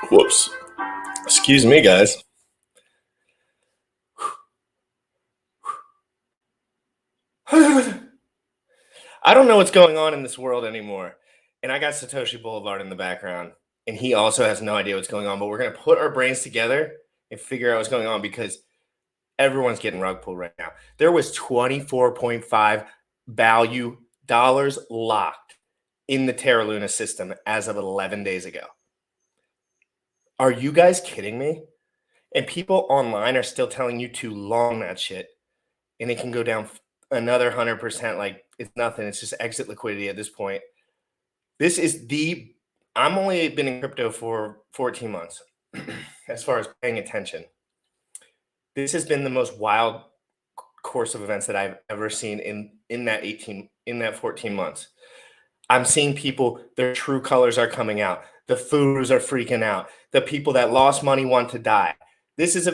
Whoops. Excuse me, guys. I don't know what's going on in this world anymore. And I got Satoshi Boulevard in the background, and he also has no idea what's going on. But we're going to put our brains together and figure out what's going on because everyone's getting rug pulled right now. There was 24.5 value dollars locked in the Terra Luna system as of 11 days ago. Are you guys kidding me? And people online are still telling you to long that shit, and it can go down another 100%. Like it's nothing. It's just exit liquidity at this point. This is I'm only been in crypto for 14 months as far as paying attention. This has been the most wild course of events that I've ever seen in that 14 months. I'm seeing people, their true colors are coming out. The fools are freaking out. The people that lost money want to die. This is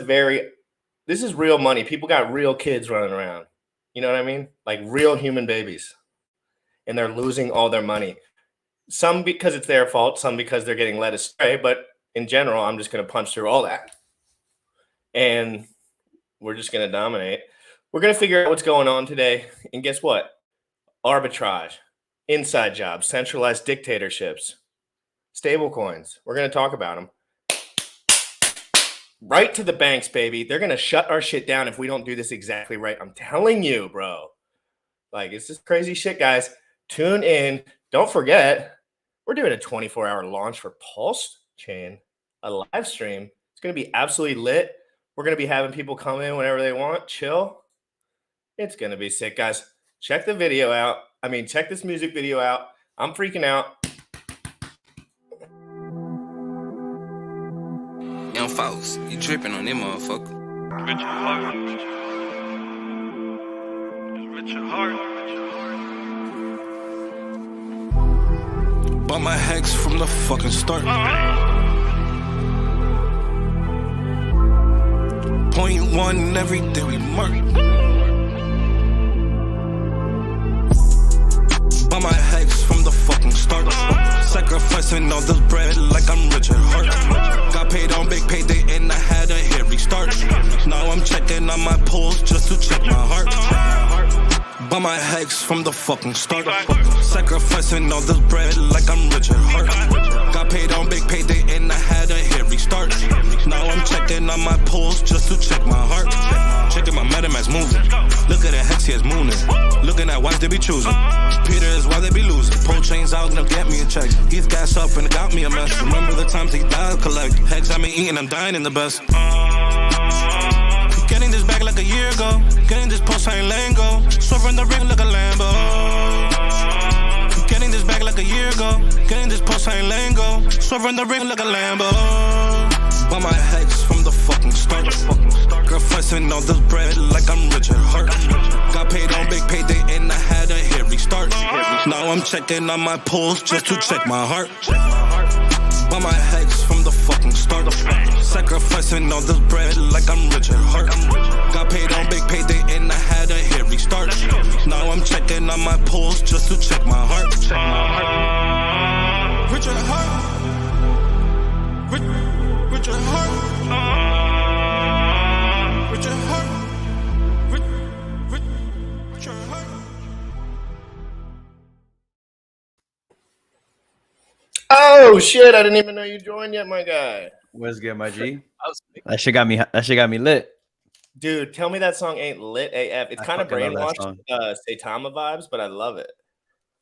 real money. People got real kids running around. You know what I mean? Like real human babies. And they're losing all their money. Some because it's their fault, some because they're getting led astray. But in general, I'm just going to punch through all that. And we're just going to dominate. We're going to figure out what's going on today. And guess what? Arbitrage, inside jobs, centralized dictatorships, stable coins. We're going to talk about them. Right to the banks, baby. They're going to shut our shit down if we don't do this exactly right. I'm telling you, bro. Like, it's just crazy shit, guys. Tune in. Don't forget, we're doing a 24-hour launch for pulsechain, a live stream. It's going to be absolutely lit. We're going to be having people come in whenever they want, chill. It's going to be sick, guys. Check the video out. Check this music video out. I'm freaking out. Young folks, you tripping on them motherfucker. Richard Heart. Richard Heart. Bought my hex from the fucking start. Point one every day we mark. Bought my hex from the fucking start. Sacrificing all this bread like I'm Richard Heart. Got paid on big payday and I had a hair restart. Now I'm checking on my pulse just to check my heart. Bought my hex from the fucking start. Sacrificing all this bread like I'm Richard Heart. Got paid on big payday and I had a hair restart. Now I'm checking on my pulse just to check my heart. Checking my MetaMask moving. Look at the hex, he is mooning. Looking at wives they be choosing. Peter is why they be losing. Pull chains out and they'll get me a check. He's gas up and it got me a mess. Remember the times he died collect. Hex I been eating, I'm dying in the best. Getting this back like a year ago. Getting this pulsechain lingo. Swerving the ring like a Lambo. Getting this back like a year ago. Getting this pulsechain lingo. Swerving the ring like a Lambo. Bought my hex from the fucking start. Girl flexing all this bread like I'm Richard Heart. Got paid on big payday and I had a hair restart. Now I'm checking on my pulse just to check my heart. Bought my hex from the fucking start. Sacrificing all this bread like I'm Richard Heart. Got paid on big payday and I had a hair restart. Now I'm checking on my pulse just to check my heart. Richard Heart. Richard Heart. Richard Heart. Richard Heart. Oh shit! I didn't even know you joined yet, my guy. What's good, my G? That shit got me lit. Dude, tell me that song ain't lit AF. It's kind of brainwashed CITM vibes, but I love it.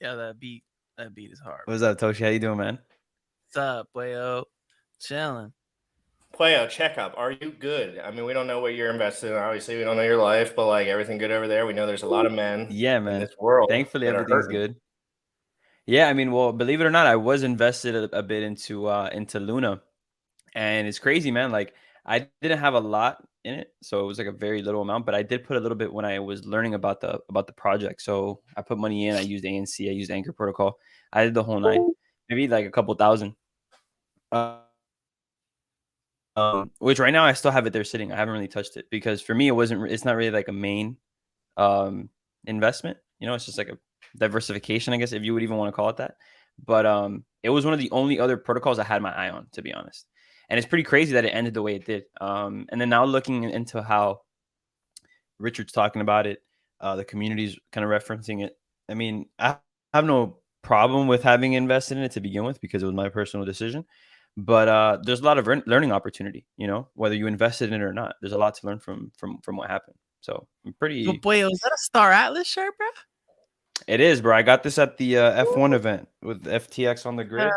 Yeah, that beat is hard. What's up, Toshi? How you doing, man? What's up, boyo? Chilling. Playo, check up. Are you good? We don't know what you're invested in. Obviously, we don't know your life, but like everything good over there. We know there's a lot of men. Yeah, man. In this world. Thankfully, everything's good. Yeah, well, believe it or not, I was invested a bit into Luna, and it's crazy, man. Like I didn't have a lot in it, so it was like a very little amount, but I did put a little bit when I was learning about the project. So I put money in. I used ANC. I used Anchor Protocol. I did the whole nine, maybe like a couple thousand. Which right now I still have it there sitting. I haven't really touched it because for me it's not really like a main investment. It's just like a diversification, I guess, if you would even want to call it that. But it was one of the only other protocols I had my eye on, to be honest. And it's pretty crazy that it ended the way it did. And then now looking into how Richard's talking about it, the community's kind of referencing it. I mean, I have no problem with having invested in it to begin with because it was my personal decision. But there's a lot of learning opportunity, whether you invested in it or not. There's a lot to learn from what happened. So I'm pretty. But boy, is that a Star Atlas shirt, bro? It is, bro. I got this at the F1 event with FTX on the grid.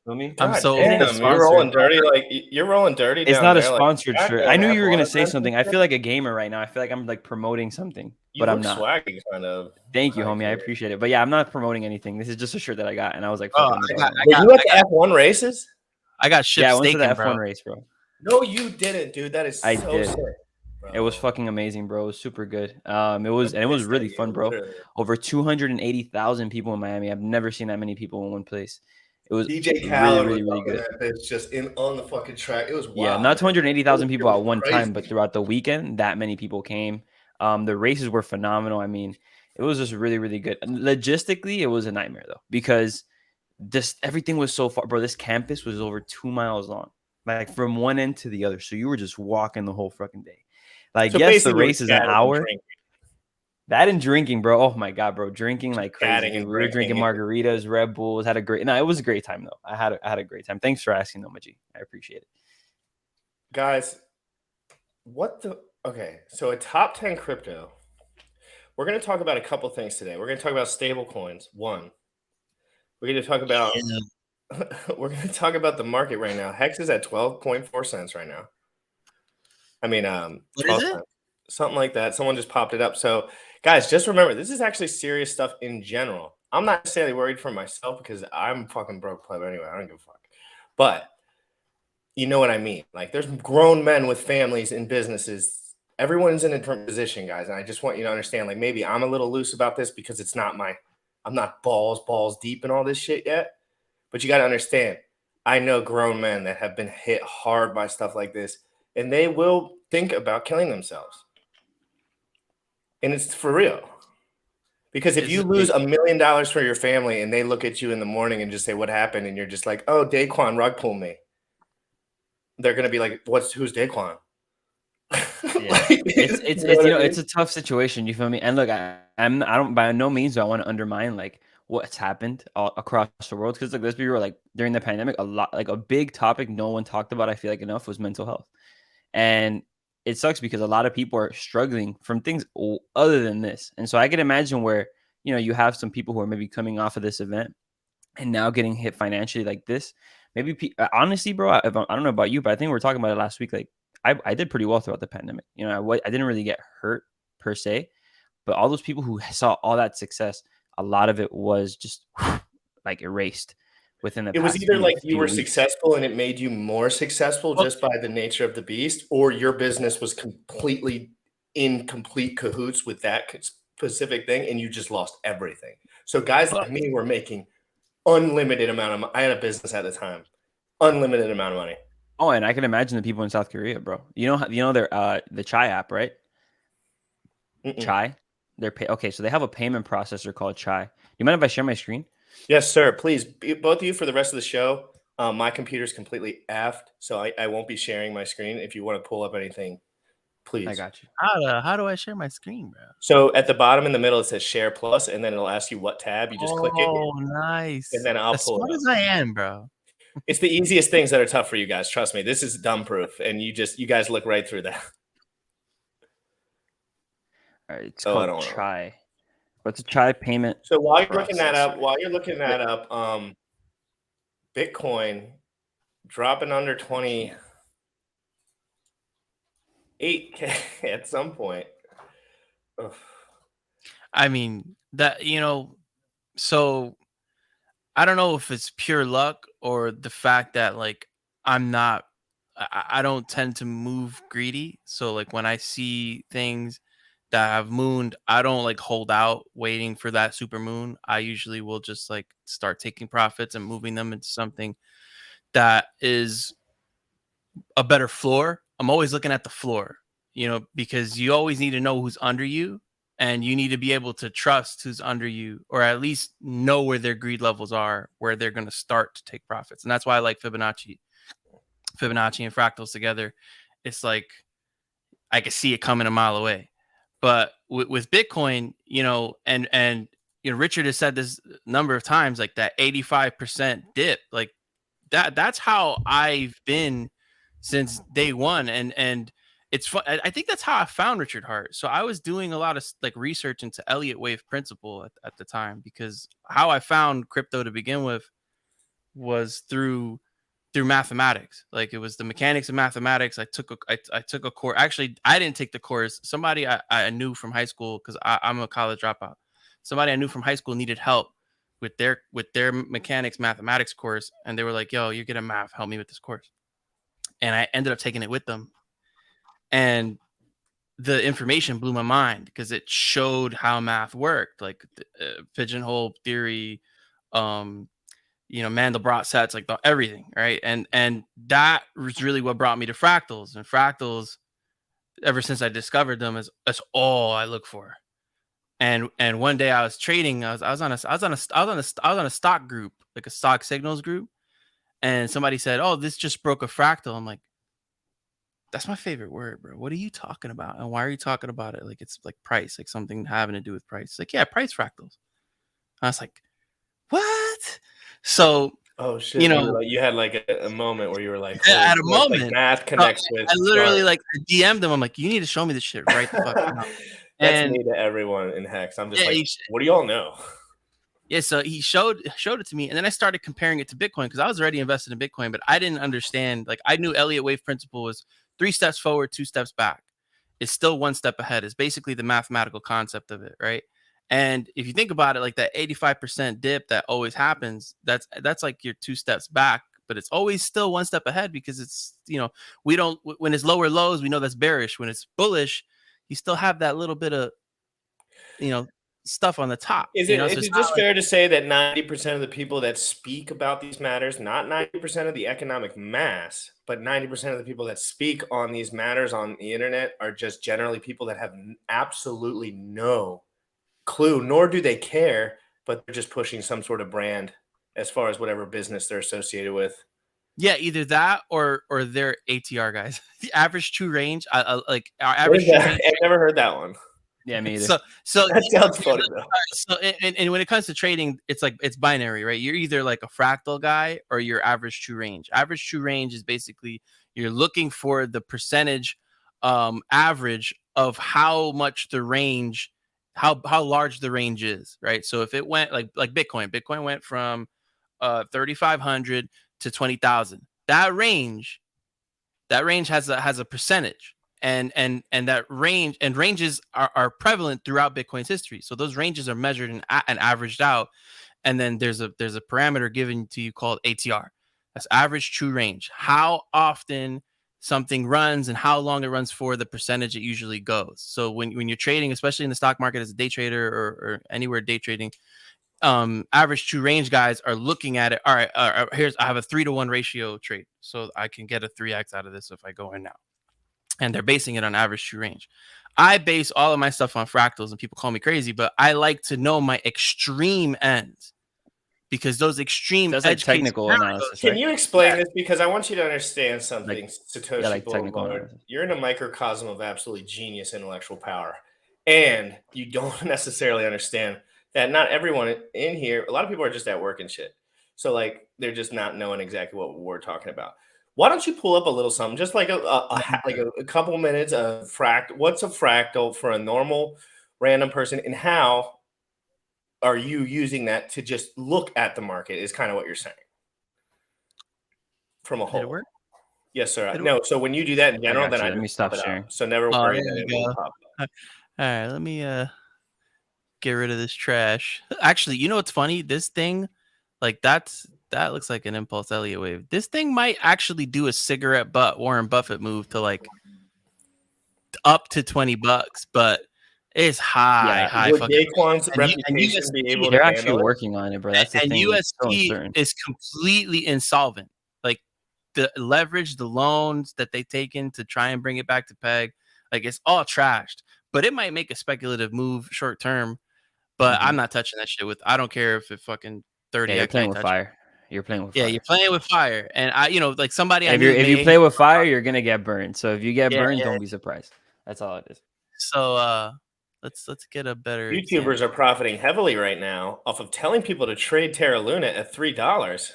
Feel me? I'm God so damn, sponsored. you're rolling dirty. Like you're rolling dirty. It's down not a there, like, sponsored shirt. shotgun I knew you were F1 gonna say event something. and I shit. feel like a gamer right now. I feel like I'm like promoting something, You but I'm look not. swaggy, kind of. Thank you, Like, homie. I appreciate it. But yeah, I'm not promoting anything. This is just a shirt that I got, and I was like, Oh, fuck it, I Were you at the F1 races? got ship yeah, I went to the staking, F1 bro. race, bro. No, you didn't, dude. That is I so did. sick. Bro. It was fucking amazing, bro. It was super good. It was really fun, bro. Literally. Over 280,000 people in Miami. I've never seen that many people in one place. It was DJ Khaled really good. It's just on the fucking track. It was wild. Yeah, not 280,000 people at one crazy. time, but throughout the weekend, that many people came. The races were phenomenal. I mean, it was just really good. Logistically, it was a nightmare though, because everything was so far, bro. This campus was over 2 miles long, like from one end to the other. So you were just walking the whole fucking day. Like, so yes, the race is an hour. That and drinking, bro. Oh my god, bro, drinking like crazy. We were drinking margaritas, Red Bulls. Had a great. No, it was a great time though. I had a great time. Thanks for asking, though, Maji. I appreciate it, guys. Okay, so a top 10 crypto. We're going to talk about a couple things today. We're going to talk about stable coins. One, we're going to talk about we're going to talk about the market right now. Hex is at 12.4 cents right now. I mean, what is it? Something like that. Someone just popped it up. So, guys, just remember, this is actually serious stuff in general. I'm not necessarily worried for myself because I'm fucking broke pleb anyway. I don't give a fuck. But you know what I mean? Like, there's grown men with families and businesses. Everyone's in a different position, guys. And I just want you to understand, like, maybe I'm a little loose about this because I'm not balls deep in all this shit yet. But you got to understand, I know grown men that have been hit hard by stuff like this, and they will think about killing themselves. And it's for real. Because if you lose $1 million for your family and they look at you in the morning and just say, what happened? And you're just like, oh, Daquan rug pulled me. They're going to be like, who's Daquan? Yeah. It's a tough situation. You feel me? And look, I don't by no means do I want to undermine like what's happened across the world. Because like, let's be real, like during the pandemic, a big topic no one talked about, I feel like enough, was mental health. And it sucks because a lot of people are struggling from things other than this. And so I can imagine where, you have some people who are maybe coming off of this event and now getting hit financially like this. Maybe honestly, bro, I don't know about you, but I think we were talking about it last week. Like I did pretty well throughout the pandemic. I didn't really get hurt per se, but all those people who saw all that success, a lot of it was just like erased within the past. It was either like you were weeks. successful and it made you more successful just by the nature of the beast, or your business was completely in complete cahoots with that specific thing and you just lost everything. So guys like me were making unlimited amount of I had a business at the time, unlimited amount of money. Oh, and I can imagine the people in South Korea, bro. You know their the Chai app, right? Chai. Okay, so they have a payment processor called Chai. You mind if I share my screen? Yes, sir. Please, both of you, for the rest of the show. My computer's completely effed, so I won't be sharing my screen. If you want to pull up anything, please. I got you. How do I share my screen, bro? So at the bottom in the middle, it says Share Plus, and then it'll ask you what tab. You just click it. Oh, nice. And then I'll pull it up. As smart as I am, bro. It's the easiest things that are tough for you guys. Trust me. This is dumb proof, and you guys look right through that. All right, it's called Chai. What's a Chai payment? So while you're looking that up, Bitcoin dropping under 28K at some point. Ugh. I mean, that, so I don't know if it's pure luck or the fact that like I don't tend to move greedy. So like when I see things that have mooned, I don't like hold out waiting for that super moon. I usually will just like start taking profits and moving them into something that is a better floor. I'm always looking at the floor, because you always need to know who's under you, and you need to be able to trust who's under you, or at least know where their greed levels are, where they're going to start to take profits. And that's why I like Fibonacci. Fibonacci and fractals together, it's like I could see it coming a mile away. But with Bitcoin, and Richard has said this number of times, like that 85% dip, like that's how I've been since day one. And it's fun. I think that's how I found Richard Hart. So I was doing a lot of like research into Elliott wave principle at the time, because how I found crypto to begin with was through mathematics. Like it was the mechanics of mathematics. I took a course. Actually, I didn't take the course. Somebody I knew from high school, because I'm a college dropout. Somebody I knew from high school needed help with their mechanics mathematics course, and they were like, "Yo, you're good at math. Help me with this course." And I ended up taking it with them, and the information blew my mind because it showed how math worked, like pigeonhole theory, Mandelbrot sets, like everything, right? And that was really what brought me to fractals. And fractals, ever since I discovered them, that's all I look for. And one day I was trading. I was on a stock group, like a stock signals group, and somebody said, "Oh, this just broke a fractal." I'm like, "That's my favorite word, bro. What are you talking about? And why are you talking about it? Like it's like price, like something having to do with price." Like, yeah, price fractals. I was like, "What?" So, Oh shit! You had like a moment where you were like, at a "Holy shit, moment, like math connects with." I literally start. like DM'd them. I'm like, "You need to show me this shit right the fuck now." That's And me to everyone in Hex. I'm just yeah, like, what do y'all know? yeah, so he showed it to me, and then I started comparing it to Bitcoin, because I was already invested in Bitcoin, but I didn't understand. Like, I knew Elliott wave principle was 3 steps forward, 2 steps back. It's still 1 step ahead. It's basically the mathematical concept of it, right? And if you think about it, like that 85% dip that always happens, that's like your 2 steps back, but it's always still 1 step ahead, because it's, we don't, when it's lower lows, we know that's bearish. When it's bullish, you still have that little bit of, stuff on the top. Is So it it's just fair to say that 90% of the people that speak about these matters, not 90% of the economic mass, but 90% of the people that speak on these matters on the internet are just generally people that have absolutely no clue, nor do they care, but they're just pushing some sort of brand as far as whatever business they're associated with? Yeah, either that or they're ATR guys. The average true range, like our average true range. I've never heard that one. Yeah, me either. So That sounds funny though. So and when it comes to trading, it's like it's binary, right? You're either like a fractal guy or your average true range. Average true range is basically you're looking for the percentage average of how much the range, how large the range is, right? So if it went like Bitcoin went from 3,500 to 20,000. That range has a percentage, and that range, and ranges are prevalent throughout Bitcoin's history. So those ranges are measured and averaged out, and then there's a parameter given to you called ATR. That's average true range. How often something runs and how long it runs for, the percentage it usually goes. So when you're trading, especially in the stock market as a day trader or anywhere day trading, average true range guys are looking at it. All right, I have a 3-to-1 ratio trade, so I can get a 3x out of this if I go in now. And they're basing it on average true range. I base all of my stuff on fractals, and people call me crazy, but I like to know my extreme ends, because those extreme That's like technical analysis. Can Right? you explain this? Because I want you to understand something, Satoshi like technical Boulevard. analysis. You're in a microcosm of absolutely genius intellectual power, and you don't necessarily understand that not everyone in here, a lot of people are just at work and shit. So like they're just not knowing exactly what we're talking about. Why don't you pull up a little something, just like a couple minutes of what's a fractal for a normal random person, and how are you using that to just look at the market is kind of what you're saying from a Did it whole. work? Yes, sir. Did it No, so when you do that in general, then I Let me just stop pop it sharing. out. So never Oh, worry there that you it will go. pop up. All right, let me get rid of this trash. Actually, you know what's funny? This thing, like that looks like an impulse Elliott wave. This thing might actually do a cigarette butt Warren Buffett move to like up to $20, but it's high Would fucking. Daquan's And reputation be able to They're handle actually it? working on it, bro. That's the and thing. It's so UST uncertain. is completely insolvent. Like the leverage, the loans that they taken to try and bring it back to peg, like it's all trashed. But it might make a speculative move short term. But I'm not touching that shit with. I don't care if it fucking 30x. Yeah, they're playing with fire. You're playing with Yeah, fire. you're playing with fire, and like somebody I If knew. if you may play with fire, you're gonna get burned. So if you get Yeah, burned, yeah. don't be surprised. That's all it is. So let's get a better YouTubers example. are profiting heavily right now off of telling people to trade Terra Luna at $3,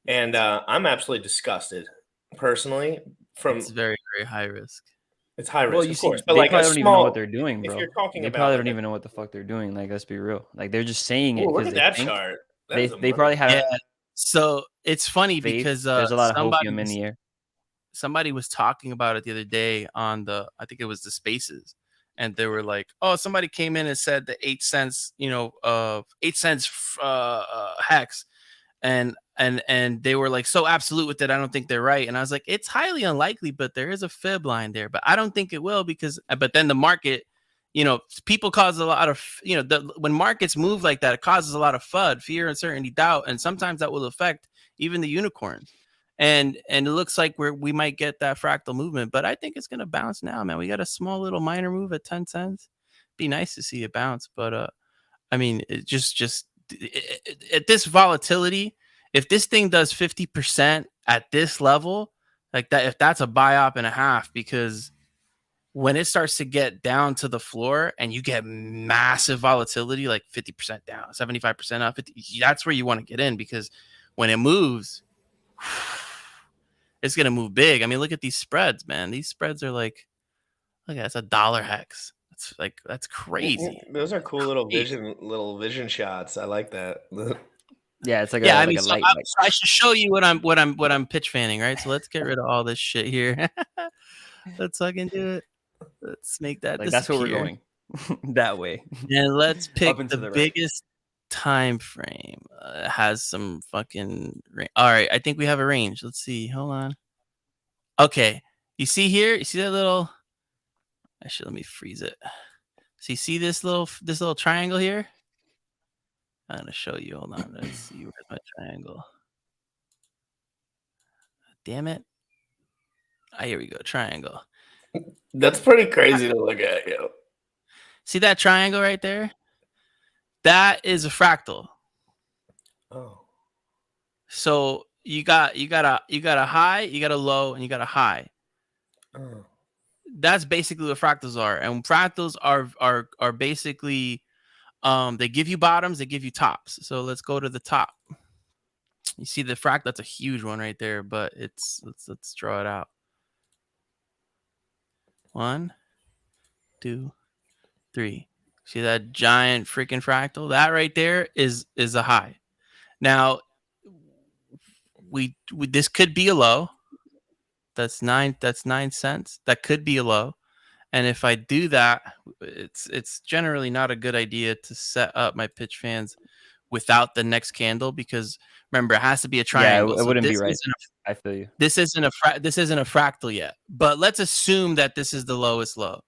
and I'm absolutely disgusted personally. It's From very, very high risk. It's high Well, risk, you of course, see, but they like a probably don't even know what small. they're doing, If bro. you're talking They about probably like don't a, even know what the fuck they're doing. Like, let's be real. Like, they're just saying it oh, look because at they that think chart. That they is a they money. probably have Yeah. So it's funny faith. because There's a lot of hopium in the air. somebody was talking about it the other day on I think it was the Spaces, and they were like, "Oh, somebody came in and said the 8 cents, 8 cents hex," and they were like so absolute with it. I don't think they're right, and I was like, it's highly unlikely, but there is a fib line there, but I don't think it will because, but then the market. People cause a lot of, when markets move like that, it causes a lot of FUD, fear, uncertainty, doubt, and sometimes that will affect even the unicorns. And it looks like we might get that fractal movement, but I think it's gonna bounce now, man. We got a small little minor move at 10 cents. Be nice to see it bounce, but I mean, it just at this volatility, if this thing does 50% at this level, like that, if that's a buy op and a half, because when it starts to get down to the floor and you get massive volatility, like 50% down, 75% up, that's where you want to get in, because when it moves, it's gonna move big. I mean, look at these spreads, man. These spreads are like, look, that's $1 hex. That's crazy. Those are cool little vision shots. I like that. Yeah, it's like Yeah, I like mean, a so light. Like, I should show you what I'm pitch fanning, right? So let's get rid of all this shit here. Let's fucking do it. Let's make that like that's where we're disappear. going. That way. And let's pick and the to the right. biggest time frame. Has some fucking all right, I think we have a range. Let's see. Hold on. Okay. You see here? You see that little, actually, let me freeze it. So you see this little triangle here? I'm gonna show you. Hold on. Let's see, where's my triangle. Damn it. Ah, here we go. Triangle. That's pretty crazy to look at, yo. See that triangle right there? That is a fractal. Oh. So you got a high, you got a low, and you got a high. Oh. That's basically what fractals are. And fractals are basically they give you bottoms, they give you tops. So let's go to the top. You see the fractal, that's a huge one right there, but let's draw it out. 1, 2, 3. See that giant freaking fractal? That right there is a high. Now we this could be a low. That's 9 cents. That could be a low. And if I do that, it's generally not a good idea to set up my pitch fans without the next candle, because remember, it has to be a triangle. Yeah, it wouldn't be right. Isn't I feel you. this isn't a fractal yet. But let's assume that this is the lowest low.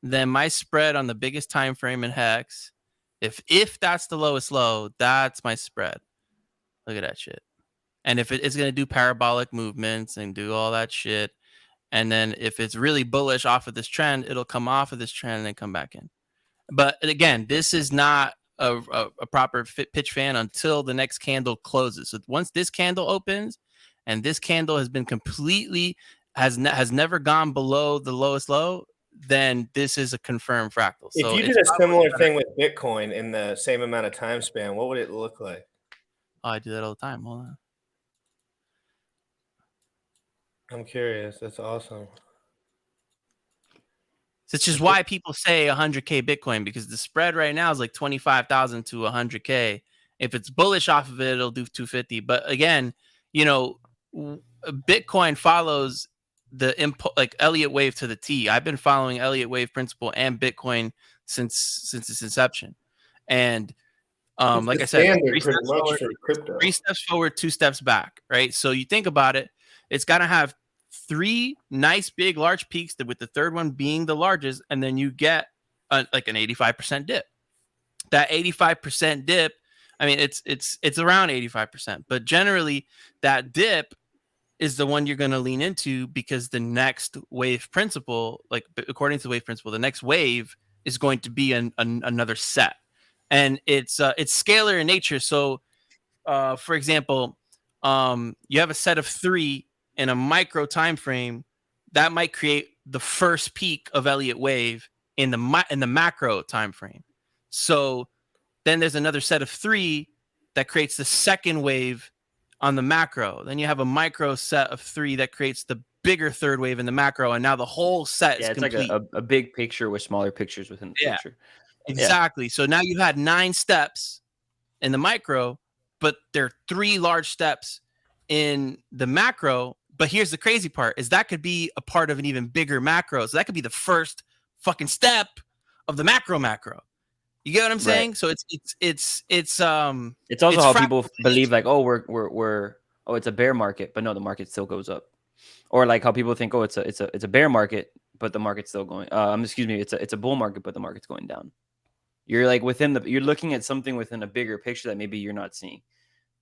Then my spread on the biggest time frame in hex, if that's the lowest low, that's my spread. Look at that shit. And if it's going to do parabolic movements and do all that shit, and then if it's really bullish off of this trend, it'll come off of this trend and then come back in. But again, this is not a proper pitch fan until the next candle closes. So once this candle opens and this candle has been completely, has never gone below the lowest low, then this is a confirmed fractal. If So you did a similar thing with Bitcoin in the same amount of time span, what would it look like? Oh, I do that all the time. Hold on. I'm curious. That's awesome. This is why people say 100K Bitcoin, because the spread right now is like 25,000 to 100K. If it's bullish off of it, it'll do 250. But again, Bitcoin follows the like Elliott wave to the T. I've been following Elliott wave principle and Bitcoin since its inception. And like I said, pretty much for crypto. 3 steps forward, 2 steps back, right? So you think about it, it's got to have 3 nice big large peaks, with the third one being the largest, and then you get like an 85% dip. That 85% dip, I mean, it's around 85%, but generally that dip is the one you're going to lean into, because the next wave principle, like according to the wave principle, the next wave is going to be another set, and it's scalar in nature. So for example, you have a set of 3 in a micro time frame, that might create the first peak of Elliott wave in the macro time frame. So then there's another set of 3 that creates the second wave on the macro. Then you have a micro set of 3 that creates the bigger third wave in the macro, and now the whole set is it's complete. like a big picture with smaller pictures within the picture. Exactly. So now you had 9 steps in the micro, but there are 3 large steps in the macro. But here's the crazy part: is that could be a part of an even bigger macro. So that could be the first fucking step of the macro. You get what I'm saying? Right. So it's also how people believe like, oh, we're it's a bear market, but no, the market still goes up. Or like how people think, oh, it's a bear market, but the market's still going. Excuse me, it's a bull market, but the market's going down. You're like you're looking at something within a bigger picture that maybe you're not seeing.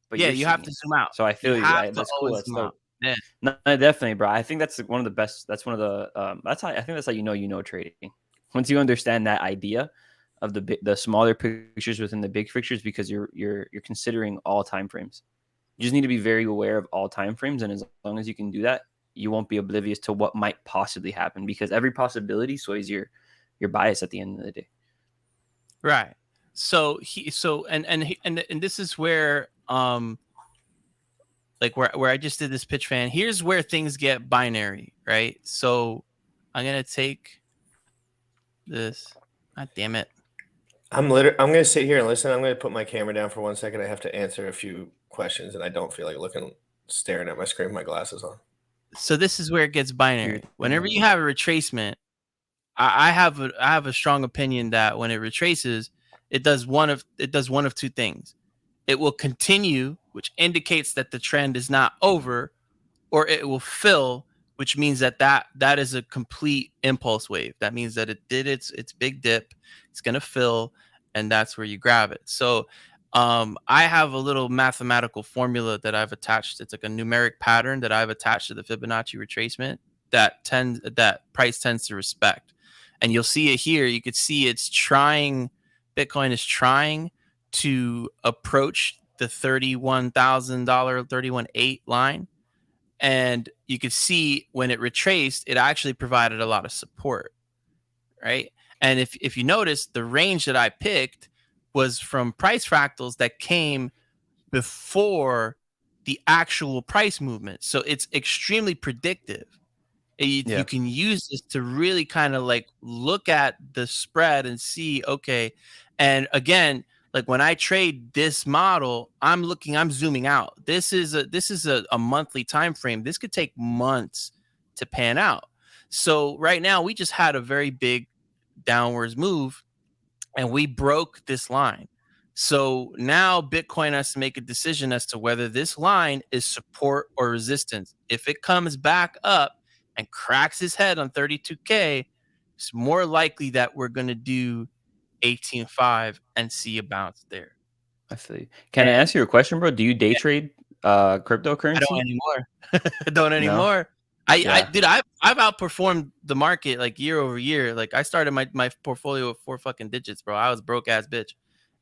But you have to zoom out. So I feel you. That's cool. That's dope. Yeah. No, definitely, bro. I think that's one of the best. That's one of the. That's how I think that's how you know trading. Once you understand that idea of the smaller pictures within the big pictures, because you're considering all time frames. You just need to be very aware of all time frames, and as long as you can do that, you won't be oblivious to what might possibly happen, because every possibility sways your bias at the end of the day. Right. So this is where like where I just did this pitch fan. Here's where things get binary, right? So I'm gonna take this. God damn it. I'm gonna sit here and listen. I'm gonna put my camera down for 1 second. I have to answer a few questions, and I don't feel like staring at my screen with my glasses on. So this is where it gets binary. Whenever you have a retracement, I have a strong opinion that when it retraces, it does one of 2 things. It will continue, which indicates that the trend is not over, or it will fill, which means that is a complete impulse wave. That means that it did its big dip. It's going to fill, and that's where you grab it. So I have a little mathematical formula that I've attached. It's like a numeric pattern that I've attached to the Fibonacci retracement that price tends to respect. And you'll see it here. You could see Bitcoin is trying to approach the $31,000, 31.8 line. And you could see when it retraced, it actually provided a lot of support, right? And if you notice, the range that I picked was from price fractals that came before the actual price movement. So it's extremely predictive. You can use this to really kind of like look at the spread and see, okay. And again, like when I trade this model, I'm zooming out. This is a monthly time frame. This could take months to pan out. So right now we just had a very big downwards move and we broke this line. So now Bitcoin has to make a decision as to whether this line is support or resistance. If it comes back up and cracks his head on 32K, it's more likely that we're going to do 18.5 and see a bounce there. I feel you. Can I ask you a question, bro? Do you day trade cryptocurrency? I don't anymore. I've outperformed the market like year over year. Like I started my portfolio with 4 fucking digits, bro. I was broke ass bitch.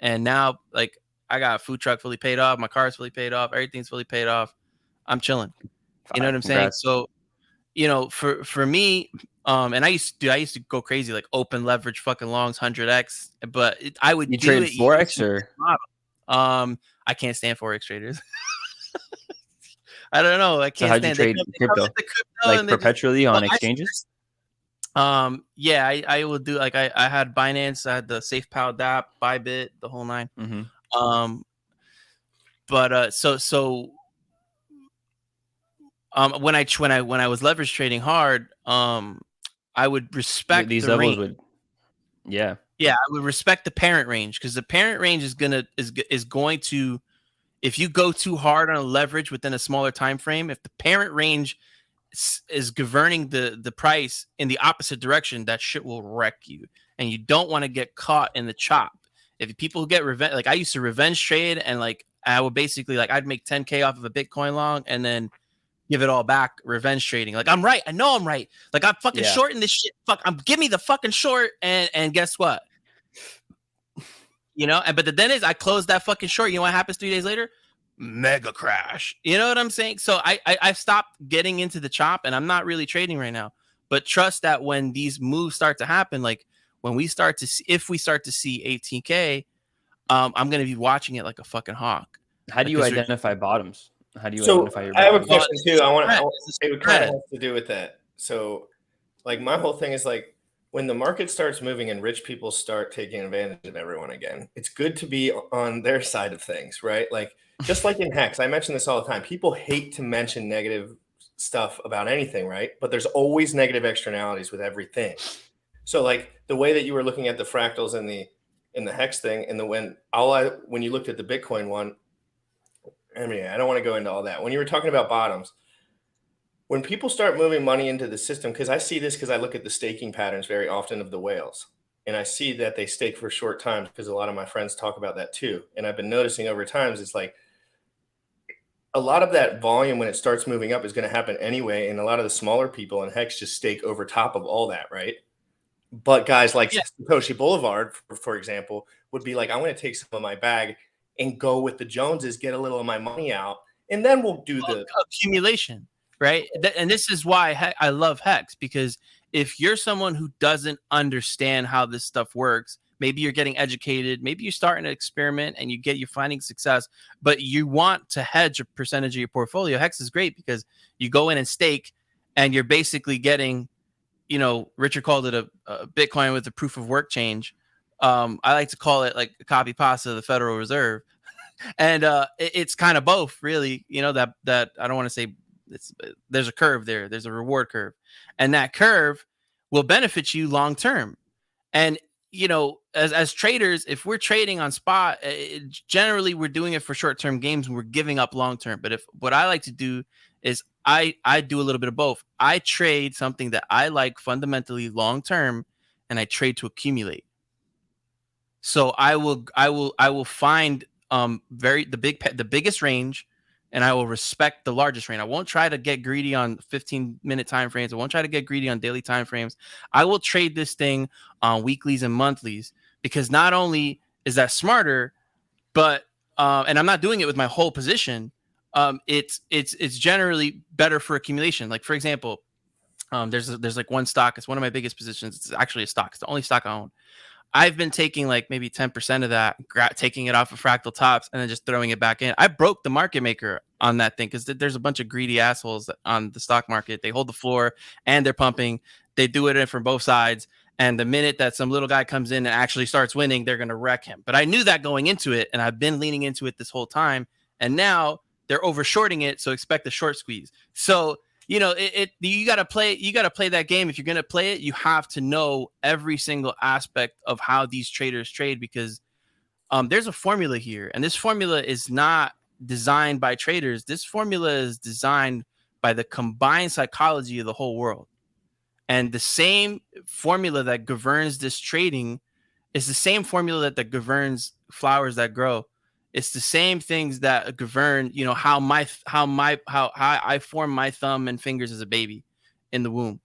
And now like I got a food truck fully paid off, my car's fully paid off, everything's fully paid off. I'm chilling. You know what I'm saying? So, you know, for me, and I used to go crazy, like open leverage fucking longs 100x, but I would trade Forex or I can't stand Forex traders. I don't know. I can't stand trade crypto like perpetually on exchanges. Yeah, I will do like I had Binance, I had the SafePal DApp, Bybit, the whole 9. Mm-hmm. But when I was leverage trading hard, I would respect these the levels range. Yeah, I would respect the parent range, because the parent range is going to, if you go too hard on a leverage within a smaller time frame, if the parent range is governing the price in the opposite direction, that shit will wreck you, and you don't want to get caught in the chop. If people get revenge, like I used to revenge trade, and like I would basically like I'd make 10K off of a Bitcoin long and then give it all back, revenge trading. Like I'm right, I know I'm right. Like I'm fucking shorting this shit. Give me the fucking short, and guess what? You know, but the then is I closed that fucking short. You know what happens 3 days later? mega crash. You know what I'm saying? So I've stopped getting into the chop, and I'm not really trading right now. But trust that when these moves start to happen, like when we start to see, if we start to see 18K, I'm gonna be watching it like a fucking hawk. How do Like, you 'cause there's identify bottoms? How do you So identify your I have a bottoms? well, question it's too. spread. It's a It would kind of spread. have to do with that. So, like, my whole thing is like when the market starts moving and rich people start taking advantage of everyone again, it's good to be on their side of things, right? Like, just like in Hex, I mention this all the time. People hate to mention negative stuff about anything, right? But there's always negative externalities with everything. So, like the way that you were looking at the fractals in the Hex thing, and the when you looked at the Bitcoin one, I mean, I don't want to go into all that. When you were talking about bottoms, when people start moving money into the system, because I see this because I look at the staking patterns very often of the whales, and I see that they stake for short times because a lot of my friends talk about that too. And I've been noticing over times, it's like a lot of that volume when it starts moving up is going to happen anyway, and a lot of the smaller people in Hex just stake over top of all that, right? But guys like Yeah. Satoshi Boulevard, for example, would be like, I'm going to take some of my bag and go with the Joneses, get a little of my money out, and then we'll do the Accumulation, right? And this is why I love Hex, because if you're someone who doesn't understand how this stuff works, maybe you're getting educated, maybe you're starting to experiment and you're finding success, but you want to hedge a percentage of your portfolio. Hex is great because you go in and stake, and you're basically getting, Richard called it a Bitcoin with a proof of work change. I like to call it like a copy pasta of the Federal Reserve. And it's kind of both, really. That I don't want to say there's a curve there. There's a reward curve, and that curve will benefit you long term. And as traders, if we're trading on spot, generally we're doing it for short term games, and we're giving up long term. But if what I like to do is I do a little bit of both. I trade something that I like fundamentally long term, and I trade to accumulate. So I will find the biggest range, and I will respect the largest range. I won't try to get greedy on 15-minute time frames. I won't try to get greedy on daily time frames. I will trade this thing on weeklies and monthlies, because not only is that smarter, but and I'm not doing it with my whole position. It's generally better for accumulation. Like, for example, there's like one stock. It's one of my biggest positions. It's actually a stock. It's the only stock I own. I've been taking like maybe 10% of that, taking it off of fractal tops, and then just throwing it back in. I broke the market maker on that thing because there's a bunch of greedy assholes on the stock market. They hold the floor and they're pumping. They do it from both sides. And the minute that some little guy comes in and actually starts winning, they're going to wreck him. But I knew that going into it, and I've been leaning into it this whole time. And now they're over shorting it, so expect a short squeeze. So you gotta play that game. If you're gonna play it, you have to know every single aspect of how these traders trade, because there's a formula here, and this formula is not designed by traders. This formula is designed by the combined psychology of the whole world. And the same formula that governs this trading is the same formula that governs flowers that grow. It's the same things that govern, how I form my thumb and fingers as a baby in the womb.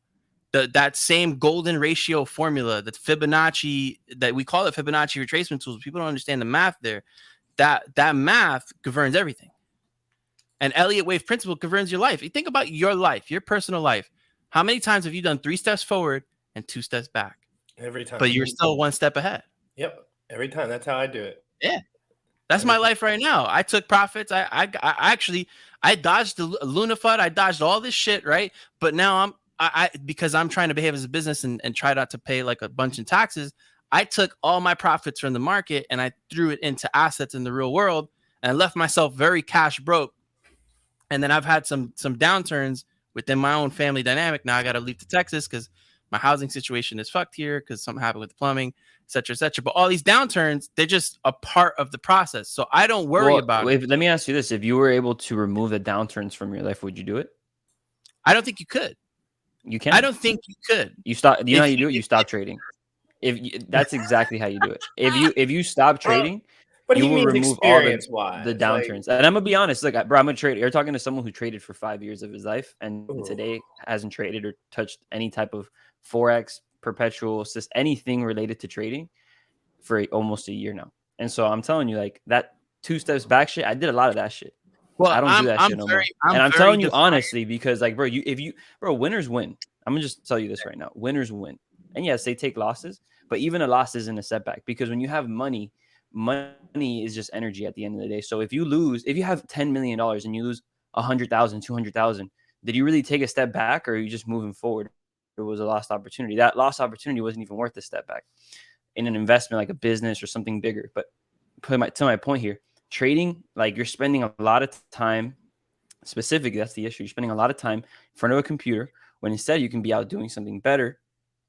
That same golden ratio formula, that Fibonacci, that we call it Fibonacci retracement tools. People don't understand the math there. That math governs everything. And Elliott wave principle governs your life. You think about your life, your personal life. How many times have you done 3 steps forward and 2 steps back? every time. But you're still 1 step ahead. Yep, every time. That's how I do it. Yeah. That's my life right now. I took profits. I actually dodged the Luna FUD. I dodged all this shit, right? But now because I'm trying to behave as a business and try not to pay like a bunch in taxes. I took all my profits from the market and I threw it into assets in the real world, and I left myself very cash broke. And then I've had some downturns within my own family dynamic. Now I got to leave to Texas because my housing situation is fucked here because something happened with the plumbing, et cetera, et cetera. But all these downturns, they're just a part of the process. So I don't worry about it. Let me ask you this. If you were able to remove the downturns from your life, would you do it? I don't think you could. You can. I don't think you could. You stop. Do you know how you do it? You stop trading. That's exactly how you do it. If you stop trading, But you he will means remove all experience-wise, the downturns. And I'm gonna be honest, like, bro, I'm a trader. You're talking to someone who traded for 5 years of his life, and today hasn't traded or touched any type of forex, perpetual, just anything related to trading for almost a year now. And so I'm telling you, like, that 2 steps back shit, I did a lot of that shit. Well, I don't do that shit no more. I'm And I'm very telling you defiant. honestly, because like, bro, winners win. I'm gonna just tell you this right now. Winners win. And yes, they take losses, but even a loss isn't a setback because when you have money, money is just energy at the end of the day. So if you have $10 million and you lose 100,000, 200,000, did you really take a step back or are you just moving forward? It was a lost opportunity. That lost opportunity wasn't even worth a step back in an investment like a business or something bigger. But to my point here, trading, like you're spending a lot of time. Specifically, that's the issue. You're spending a lot of time in front of a computer when instead you can be out doing something better.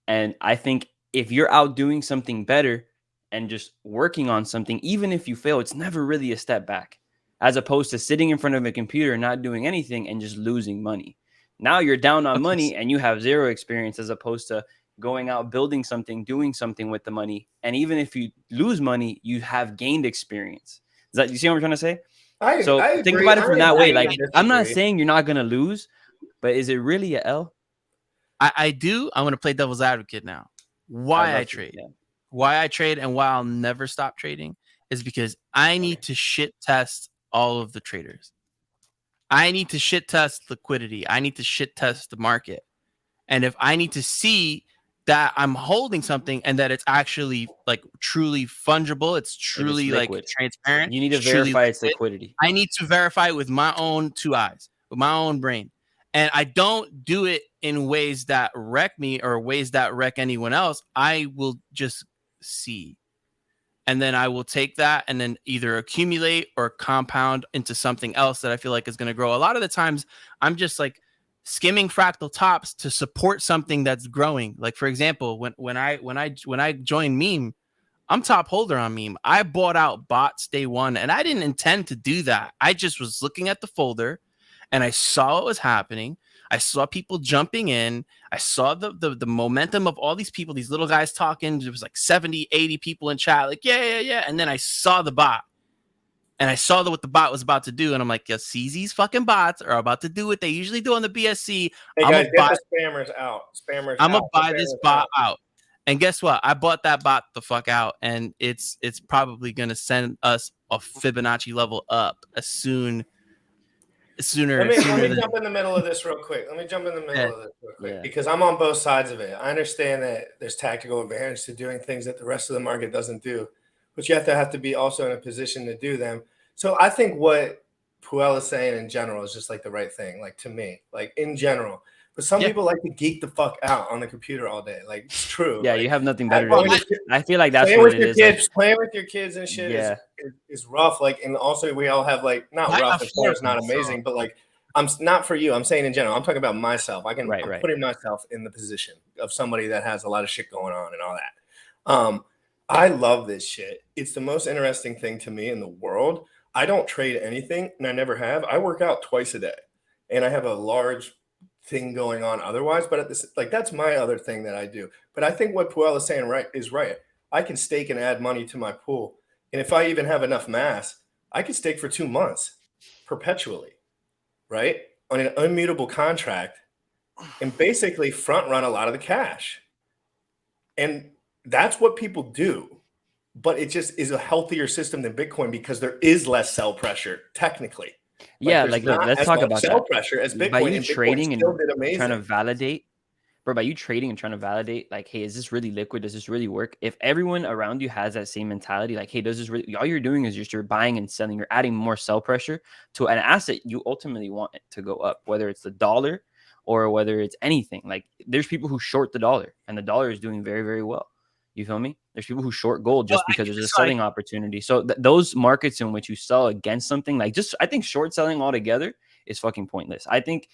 And I think if you're out doing something better and just working on something, even if you fail, it's never really a step back, as opposed to sitting in front of a computer and not doing anything and just losing money. Now you're down on Okay, money and you have zero experience, as opposed to going out, building something, doing something with the money. And even if you lose money, you have gained experience. Is that, you see what I'm trying to say? So I think agree. about it from that way. agree Like, and I'm not disagree. saying you're not gonna lose, but is it really a L? I do. I'm gonna play devil's advocate now. I'd Why I love to. trade, Yeah. why I trade, and why I'll never stop trading is because I need to shit test all of the traders. I need to shit test liquidity. I need to shit test the market. And if I need to see that I'm holding something and that it's actually like truly fungible, it's If it's truly like liquid, transparent, you need to it's truly verify its liquid, liquidity. I need to verify it with my own two eyes, with my own brain. And I don't do it in ways that wreck me or ways that wreck anyone else. I will just see. And then I will take that and then either accumulate or compound into something else that I feel like is going to grow. A lot of the times I'm just like skimming fractal tops to support something that's growing. Like for example, when I joined meme, I'm top holder on meme. I bought out bots day one and I didn't intend to do that. I just was looking at the folder and I saw what was happening. I saw people jumping in. I saw the momentum of all these people, these little guys talking. There was like 70, 80 people in chat, like, yeah. And then I saw the bot. And I saw what the bot was about to do. And I'm like, yeah, see, these fucking bots are about to do what they usually do on the BSC. Hey I'm guys, going get the spammers out. Spammers to out. buy this Spammers bot out. And guess what? I bought that bot the fuck out. And it's probably going to send us a Fibonacci level up sooner Let me than jump in the middle of this real quick. Let me jump in the middle of this real quick Yeah. because I'm on both sides of it. I understand that there's tactical advantage to doing things that the rest of the market doesn't do, but you have to be also in a position to do them. So I think what Puel is saying in general is just like the right thing, like to me, like in general. But some Yeah. people like to geek the fuck out on the computer all day. Like it's true. Yeah, like, you have nothing better playing to with do. your- I feel like that's playing what with it your is. Like, kids, playing with your kids and shit yeah, is rough. Like, and also we all have like not I rough got as far as not four, so- amazing, but like I'm not for you. I'm saying in general. I'm talking about myself. I'm right. putting myself in the position of somebody that has a lot of shit going on and all that. I love this shit. It's the most interesting thing to me in the world. I don't trade anything, and I never have. I work out twice a day, and I have a large thing going on otherwise. But at this, like that's my other thing that I do. But I think what Puel is saying is right. I can stake and add money to my pool, and if I even have enough mass, I could stake for 2 months perpetually, right, on an immutable contract, and basically front run a lot of the cash. And that's what people do. But it just is a healthier system than Bitcoin because there is less sell pressure, technically. Yeah, there's like look, not let's as talk much about sell that. pressure as By Bitcoin, you and Bitcoin trading still and did trying to amazing. validate, bro, by you trading and trying to validate, like, hey, is this really liquid? Does this really work? If everyone around you has that same mentality, like, hey, does this really? All you're doing is just you're buying and selling. You're adding more sell pressure to an asset you ultimately want it to go up, whether it's the dollar or whether it's anything. Like, there's people who short the dollar, and the dollar is doing very, very well. You feel me? There's people who short gold just because there's a selling opportunity. So those markets in which you sell against something, like just I think short selling altogether is fucking pointless. I think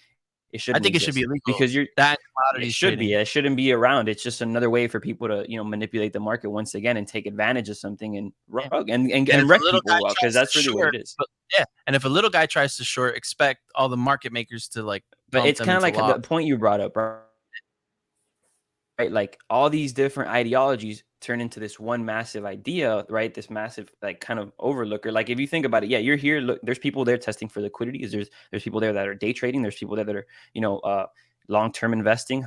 it should. I think it should be illegal because you're that it should be. It shouldn't be around. It's just another way for people to manipulate the market once again and take advantage of something and wreck people because that's really what it is. Yeah, and if a little guy tries to short, expect all the market makers to like. But it's kind of like the point you brought up, right? Like all these different ideologies turn into this one massive idea, right? This massive like kind of overlooker. Like if you think about it, yeah, you're here. Look, there's people there testing for liquidity. There's people there that are day trading. There's people there that are long-term investing,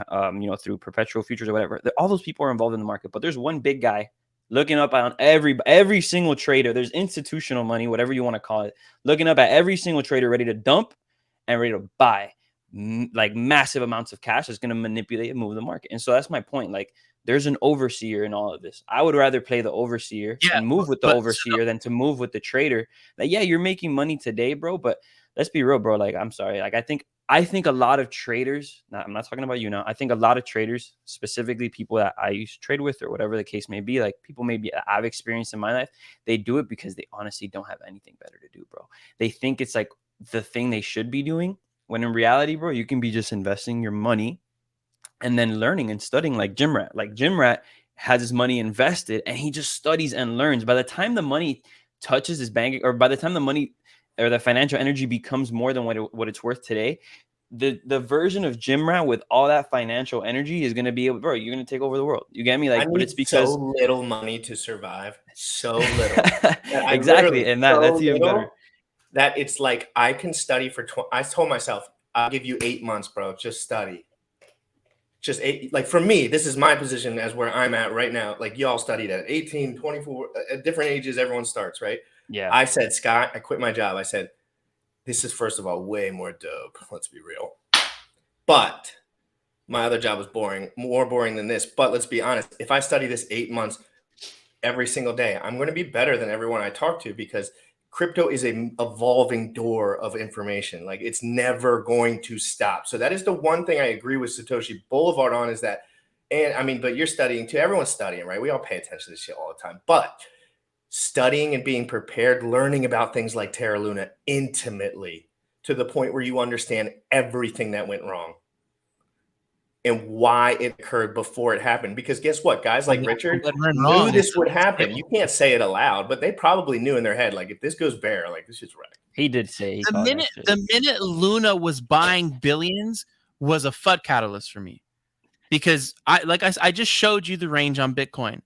through perpetual futures or whatever. All those people are involved in the market. But there's one big guy looking up on every single trader. There's institutional money, whatever you want to call it, looking up at every single trader ready to dump and ready to buy like massive amounts of cash that's going to manipulate and move the market. And so that's my point. Like, there's an overseer in all of this. I would rather play the overseer Yeah, and move with the but overseer than to move with the trader. Like, yeah, you're making money today, bro, but let's be real, bro. Like, I'm sorry. Like, I think a lot of traders, I'm not talking about you now. I think a lot of traders, specifically people that I used to trade with or whatever the case may be, like people maybe I've experienced in my life, they do it because they honestly don't have anything better to do, bro. They think it's like the thing they should be doing, when in reality, bro, you can be just investing your money and then learning and studying like Jim Rat. Like Jim Rat has his money invested and he just studies and learns. By the time the money touches his bank, or by the time the money or the financial energy becomes more than what it's worth today, the version of Jim Rat with all that financial energy is going to be able, bro, you're going to take over the world. You get me? Like, I but need it's because so little money to survive. So little. That I exactly. literally And so that's even little better. that it's like I can study for I told myself, I'll give you 8 months, bro. Just study. Just 8. Like for me, this is my position as where I'm at right now. Like y'all studied at 18, 24, at different ages, everyone starts, right? Yeah. I said, Scott, I quit my job. I said, this is first of all way more dope. Let's be real. But my other job was boring, more boring than this. But let's be honest, if I study this 8 months every single day, I'm going to be better than everyone I talk to, because crypto is an evolving door of information. Like it's never going to stop. So that is the one thing I agree with Satoshi Boulevard on, is that, and I mean, but you're studying too. Everyone's studying, right? We all pay attention to this shit all the time. But studying and being prepared, learning about things like Terra Luna intimately to the point where you understand everything that went wrong and why it occurred before it happened. Because guess what? Guys like Richard knew this would happen. You can't say it aloud, but they probably knew in their head, like, if this goes bear, like this shit's wrecked. He did say The minute Luna was buying billions was a FUD catalyst for me, because I just showed you the range on Bitcoin.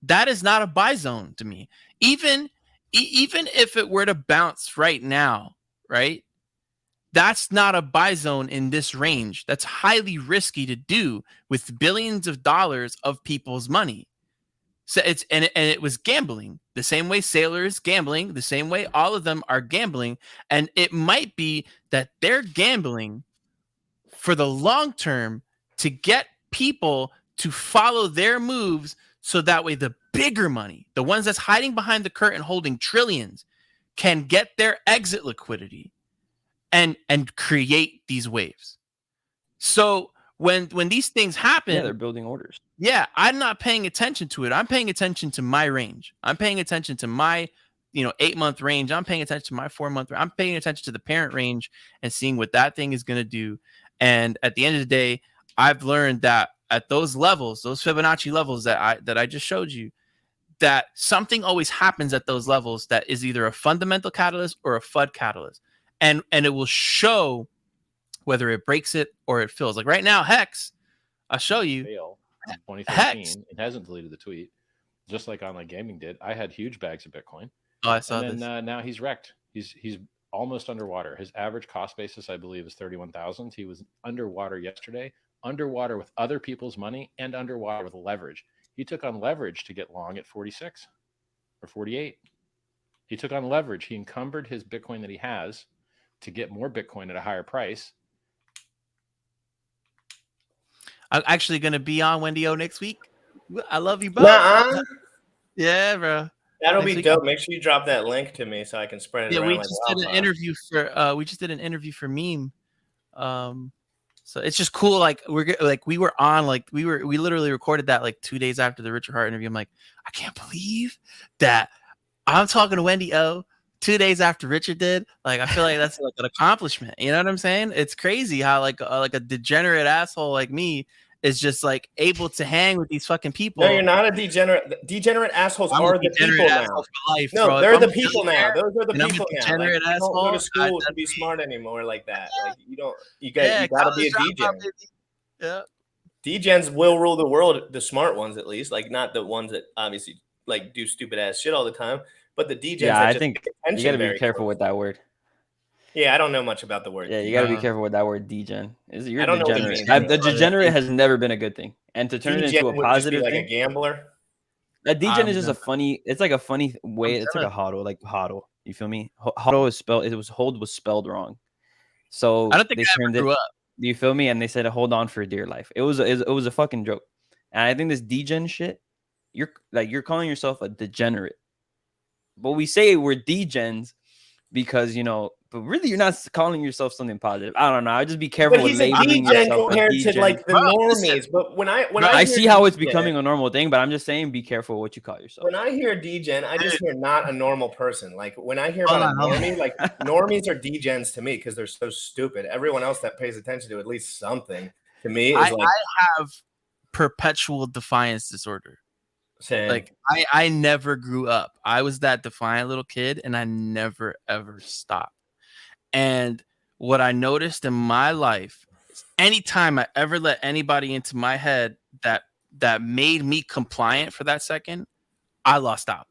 That is not a buy zone to me. Even if it were to bounce right now, right? That's not a buy zone in this range. That's highly risky to do with billions of dollars of people's money. So it was gambling the same way Sailor is gambling, the same way all of them are gambling. And it might be that they're gambling for the long term to get people to follow their moves, so that way the bigger money, the ones that's hiding behind the curtain holding trillions, can get their exit liquidity and create these waves. So when these things happen, yeah, they're building orders. Yeah, I'm not paying attention to it. I'm paying attention to my range. I'm paying attention to my 8-month range. I'm paying attention to my 4-month. I'm paying attention to the parent range and seeing what that thing is going to do. And at the end of the day, I've learned that at those levels, those Fibonacci levels that I just showed you, that something always happens at those levels that is either a fundamental catalyst or a FUD catalyst. And it will show whether it breaks it or it fills. Like right now, Hex, I'll show you. Fail in 2013. Hex. It hasn't deleted the tweet, just like Online Gaming did. I had huge bags of Bitcoin. Oh, I saw and this. then now he's wrecked. He's almost underwater. His average cost basis, I believe, is 31,000. He was underwater yesterday, underwater with other people's money and underwater with leverage. He took on leverage to get long at 46 or 48. He took on leverage. He encumbered his Bitcoin that he has to get more Bitcoin at a higher price. I'm actually going to be on Wendy O next week. I love you both. Nuh-uh. Yeah, bro. That'll Next be week. dope. Make sure you drop that link to me so I can spread it around. We like just did an interview for we just did an interview for Meme. So it's just cool. Like we literally recorded that like 2 days after the Richard Hart interview. I'm like, I can't believe that I'm talking to Wendy O 2 days after Richard did. Like, I feel like that's like an accomplishment. You know what I'm saying? It's crazy how like a degenerate asshole like me is just like able to hang with these fucking people. No, you're not a degenerate. Degenerate assholes I'm are a the degenerate people now. asshole for life, No, bro. they're If the I'm a people now. billionaire Those are the and I'm a people now. Like, degenerate you don't go to asshole, school to I'd be be- smart anymore like that. Like you got you Yeah, got to be a college dropout, degen. baby. Yeah. Degens will rule the world. The smart ones, at least, like not the ones that obviously like do stupid ass shit all the time, but the degens. Yeah, that I just think pay you attention got to be very careful close. with that word. Yeah, I don't know much about the word. Yeah, you degen. got to be careful with that word degen. You're I don't know what it degenerate. means, The really. degenerate has never been a good thing. And to turn it into a Degen would just be positive like a thing. gambler. A degen I'm is just a gonna- funny. It's like a funny way. It's like a hodl, like hodl. You feel me? Hodl is spelled. It was hold was spelled wrong. So I don't think they I ever turned it. grew up. Do you feel me? And they said, "Hold on for dear life." It was a fucking joke. And I think this degen shit. You're calling yourself a degenerate, but we say we're degens because but really you're not calling yourself something positive. I don't know. I just be careful But with he's a labeling degen yourself a compared to degen. like the Bro, listen, normies. But when I bro, I hear see how it's degen, becoming a normal thing, but I'm just saying, be careful what you call yourself. when I hear degen, I just hear not a normal person. Like when I hear Hold about a on, hold on. normie, like normies are degens to me because they're so stupid. Everyone else that pays attention to at least something to me is like I have perpetual defiance disorder. saying, Like I never grew up. I was that defiant little kid, and I never ever stopped. And what I noticed in my life is anytime I ever let anybody into my head that made me compliant for that second, I lost out.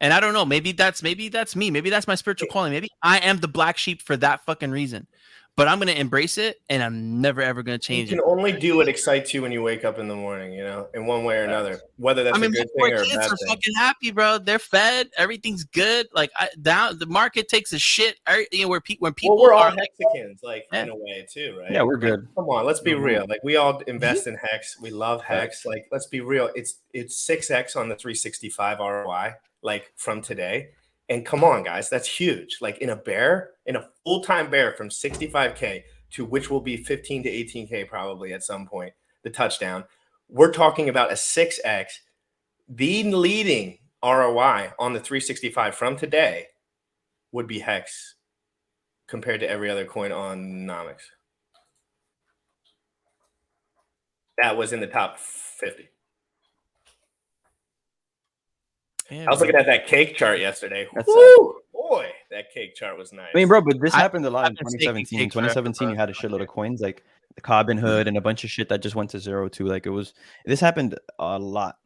And I don't know, maybe that's me. Maybe that's my spiritual calling. Maybe I am the black sheep for that fucking reason. But I'm gonna embrace it, and I'm never ever gonna you change can it. only do what excites you when you wake up in the morning, in one way or another, whether that's I mean, a my good poor thing or a kids bad are thing. fucking happy, bro. They're fed. Everything's good. Like the market takes a shit. Where when people Well, we're all are like, Mexicans, like yeah. in a way too, right? Yeah, we're Like, good. come on, let's be Mhm. real. Like we all invest in Hex. We love Hex. Facts. Like, let's be real. It's 6x on the 365 ROI, like from today. And come on, guys, that's huge. Like in a full-time bear from 65K to which will be 15 to 18K probably at some point, the touchdown. We're talking about a 6x, the leading ROI on the 365 from today would be Hex compared to every other coin on Nomics. That was in the top 50. Yeah, I was bro. looking at that cake chart yesterday. That's Woo! Boy, that cake chart was nice. I mean, bro, but this I- happened a lot I've in been staking 2017. In cake forever, 2017, bro. you had a shitload of coins like the Cobbin Hood and a bunch of shit that just went to zero too. Like this happened a lot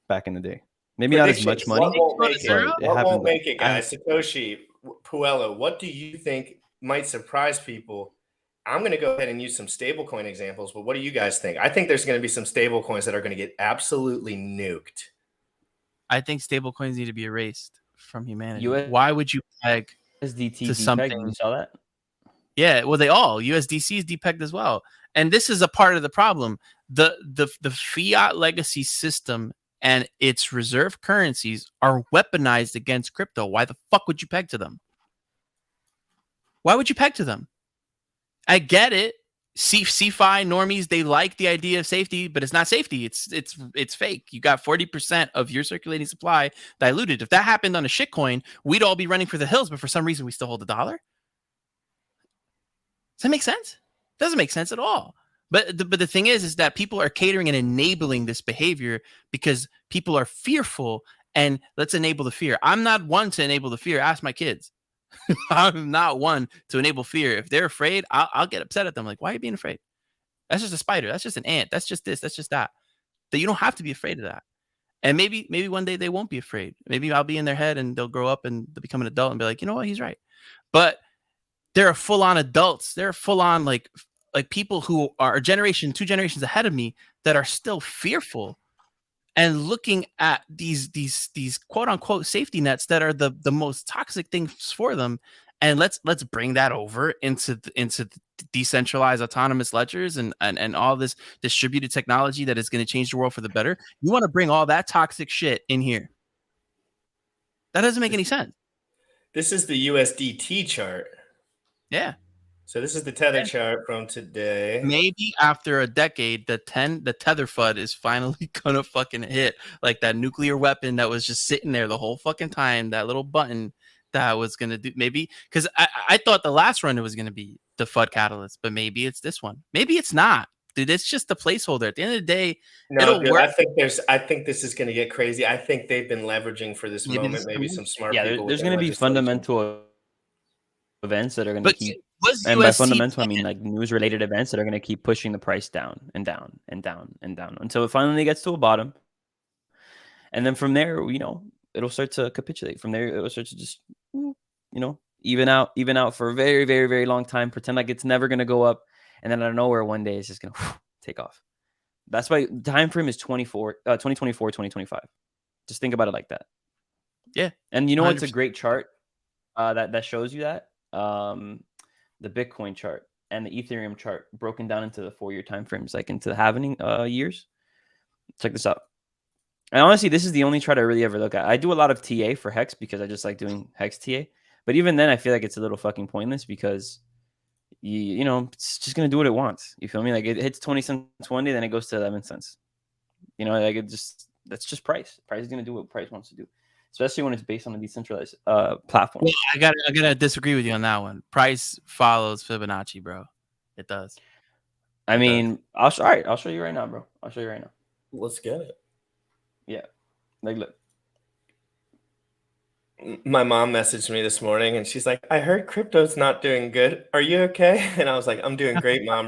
back in the day. Maybe not as much Predictions. What money, won't Go to make it? zero? but it What won't happened. make it, guys? Satoshi, Puello, what do you think might surprise people? I'm going to go ahead and use some stablecoin examples, but what do you guys think? I think there's going to be some stable coins that are going to get absolutely nuked. I think stable coins need to be erased from humanity. US Why would you peg SDT to DPEG, something? you saw that? Yeah, well, they all USDC is depegged as well, and this is a part of the problem. The fiat legacy system and its reserve currencies are weaponized against crypto. Why the fuck would you peg to them? Why would you peg to them? I get it. CFI normies, they like the idea of safety, but it's not safety. It's fake. You got 40% of your circulating supply diluted. If that happened on a shitcoin, we'd all be running for the hills, but for some reason we still hold the dollar. Does that make sense? Doesn't make sense at all. But the thing is that people are catering and enabling this behavior because people are fearful, and let's enable the fear. I'm not one to enable the fear. Ask my kids. I'm not one to enable fear. If they're afraid, I'll get upset at them. Like, why are you being afraid? That's just a spider. That's just an ant. That's just this. That's just that. That you don't have to be afraid of that. And maybe one day they won't be afraid. Maybe I'll be in their head and they'll grow up and they'll become an adult and be like, you know what, he's right. But they're full on adults. They're full on like people who are a generation, 2 generations ahead of me that are still fearful and looking at these quote unquote safety nets that are the most toxic things for them. And let's bring that over into decentralized autonomous ledgers and all this distributed technology that is going to change the world for the better. You want to bring all that toxic shit in here? That doesn't make any sense. This is the USDT chart. Yeah. So this is the tether chart from today. Maybe after a decade, the tether FUD is finally gonna fucking hit, like that nuclear weapon that was just sitting there the whole fucking time. That little button that was gonna do, maybe, because I thought the last run it was gonna be the FUD catalyst, but maybe it's this one. Maybe it's not, dude. It's just the placeholder. At the end of the day, No, it'll dude, work. I think this is going to get crazy. I think they've been leveraging for this Maybe moment. this Maybe is- some smart Yeah, people. there's within going to be legislation. fundamental events that are going to But keep, was and by UST fundamental I mean like news related events that are going to keep pushing the price down and down and down and down until it finally gets to a bottom, and then from there, it'll start to capitulate. From there, it'll start to just, even out for a very, very, very long time. Pretend like it's never going to go up, and then out of nowhere, one day it's just going to take off. That's why time frame is 2024, 2025. Just think about it like that. Yeah. And you know what's a 100%. great chart that shows you that? The Bitcoin chart and the Ethereum chart broken down into the 4-year time frames, like into the halving years. Check this out. And honestly, this is the only chart I really ever look at. I do a lot of TA for Hex because I just like doing Hex TA. But even then, I feel like it's a little fucking pointless because you know, it's just gonna do what it wants. You feel me? Like it hits 20 cents one day, then it goes to 11 cents. You know, like that's just price. Price is gonna do what price wants to do, especially when it's based on a decentralized platform. Well, I gotta disagree with you on that one. Price follows Fibonacci, bro. It does. I mean, I'll show you right now, bro. I'll show you right now. Let's get it. Yeah, like look. My mom messaged me this morning and she's like, I heard crypto's not doing good. Are you okay? And I was like, I'm doing great, Mom.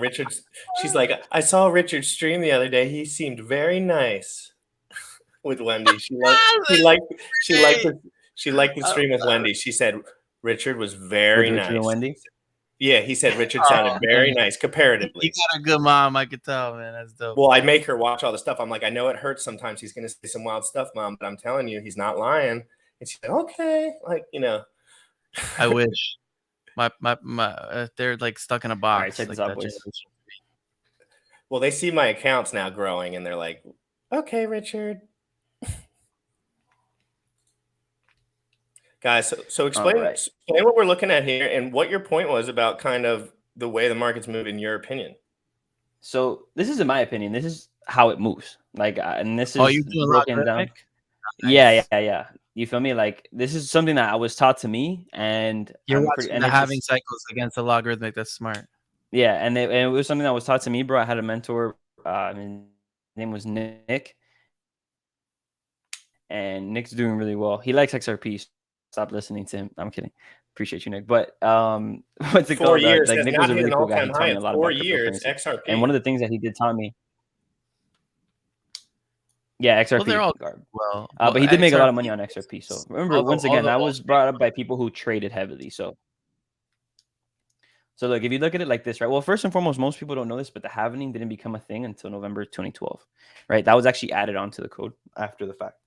She's like, I saw Richard's stream the other day. He seemed very nice with Wendy. She liked the stream with Wendy. She said Richard was very With Richard and nice. Wendy? Yeah, he said Richard sounded very nice comparatively. You got a good mom, I could tell, man. That's dope. Well, I make her watch all the stuff. I'm like, I know it hurts sometimes. He's going to say some wild stuff, Mom, but I'm telling you, he's not lying. And she said, okay. Like, you know. I wish. My they're like stuck in a box. All right, check this out, boys. Well, they see my accounts now growing and they're like, okay, Richard. Guys, so explain what we're looking at here and what your point was about kind of the way the market's moved in your opinion. So this is in my opinion. This is how it moves. Like, and this is you do broken down. Nice. Yeah. You feel me? Like this is something that I was taught to me, and you're watching the halving cycles against the logarithmic. That's smart. Yeah, and it was something that was taught to me, bro. I had a mentor. His name was Nick, and Nick's doing really well. He likes XRP. Stop listening to him. I'm kidding. Appreciate you, Nick. But what's it 4 called? years. Like Nick was a really cool guy. He He taught me a lot 4 about years. cryptocurrency. XRP. And one of the things that he did taught me. Yeah, XRP. Well, they're all garb. Well, but he did make a lot of money on XRP. XRP. So remember, once again, that was brought up by people who traded heavily. So look, if you look at it like this, right? Well, first and foremost, most people don't know this, but the halving didn't become a thing until November 2012, right? That was actually added onto the code after the fact.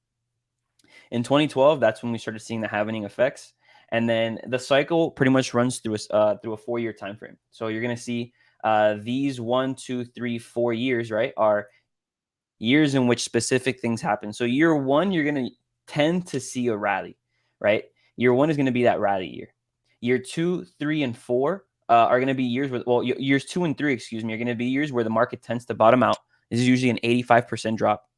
In 2012, that's when we started seeing the halving effects. And then the cycle pretty much runs through a 4-year time frame. So you're going to see these 1, 2, 3, 4 years, right, are years in which specific things happen. So year 1, you're going to tend to see a rally, right? Year 1 is going to be that rally year. Year 2, 3, and 4 are going to be years with, well, years 2 and 3, excuse me, are going to be years where the market tends to bottom out. This is usually an 85% drop.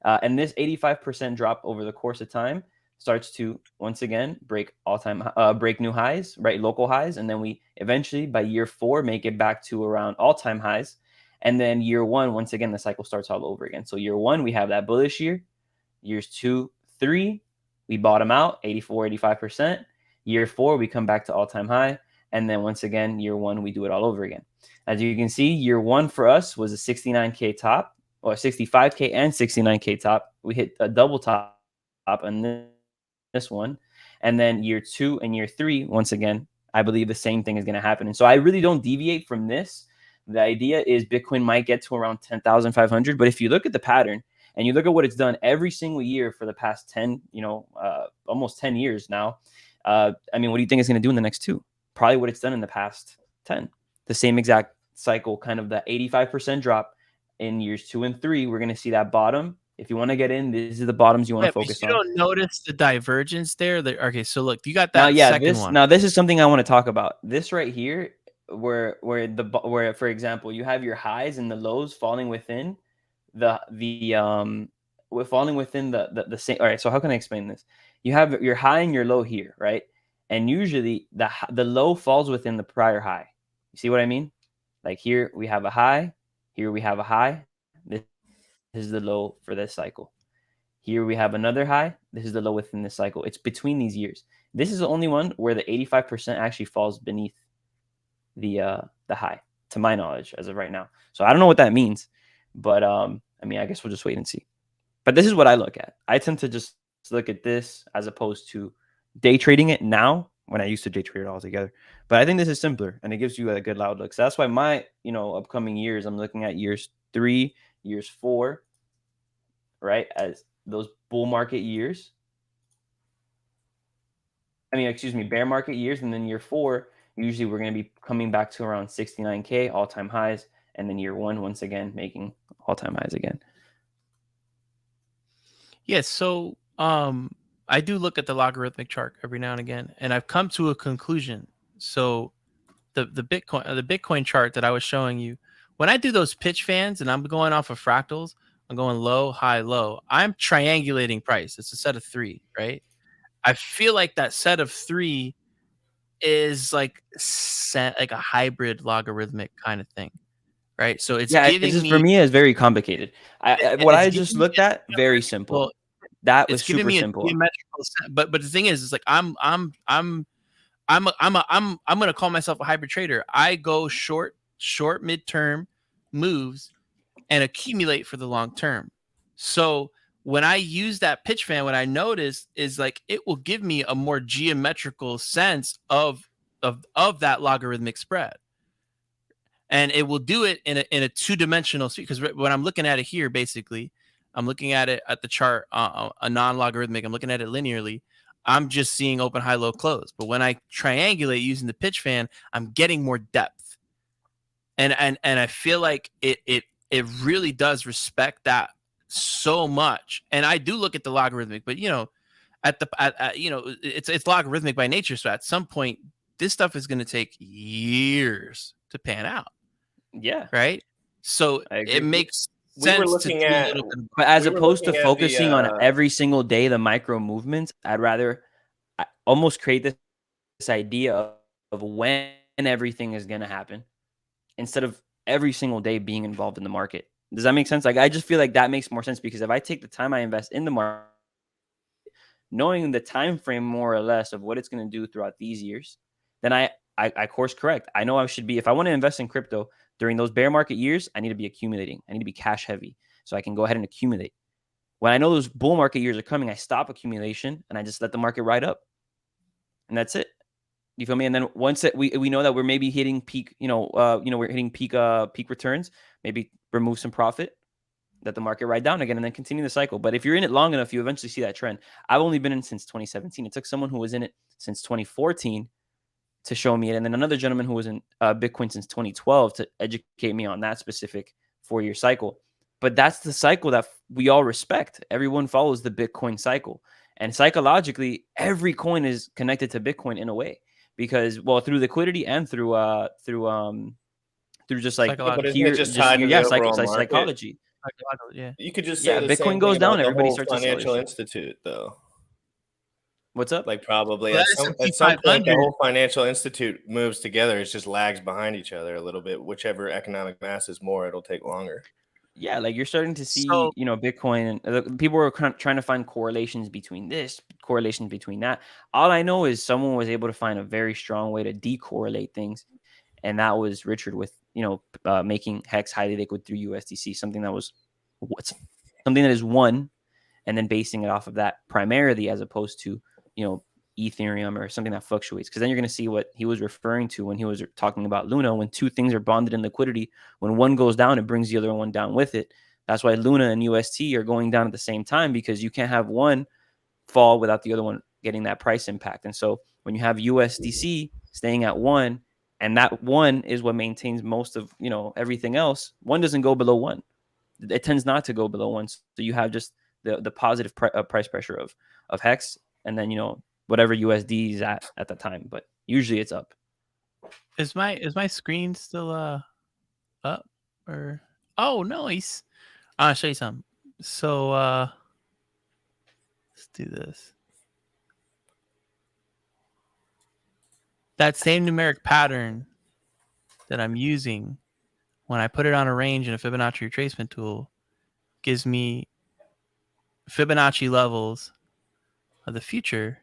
And this 85% drop over the course of time starts to once again break break new highs, right? Local highs. And then we eventually by year 4 make it back to around all-time highs. And then year 1, once again, the cycle starts all over again. So year 1, we have that bullish year. Years 2, 3, we bottom out 84, 85%. Year 4, we come back to all-time high. And then once again, year 1, we do it all over again. As you can see, year 1 for us was a 69K top, or 65K and 69K top. We hit a double top on this one. And then year 2 and year 3, once again, I believe the same thing is going to happen. And so I really don't deviate from this. The idea is Bitcoin might get to around 10,500. But if you look at the pattern and you look at what it's done every single year for the past 10, almost 10 years now, I mean, what do you think it's going to do in the next 2? Probably what it's done in the past 10. The same exact cycle, kind of the 85% drop in years 2 and 3. We're going to see that bottom. If you want to get in, these are the bottoms you want to focus on. You don't notice the divergence there. Okay, so look, you got that second one. Now, this is something I want to talk about. This right here, where for example, you have your highs and the lows falling within the same. All right, so how can I explain this? You have your high and your low here, right? And usually the low falls within the prior high. You see what I mean? Like here we have a high, here we have a high. This is the low for this cycle. Here we have another high. This is the low within this cycle. It's between these years. This is the only one where the 85% actually falls beneath the high, to my knowledge, as of right now. So I don't know what that means, but I mean, I guess we'll just wait and see. But this is what I look at. I tend to just look at this as opposed to day trading it now, when I used to day trade it all together. But I think this is simpler and it gives you a good outlook. So that's why my, upcoming years, I'm looking at years 3, years 4, right, as those bull market years. Bear market years, and then year 4, usually we're going to be coming back to around 69K all-time highs, and then year 1, once again, making all-time highs again. Yes. So I do look at the logarithmic chart every now and again, and I've come to a conclusion. So the Bitcoin chart that I was showing you, when I do those pitch fans and I'm going off of fractals, I'm going low, high, low. I'm triangulating price. It's a set of 3, right? I feel like that set of 3 is like a hybrid logarithmic kind of thing, right? So it's Yeah, it's giving just, for me me, it's very complicated. What it's I giving just me looked a at, very geometrical. simple. That was It's giving super me a simple. geometrical set. But the thing is like I'm gonna call myself a hybrid trader. I go short midterm moves and accumulate for the long term. So when I use that pitch fan, what I notice is like it will give me a more geometrical sense of that logarithmic spread, and it will do it in a 2-dimensional speed. Because when I'm looking at it here, basically, I'm looking at it at the chart, a non-logarithmic. I'm looking at it linearly. I'm just seeing open, high, low, close. But when I triangulate using the pitch fan, I'm getting more depth, and I feel like it really does respect that so much. And I do look at the logarithmic, but it's logarithmic by nature. So at some point, this stuff is going to take years to pan out. Yeah, Right. So I agree. it makes We were sense to looking do a at little bit. But as we were opposed to looking at focusing on the every single day the micro movements, I'd rather almost create this idea of when everything is going to happen instead of every single day being involved in the market. Does that make sense? Like, I just feel like that makes more sense, because if I take the time I invest in the market, knowing the time frame more or less of what it's going to do throughout these years, then I course correct. I know I should be, if I want to invest in crypto during those bear market years, I need to be accumulating. I need to be cash heavy so I can go ahead and accumulate. When I know those bull market years are coming, I stop accumulation and I just let the market ride up. And that's it. You feel me? And then once we know that we're maybe hitting peak, we're hitting peak returns, maybe remove some profit, let the market ride down again, and then continue the cycle. But if you're in it long enough, you eventually see that trend. I've only been in since 2017. It took someone who was in it since 2014 to show me it, and then another gentleman who was in Bitcoin since 2012 to educate me on that specific 4-year cycle. But that's the cycle that we all respect. Everyone follows the Bitcoin cycle, and psychologically, every coin is connected to Bitcoin in a way, because, well, through liquidity and through just like Psychological. But isn't it just tied to the overall market? psychology. Yeah. You could just say the Bitcoin same goes thing about down, the everybody whole starts to sell their financial shit. institute, though. What's up? Like, probably Well, at some point, the 500. whole financial institute moves together. It's just lags behind each other a little bit. Whichever economic mass is more, it'll take longer. Yeah, like you're starting to see, So Bitcoin, and people are trying to find correlations between this, correlations between that. All I know is someone was able to find a very strong way to decorrelate things, and that was Richard with, making Hex highly liquid through USDC, something that is one, and then basing it off of that primarily, as opposed to, Ethereum or something that fluctuates. Because then you're going to see what he was referring to when he was talking about Luna. When two things are bonded in liquidity, when one goes down, it brings the other one down with it. That's why Luna and UST are going down at the same time, because you can't have one fall without the other one getting that price impact. And so when you have USDC staying at 1, and that 1 is what maintains most of, everything else, 1 doesn't go below 1. It tends not to go below 1. So you have just the positive price pressure of Hex, and then, whatever USD is at the time, but usually it's up. is my screen still up, or oh nice. I'll show you something. So let's do this. That same numeric pattern that I'm using when I put it on a range in a Fibonacci retracement tool gives me Fibonacci levels of the future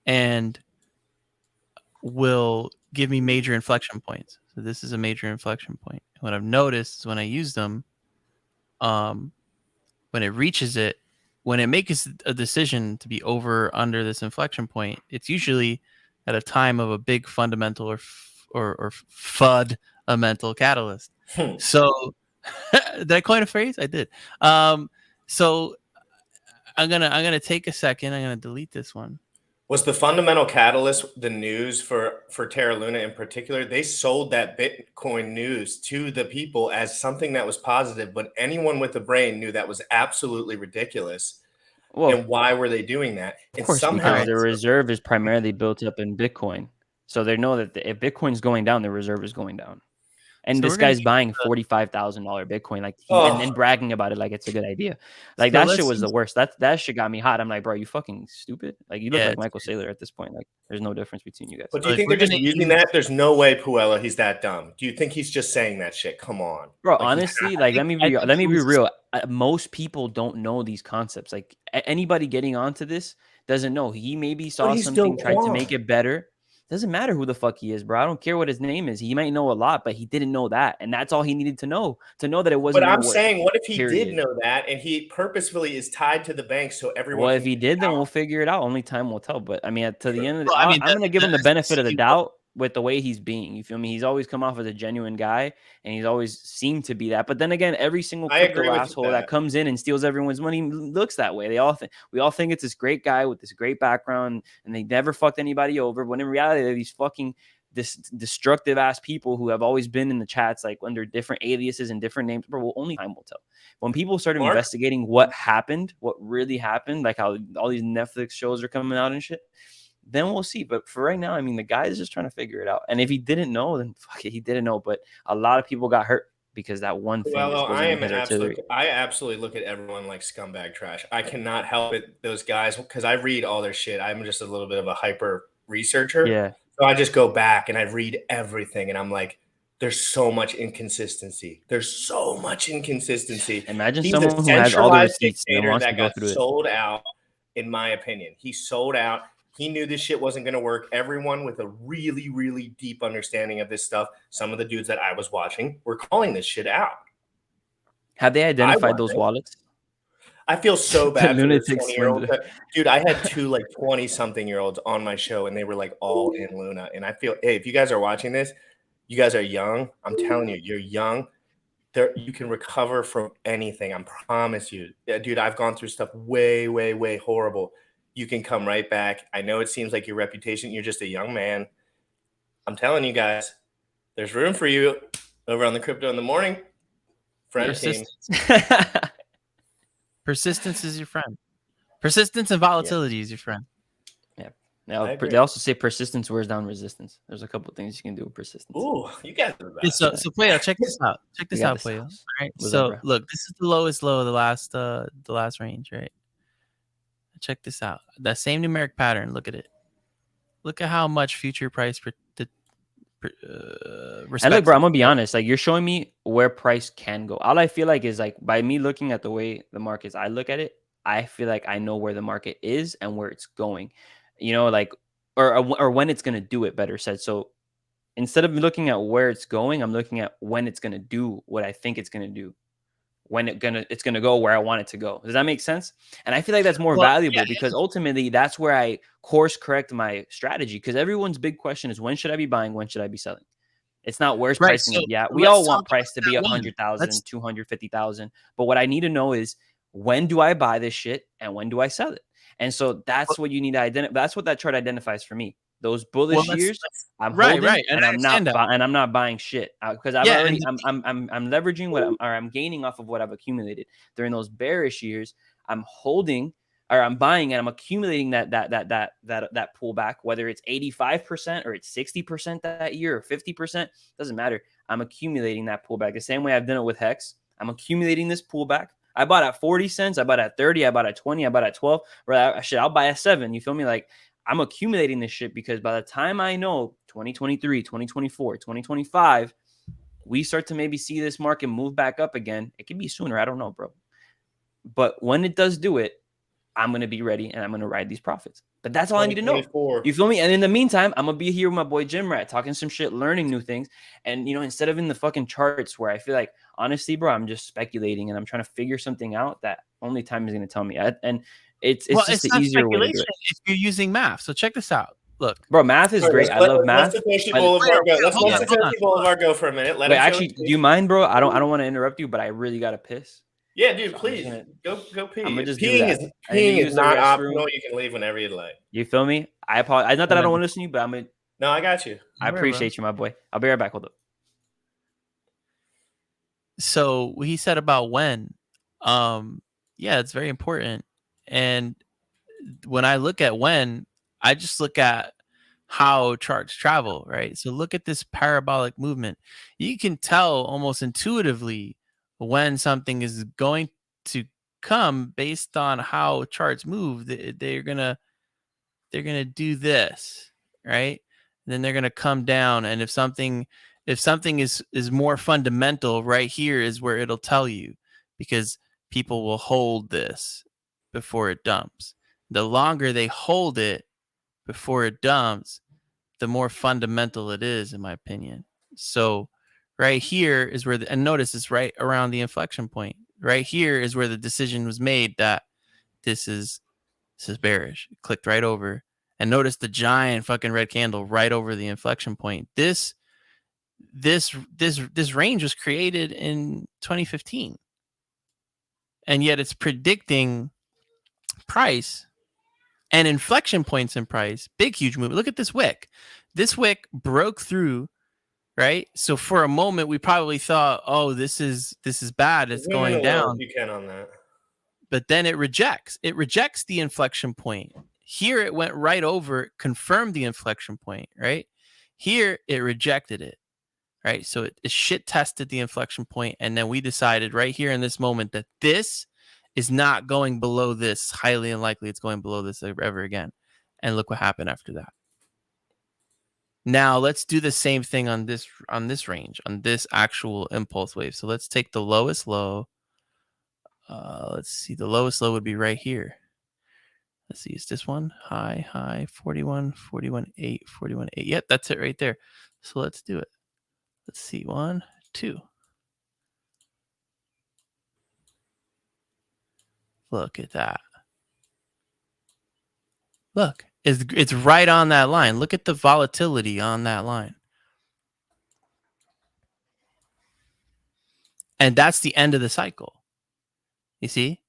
and will give me major inflection points. So this is a major inflection point. What I've noticed is when I use them, when it reaches it, when it makes a decision to be over or under this inflection point, it's usually at a time of a big fundamental or fundamental catalyst. Hmm. So, did I coin a phrase? I did. So I'm gonna take a second. I'm gonna delete this one. Was the fundamental catalyst the news for Terra Luna in particular? They sold that Bitcoin news to the people as something that was positive, but anyone with a brain knew that was absolutely ridiculous. Well, And why were they doing that? of And course, somehow, because the reserve is primarily built up in Bitcoin. So they know that if Bitcoin's going down, the reserve is going down. And So this we're gonna guy's use buying the, $45,000 Bitcoin, like oh, and bragging about it like it's a good idea. Like so that shit let's was the use worst. That shit got me hot. I'm like, bro, you fucking stupid. Like you look yeah. like It's Michael crazy. Saylor at this point. Like there's no difference between you guys. but do So you like think we're they're just gonna using use that? There's no way, Puella, he's that dumb. Do you think he's just saying that shit? Come on, Bro, like he honestly, I like think I let think me it be was real. Most people don't know these concepts. Like anybody getting onto this doesn't know. He maybe but saw he's still something, tried to make Quan. it better. Doesn't matter who the fuck he is, bro. I don't care what his name is. He might know a lot, but he didn't know that, and that's all he needed to know that it But wasn't I'm gonna work. saying, what if he did Period. know that and he purposefully is tied to the bank so everyone Well, if can he get did, then out? we'll figure it out. Only time will tell. But I mean, to the True. end of well, the, I mean I'm gonna give the him the benefit of the SEC doubt with the way he's being. You feel me? He's always come off as a genuine guy, and he's always seemed to be that. But then again, every single I agree crypto with you asshole with that that. comes in and steals everyone's money looks that way. They all think we all think it's this great guy with this great background, and they never fucked anybody over. When in reality, they're these fucking this destructive ass people who have always been in the chats like under different aliases and different names. But well, only time will tell. When people start Mark, investigating what happened, what really happened, like how all these Netflix shows are coming out and shit, then we'll see. But for right now, I mean, the guy is just trying to figure it out. And if he didn't know, then fuck it, he didn't know. But a lot of people got hurt because that one thing well, just I wasn't in am his an absolute. artillery. I absolutely look at everyone like scumbag trash. I cannot help it. Those guys, because I read all their shit. I'm just a little bit of a hyper researcher, Yeah. so I just go back and I read everything, and I'm like, there's so much inconsistency. There's so much inconsistency. Imagine He's a someone who has all the centralized receipts and dictator wants to that go got through it. sold out. In my opinion, he sold out. He knew this shit wasn't going to work. Everyone with a really, really deep understanding of this stuff, some of the dudes that I was watching were calling this shit out. Have they I identified those wasn't. wallets? I feel so The bad for those lunatic 20-year-olds. swindler. Dude, I had two like 20-something-year-olds on my show, and they were like all in Luna. And I feel, hey, if you guys are watching this, you guys are young. I'm telling you, you're young. There, you can recover from anything. I promise you. Yeah, dude, I've gone through stuff way, way, way horrible. You can come right back. I know it seems like your reputation, you're just a young man. I'm telling you guys, there's room for you over on the Crypto in the Morning friend team. Persistence is your friend. Persistence and volatility is your friend. Yeah. Now, I agree. they also say persistence wears down resistance. There's a couple things you can do with persistence. Ooh, you guys are the Yeah, best. so Puyo, check this out. Check this got out, this Puyo. All house. right. What's So up, bro? look, this is the lowest low of the last range, right? Check this out. That same numeric pattern. Look at it. Look at how much future price And respects look, bro, it. I'm gonna be honest. Like, you're showing me where price can go. All I feel like is like by me looking at the way the markets, I look at it, I feel like I know where the market is and where it's going. You know, like or when it's gonna do it. Better said. So instead of looking at where it's going, I'm looking at when it's gonna do what I think it's gonna do. When it's gonna go where I want it to go. Does that make sense? And I feel like that's more Well, valuable yeah, because ultimately that's where I course correct my strategy. Because everyone's big question is when should I be buying? When should I be selling? It's not where's right. price going So to be at. We let's all want talk price to be about that one. 100,000, 250,000. But what I need to know is when do I buy this shit and when do I sell it? And so that's what you need to identify. That's what that chart identifies for me. Those bullish years, I'm holding and I'm not buying shit because I've Yeah, already and I'm leveraging I'm gaining off of what I've accumulated during those bearish years. I'm holding or I'm buying and I'm accumulating that pullback, whether it's 85% or it's 60% that year or 50%, doesn't matter. I'm accumulating that pullback the same way I've done it with Hex. I'm accumulating this pullback. I bought at 40 cents, I bought at 30, I bought at 20, I bought at 12. I'll buy at 7. You feel me? Like, I'm accumulating this shit because by the time I know 2023, 2024, 2025, we start to maybe see this market move back up again. It could be sooner. I don't know, bro. But when it does do it, I'm going to be ready and I'm going to ride these profits. But that's all I need to know. You feel me? And in the meantime, I'm going to be here with my boy Jim Rat talking some shit, learning new things. And, you know, instead of in the fucking charts where I feel like honestly, bro, I'm just speculating and I'm trying to figure something out that only time is going to tell me. And it's Well, just the not easier way to do speculation it. if you're using math. So check this out. Look, Bro, math is All right, great. I love math. Let's Satoshi but- Boulevard go. Let's hold let on, Satoshi Boulevard go for a minute. Let Wait, him show actually, his do you mind, bro? I don't want to interrupt you, but I really got to piss. Yeah, dude, So please go pee. I'm gonna just do Peeing that. is I need to peeing use is the not restroom. optional. You can leave whenever you'd like. You feel me? I apologize. Not that I don't want to listen to you, but I'm gonna. No, I got you. I appreciate you, my boy. I'll be right back. Hold up. so he said about when, yeah, it's very important. And when I look at when, I just look at how charts travel, right? So look at this parabolic movement. You can tell almost intuitively when something is going to come based on how charts move. They're gonna do this, right? And then they're gonna come down, and if something is more fundamental, right here is where it'll tell you, because people will hold this before it dumps. The longer they hold it before it dumps, the more fundamental it is, in my opinion. So right here is where and notice it's right around the inflection point. Right here is where the decision was made that this is bearish. It clicked right over. And notice the giant fucking red candle right over the inflection point. This range was created in 2015. And yet it's predicting price and inflection points in price. Big, huge move. Look at this wick. This wick broke through, right? So for a moment, we probably thought, oh, this is bad. It's going down. You can on that. But then it rejects the inflection point. Here it went right over, confirmed the inflection point, right? Here it rejected it, right? So it shit tested the inflection point, and then we decided right here in this moment that this is not going below this. Highly unlikely it's going below this ever again. And look what happened after that. Now let's do the same thing on this range, on this actual impulse wave. So let's take the lowest low. Let's see, the lowest low would be right here. Let's see, is this one? High, 41, 41.8, 41.8. Yep, that's it right there. So let's do it. Let's see, 1, 2. Look at that. Look, it's right on that line. Look at the volatility on that line. And that's the end of the cycle. You see?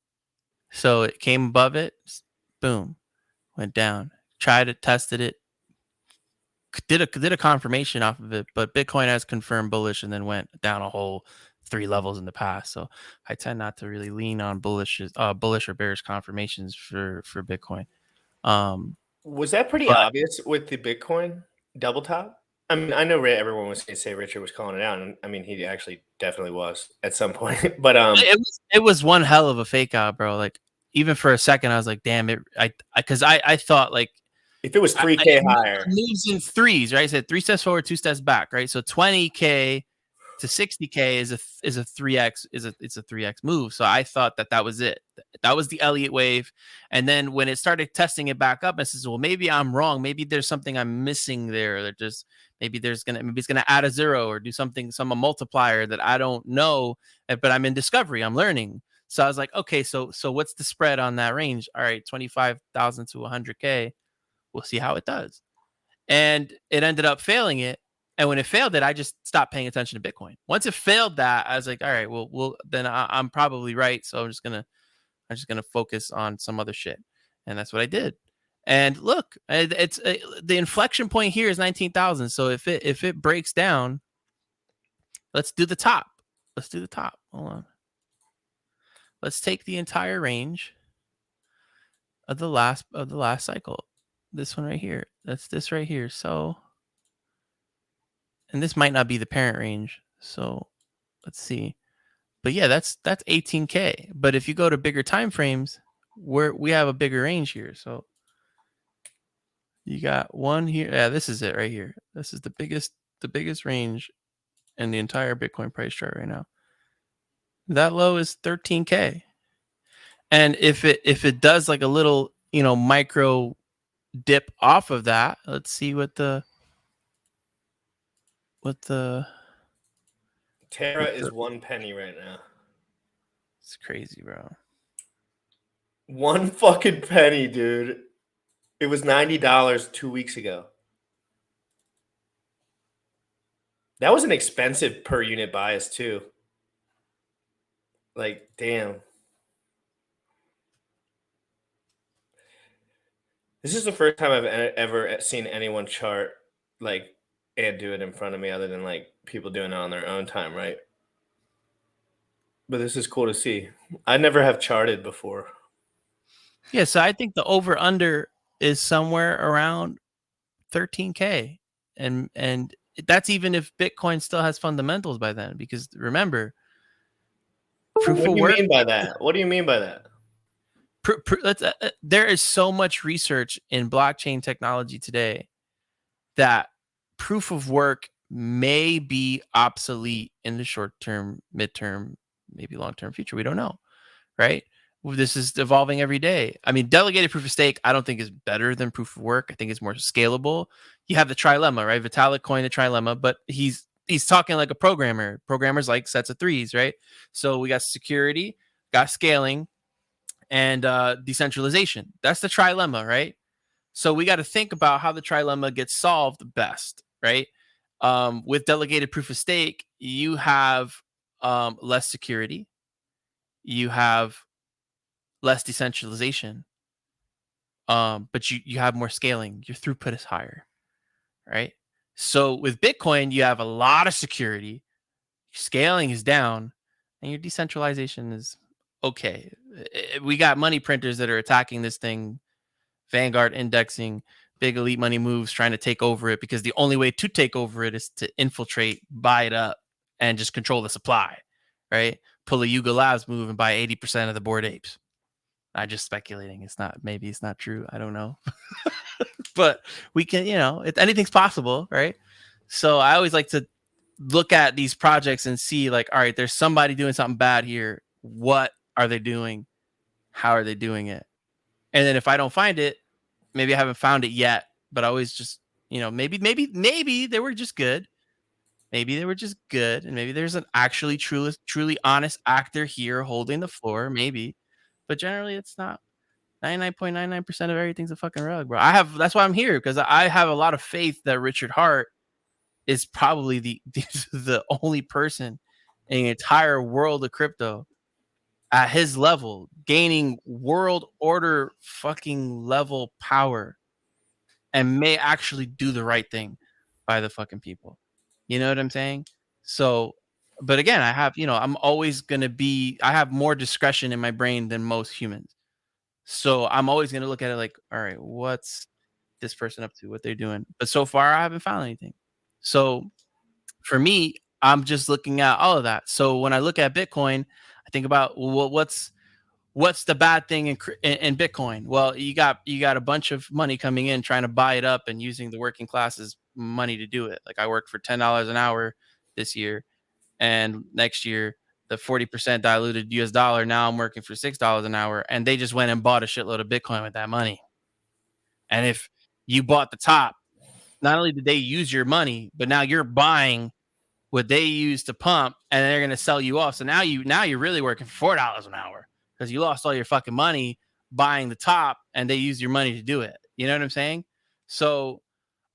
So it came above it, boom, went down. Tried it, tested it, did a confirmation off of it, but Bitcoin has confirmed bullish and then went down a whole 3 levels in the past. So I tend not to really lean on bullish or bearish confirmations for Bitcoin. Was that pretty obvious with the Bitcoin double top? I mean, I know everyone was going to say Richard was calling it out, and I mean, he actually definitely was at some point. But it was one hell of a fake out, bro. Like, even for a second, I was like, "Damn it!" Because I thought, like, if it was 3K higher, moves in threes, right? I said 3 steps forward, 2 steps back, right? So 20K to 60K is a 3x it's a 3x move. So I thought that was it. That was the Elliott wave. And then when it started testing it back up, I says, well, maybe I'm wrong. Maybe there's something I'm missing there. That just maybe it's gonna add a 0 or do something, a multiplier that I don't know. But I'm in discovery. I'm learning. So I was like, okay, so what's the spread on that range? All right, 25,000 to 100K. We'll see how it does. And it ended up failing it. And when it failed it, I just stopped paying attention to Bitcoin. Once it failed that, I was like, all right, well, then I'm probably right. So I'm just gonna focus on some other shit. And that's what I did. And look, it's the inflection point here is 19,000. So if it breaks down, let's do the top. Hold on. Let's take the entire range of the last cycle. This one right here. That's this right here. So, and this might not be the parent range. So let's see. But yeah, that's 18K. But if you go to bigger time frames, we have a bigger range here. So you got one here. Yeah, this is it right here. This is the biggest range in the entire Bitcoin price chart right now. That low is 13K. And if it does like a little, micro dip off of that, let's see what the Terra is 1 penny right now. It's crazy, bro. 1 fucking penny, dude. It was $90 2 weeks ago. That was an expensive per unit bias too. Like, damn. This is the first time I've ever seen anyone chart like and do it in front of me, other than like people doing it on their own time, right? But this is cool to see. I never have charted before. Yeah, so I think the over under is somewhere around 13K, and that's even if Bitcoin still has fundamentals by then. Because remember, proof What of do you work. mean by that? What do you mean by that? There is so much research in blockchain technology today that proof of work may be obsolete in the short term, midterm, maybe long term future. We don't know, right? This is evolving every day. I mean, delegated proof of stake, I don't think is better than proof of work. I think it's more scalable. You have the trilemma, right? Vitalik coined the trilemma, but he's talking like a programmer. Programmers like sets of threes, right? So we got security, got scaling, and decentralization. That's the trilemma, right? So we got to think about how the trilemma gets solved best, right? With delegated proof of stake, you have less security, you have less decentralization, but you have more scaling. Your throughput is higher, right? So with Bitcoin, you have a lot of security, scaling is down, and your decentralization is okay. We got money printers that are attacking this thing, Vanguard indexing, big elite money moves, trying to take over it, because the only way to take over it is to infiltrate, buy it up, and just control the supply, right? Pull a Yuga Labs move and buy 80% of the Bored Apes. I'm just speculating. Maybe it's not true. I don't know. But we can, anything's possible, right? So I always like to look at these projects and see, like, all right, there's somebody doing something bad here. What are they doing? How are they doing it? And then if I don't find it, maybe I haven't found it yet, but I always just, maybe they were just good. Maybe they were just good. And maybe there's an actually truly honest actor here holding the floor. Maybe, but generally it's not. 99.99% of everything's a fucking rug, bro. That's why I'm here, because I have a lot of faith that Richard Hart is probably the only person in the entire world of crypto at his level, gaining world order fucking level power, and may actually do the right thing by the fucking people. You know what I'm saying? So, but again, I'm always going to I have more discretion in my brain than most humans. So I'm always going to look at it like, all right, what's this person up to? What they're doing? But so far, I haven't found anything. So for me, I'm just looking at all of that. So when I look at Bitcoin, I think about, well, what's the bad thing in Bitcoin? Well, you got a bunch of money coming in trying to buy it up and using the working class's money to do it. Like, I work for $10 an hour this year, and next year the 40% diluted US dollar. Now I'm working for $6 an hour, and they just went and bought a shitload of Bitcoin with that money. And if you bought the top, not only did they use your money, but now you're buying what they use to pump, and they're going to sell you off. So now you're really working for $4 an hour, because you lost all your fucking money buying the top, and they used your money to do it. You know what I'm saying? So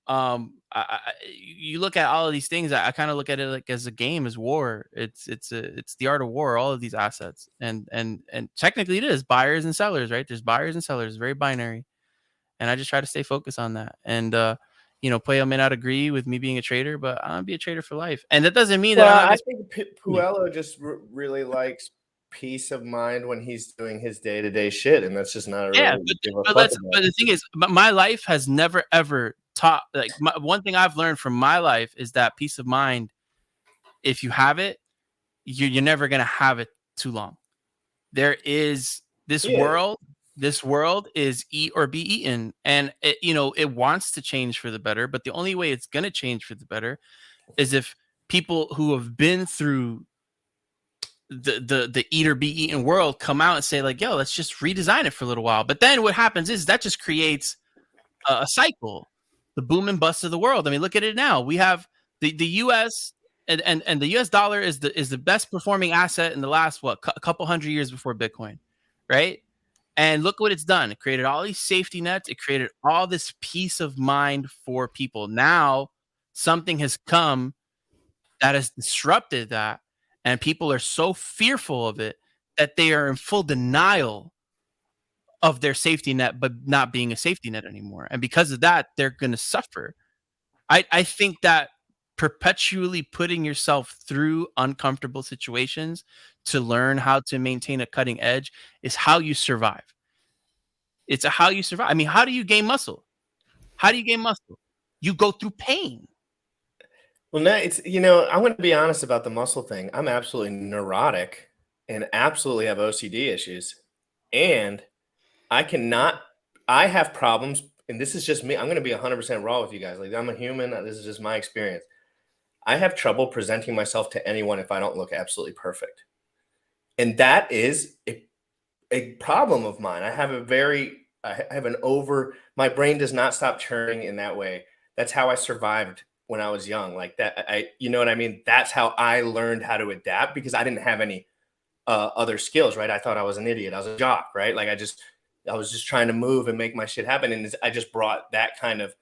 you look at all of these things. I kind of look at it like as a game, as war. It's the art of war, all of these assets, and technically it is buyers and sellers, right? There's buyers and sellers, very binary. And I just try to stay focused on that. And Puello may not agree with me being a trader, but I'm gonna be a trader for life. And that doesn't mean that I think Puello just really likes peace of mind when he's doing his day-to-day shit, and that's just not really but the thing is, my life has never ever taught, like, one thing I've learned from my life is that peace of mind, if you have it, you're never gonna have it too long. There is this world is eat or be eaten, and it wants to change for the better, but the only way it's gonna change for the better is if people who have been through the eat or be eaten world come out and say, like, yo, let's just redesign it for a little while. But then what happens is that just creates a cycle, the boom and bust of the world. I mean, look at it now. We have the US and the US dollar is the best performing asset in the last a couple hundred years before Bitcoin, right? And look what it's done. It created all these safety nets. It created all this peace of mind for people. Now something has come that has disrupted that, and people are so fearful of it that they are in full denial of their safety net, but not being a safety net anymore. And because of that, they're going to suffer. I think that perpetually putting yourself through uncomfortable situations to learn how to maintain a cutting edge is how you survive. It's how you survive. I mean, how do you gain muscle? How do you gain muscle? You go through pain. Well, no, it's, I'm going to be honest about the muscle thing. I'm absolutely neurotic and absolutely have OCD issues. And I have problems, and this is just me. I'm going to be 100% raw with you guys. Like, I'm a human. This is just my experience. I have trouble presenting myself to anyone if I don't look absolutely perfect. And that is a problem of mine. I have my brain does not stop churning in that way. That's how I survived when I was young. Like that, you know what I mean? That's how I learned how to adapt, because I didn't have any other skills, right? I thought I was an idiot. I was a jock, right? Like I was just trying to move and make my shit happen. And I just brought that kind of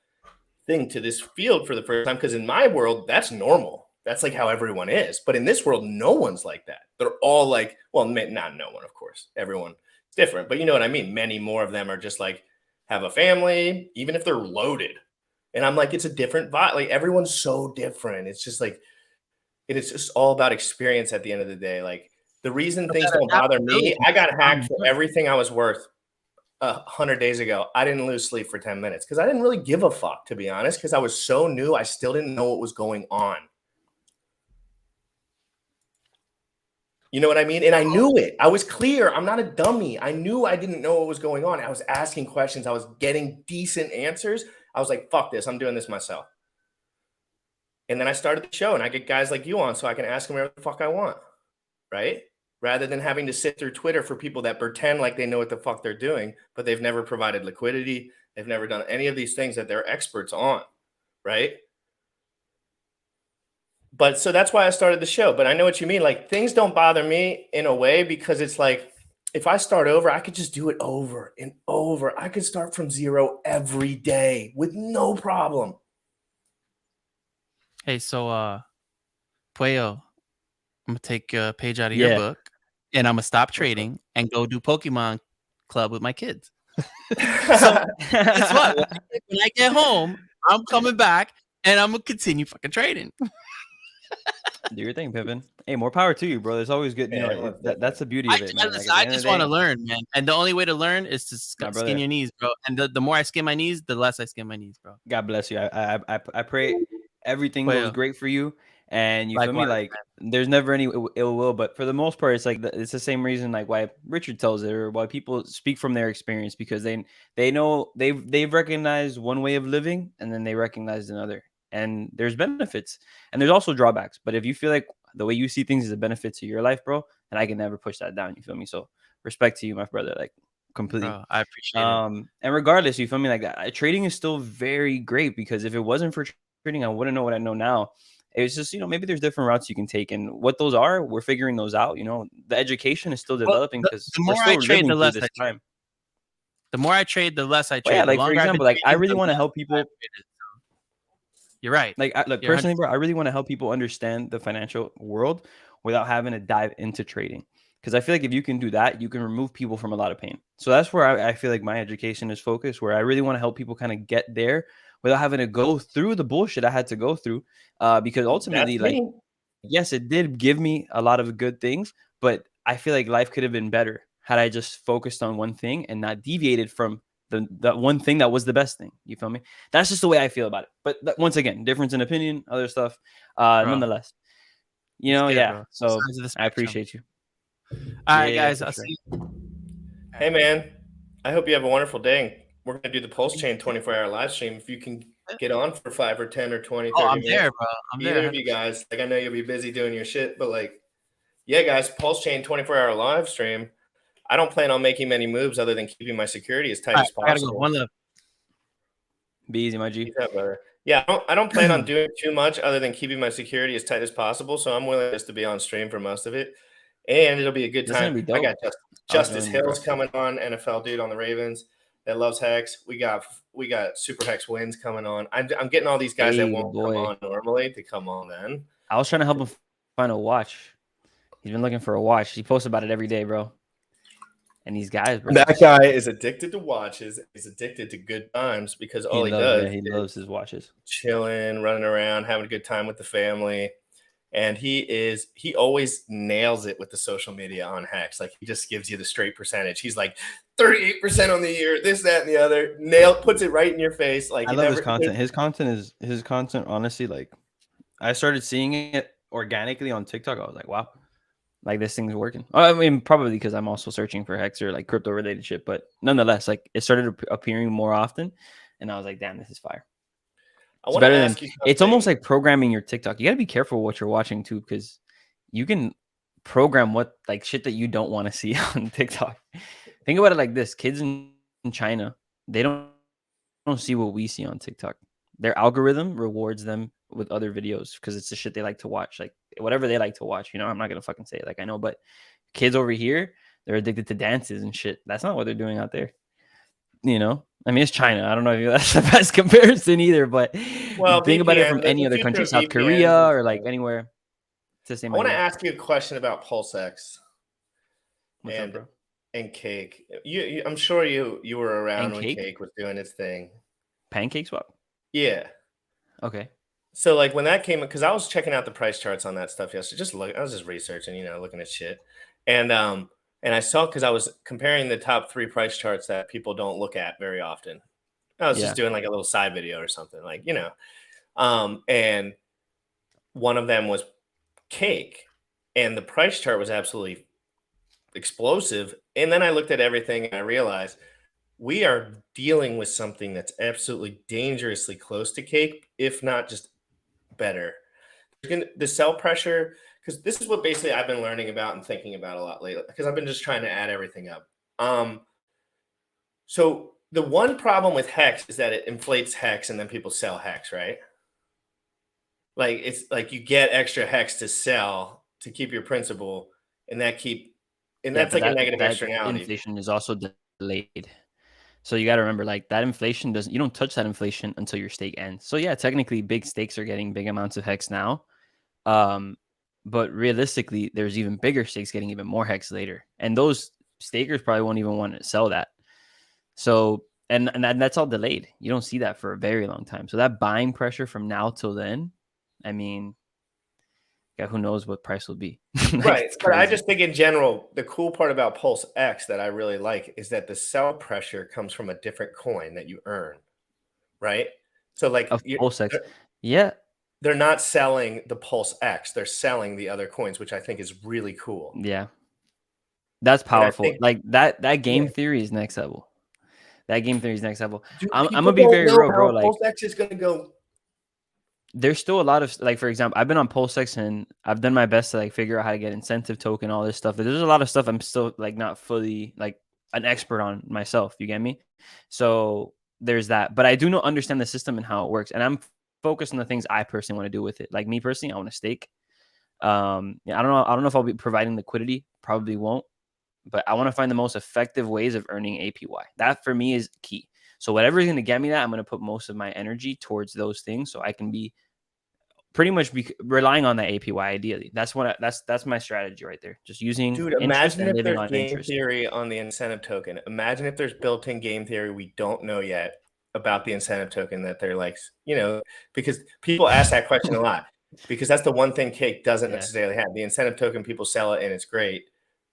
thing to this field for the first time, because in my world, that's normal. That's like how everyone is. But in this world, no one's like that. They're all like, well, not no one, of course. Everyone's different. But you know what I mean? Many more of them are just like, have a family, even if they're loaded. And I'm like, it's a different vibe. Like, everyone's so different. It's just like, it is just all about experience at the end of the day. Like, the reason things don't bother me, I got hacked for everything I was worth 100 days ago. I didn't lose sleep for 10 minutes because I didn't really give a fuck, to be honest, because I was so new. I still didn't know what was going on. You know what I mean? And I knew it. I was clear. I'm not a dummy. I knew I didn't know what was going on. I was asking questions. I was getting decent answers. I was like, fuck this. I'm doing this myself. And then I started the show, and I get guys like you on so I can ask them whatever the fuck I want, right? Rather than having to sit through Twitter for people that pretend like they know what the fuck they're doing, but they've never provided liquidity. They've never done any of these things that they're experts on, right? But so that's why I started the show. But I know what you mean. Like, things don't bother me in a way, because it's like, if I start over, I could just do it over and over. I could start from zero every day with no problem. Hey, so Puello, I'm gonna take a page out of your book, and I'm gonna stop trading and go do Pokemon Club with my kids. So guess what? When I get home, I'm coming back and I'm gonna continue fucking trading. Do your thing, Pippin. Hey, more power to you, bro. It's always good. That's the beauty of it, man. I just want to learn, man. And the only way to learn is to skin your knees, bro. And the more I skin my knees, the less I skin my knees, bro. God bless you. I pray everything goes great for you. And you feel me? Like, there's never any ill will, but for the most part, it's like it's the same reason like why Richard tells it, or why people speak from their experience, because they know they've recognized one way of living, and then they recognize another. And there's benefits, and there's also drawbacks. But if you feel like the way you see things is a benefit to your life, bro, and I can never push that down. You feel me? So respect to you, my brother. Like, completely. Bro, I appreciate it. And regardless, you feel me? Like, trading is still very great, because if it wasn't for trading, I wouldn't know what I know now. It's just, maybe there's different routes you can take, and what those are, we're figuring those out. The education is still developing, because the more I trade, the less I trade. The more I trade, the less I trade. Yeah, like, for example, like, I really want to help people. You're right. Like, look, personally, bro, I really want to help people understand the financial world without having to dive into trading. Because I feel like if you can do that, you can remove people from a lot of pain. So that's where I feel like my education is focused, where I really want to help people kind of get there without having to go through the bullshit I had to go through. Because ultimately, like, yes, it did give me a lot of good things, but I feel like life could have been better had I just focused on one thing and not deviated from the one thing that was the best thing. You feel me? That's just the way I feel about it. But once again, difference in opinion, other stuff. Nonetheless, yeah. So I appreciate you. All right, guys. I'll see you. Hey, man. I hope you have a wonderful day. We're going to do the pulsechain 24-hour live stream. If you can get on for 5 or 10 or 20, 30 I'm minutes. there, bro. I'm there. Either of you guys. Like, I know you'll be busy doing your shit, but like, yeah, guys, pulsechain 24-hour live stream. I don't plan on making many moves other than keeping my security as tight as possible. One left. Be easy, my G. Yeah, I don't plan on doing too much other than keeping my security as tight as possible, so I'm willing just to be on stream for most of it, and it'll be a good That's time. gonna be I got dope. I'll Justice join you, bro. Hill's coming on, NFL dude on the Ravens that loves Hex. We got Super Hex Wins coming on. I'm getting all these guys that Hey, won't come boy. on normally to come on then. I was trying to help him find a watch. He's been looking for a watch. He posts about it every day, bro. And these guys, bro, That guy is addicted to watches. He's addicted to good times because all he does he is loves his watches. chilling, running around, having a good time with the family. And he always nails it with the social media on Hex. Like he just gives you the straight percentage. He's like 38% on the year, this, that, and the other. Puts it right in your face. Like I love his content. His content, honestly, like I started seeing it organically on TikTok. I was like, wow, like this thing's working. I mean, probably because I'm also searching for Hex or like crypto related shit, but nonetheless, like it started appearing more often, and I was like, damn, this is fire. I It's want to better than ask you it's almost something. like programming your TikTok. You got to be careful what you're watching too, because you can program what like shit that you don't want to see on TikTok. Think about it like this: kids in China, they don't see what we see on TikTok. Their algorithm rewards them with other videos because it's the shit they like to watch, like whatever they like to watch. You know, I'm not gonna fucking say it like I know, but kids over here, they're addicted to dances and shit. That's not what they're doing out there. You know, I mean, it's China. I don't know if that's the best comparison either, but Well, think about it from VPN, any the other future country, of South VPNs Korea is or like anywhere. It's the same I want to idea. ask you a question about PulseX What's up, bro? and Cake. I'm sure you were around And when cake, Cake was doing its thing. pancake swap. Yeah. Okay. So like when that came, because I was checking out the price charts on that stuff yesterday. I was just researching, looking at shit, and I saw because I was comparing the top 3 price charts that people don't look at very often. I was Yeah. just doing like a little side video or something, like and one of them was Cake, and the price chart was absolutely explosive. And then I looked at everything and I realized we are dealing with something that's absolutely dangerously close to Cake, if not just better. The sell pressure, because this is what basically I've been learning about and thinking about a lot lately, because I've been just trying to add everything up. So the one problem with Hex is that it inflates Hex and then people sell Hex, right? Like it's like you get extra Hex to sell to keep your principal, and Yeah, that's but like a that negative that externality. inflation is also delayed. So you got to remember, like that inflation doesn't. You don't touch that inflation until your stake ends. So yeah, technically, big stakes are getting big amounts of hex now. But realistically, there's even bigger stakes getting even more hex later, and those stakers probably won't even want to sell that. So and that's all delayed. You don't see that for a very long time. So that buying pressure from now till then, I mean, yeah, who knows what price will be? Like Right. it's But I crazy. just think in general, the cool part about Pulse X that I really like is that the sell pressure comes from a different coin that you earn, right? So like Of pulse sex, they're yeah, they're not selling the Pulse X, they're selling the other coins, which I think is really cool. yeah. That's And I powerful. think, Like that yeah, game theory is next level. That game theory is next level. dude, I'm people gonna be don't very know real, bro. how Like Pulse X is going to go. there's still a lot of like, for example, I've been on PulseX and I've done my best to like figure out how to get incentive token, all this stuff. There's a lot of stuff I'm still like not fully like an expert on myself. You get me? So there's that. But I do not understand the system and how it works. And I'm focused on the things I personally want to do with it. Like me personally, I want to stake. Yeah, I don't know. I don't know if I'll be providing liquidity. Probably won't. But I want to find the most effective ways of earning APY. That for me is key. So whatever is going to get me that, I'm going to put most of my energy towards those things so I can be pretty much relying on that APY ideally. That's my strategy right there. Just using Dude, interest imagine and if living there's on game interest. theory on the incentive token. Imagine if there's built-in game theory we don't know yet about the incentive token that they're like, because people ask that question a lot. Because that's the one thing Cake doesn't Yeah. necessarily have. The incentive token, people sell it and it's great.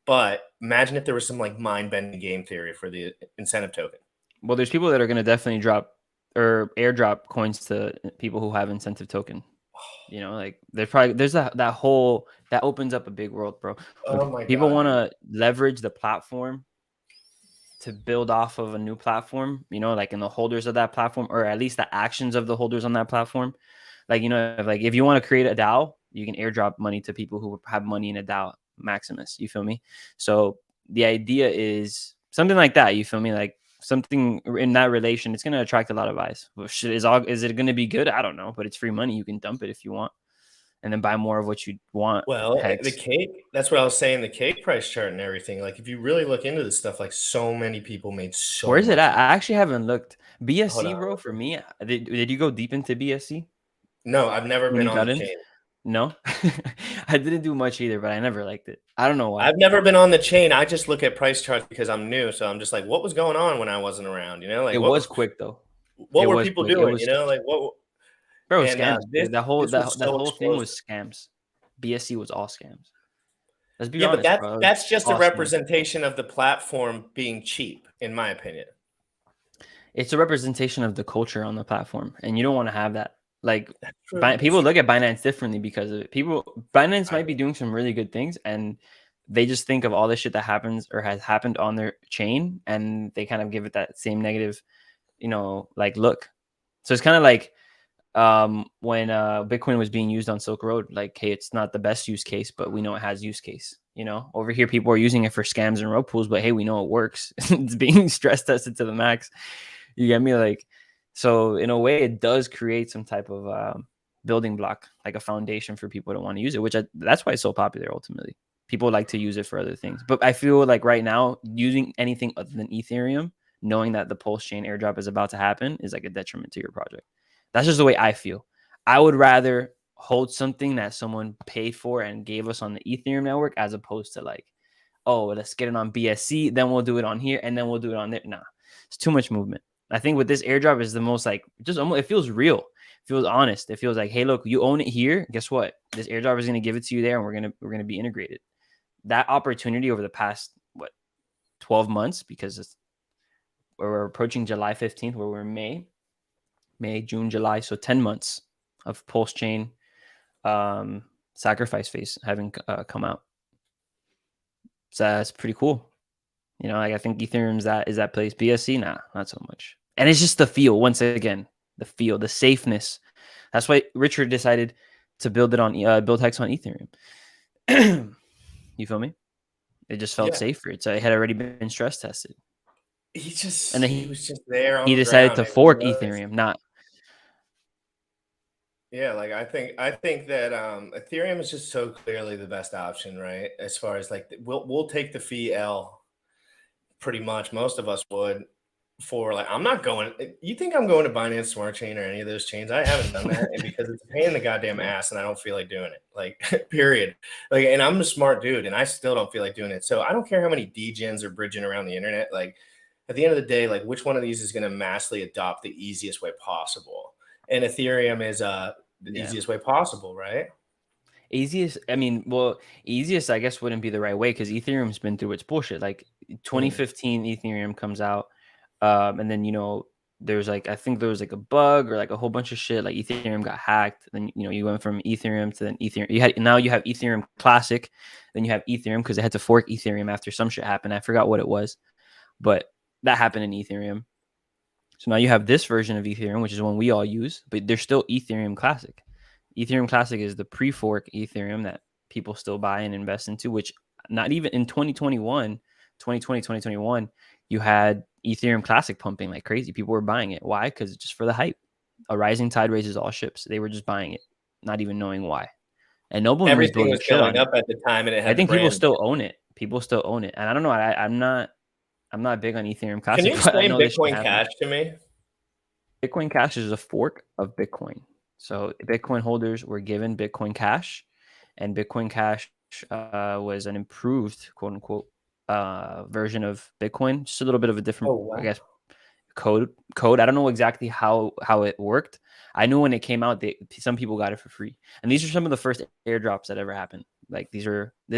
But imagine if there was some like mind-bending game theory for the incentive token. Well, there's people that are going to definitely drop or airdrop coins to people who have incentive token. You know, like there's that whole that opens up a big world, bro. When Oh my people God, want dude. to leverage the platform to build off of a new platform, you know, like in the holders of that platform, or at least the actions of the holders on that platform. Like, you know, if you want to create a DAO, you can airdrop money to people who have money in a DAO Maximus. You feel me? So the idea is something like that. You feel me? Like something in that relation, it's going to attract a lot of eyes. Well, is it going to be good? I don't know, but it's free money. You can dump it if you want, and then buy more of what you want. Well, the Hex. cake, that's what I was saying, the cake price chart and everything. Like, if you really look into this stuff, like, so many people made so Where is it much. at? I actually haven't looked. Hold BSC, on. bro, for me, did you go deep into BSC No, I've never when been you on got the in? chain. No, I didn't do much either, but I never liked it. I don't know why. I've never been on the chain. I just look at price charts because I'm new. So I'm just like, what was going on when I wasn't around? You know, like It was quick though. what It were was people quick. It doing? was, You know, like what? bro, And scams. this That whole this was that so whole thing was explosive. scams. BSC was all scams. Let's be Yeah, but honest, bro. It was that's just a all scams. representation of the platform being cheap, in my opinion. It's a representation of the culture on the platform, and you don't want to have that. Like, That's true. That's people true. look at Binance differently because of it. Binance I might be doing some really good things, and they just think of all the shit that happens or has happened on their chain, and they kind of give it that same negative, like look. So it's kind of like when Bitcoin was being used on Silk Road. Like, hey, it's not the best use case, but we know it has use case. Over here, people are using it for scams and rug pulls, but hey, we know it works. It's being stress tested to the max. You get me? Like, so in a way, it does create some type of building block, like a foundation for people to want to use it, that's why it's so popular. Ultimately, people like to use it for other things. But I feel like right now, using anything other than Ethereum, knowing that the Pulse chain airdrop is about to happen, is like a detriment to your project. That's just the way I feel. I would rather hold something that someone paid for and gave us on the Ethereum network, as opposed to like, oh, let's get it on BSC, then we'll do it on here, and then we'll do it on there. Nah, it's too much movement. I think with this airdrop is the most like, just almost, it feels real. It feels honest. It feels like, hey, look, you own it here. Guess what? This airdrop is going to give it to you there, and we're gonna be integrated. That opportunity over the past 12 months, because we're approaching July 15th, where we're May, June, July, so 10 months of Pulse chain sacrifice phase having come out. So that's pretty cool. Like, I think Ethereum's is that place. BSC, nah, not so much. And it's just the feel. Once again, the feel, the safeness. That's why Richard decided to build Hex on Ethereum. You feel me? It just felt safer. It had already been stress tested. He he was just there on he the decided ground. to fork Ethereum, not. Yeah, like I think that Ethereum is just so clearly the best option, right? As far as like we'll take the fee L, pretty much. Most of us would. For like, I'm not going. You think I'm going to Binance Smart Chain or any of those chains? I haven't done that, and because it's a pain in the goddamn ass, and I don't feel like doing it. Like, period. Like, and I'm a smart dude, and I still don't feel like doing it. So I don't care how many degens are bridging around the internet. Like, at the end of the day, like, which one of these is going to massively adopt the easiest way possible? And Ethereum is the easiest way possible, right? Easiest, I mean, well, easiest, I guess, wouldn't be the right way, because Ethereum's been through its bullshit. Like 2015, Ethereum comes out, and then there's like, I think there was like a bug or like a whole bunch of shit. Like, Ethereum got hacked. Then you went from Ethereum to then Ethereum. Now you have Ethereum Classic, then you have Ethereum, because they had to fork Ethereum after some shit happened. I forgot what it was, but that happened in Ethereum. So now you have this version of Ethereum, which is one we all use, but there's still Ethereum Classic. Ethereum Classic is the pre-fork Ethereum that people still buy and invest into, which not even in 2020, 2021, you had Ethereum Classic pumping like crazy. People were buying it. Why? Because it's just for the hype. A rising tide raises all ships. They were just buying it, not even knowing why. And no one was Everything building was shit going on up it. at the time, and it had. I think the people brand. still own it. People still own it. And I don't know. I'm not big on Ethereum Classic. Can you but I explain know this shit Bitcoin happens. Cash to me? Bitcoin Cash is a fork of Bitcoin. So Bitcoin holders were given Bitcoin Cash, and Bitcoin Cash was an improved, quote unquote, version of Bitcoin. Just a little bit of a different, I guess, code. I don't know exactly how it worked. I knew when it came out, some people got it for free, and these are some of the first airdrops that ever happened. Like, this is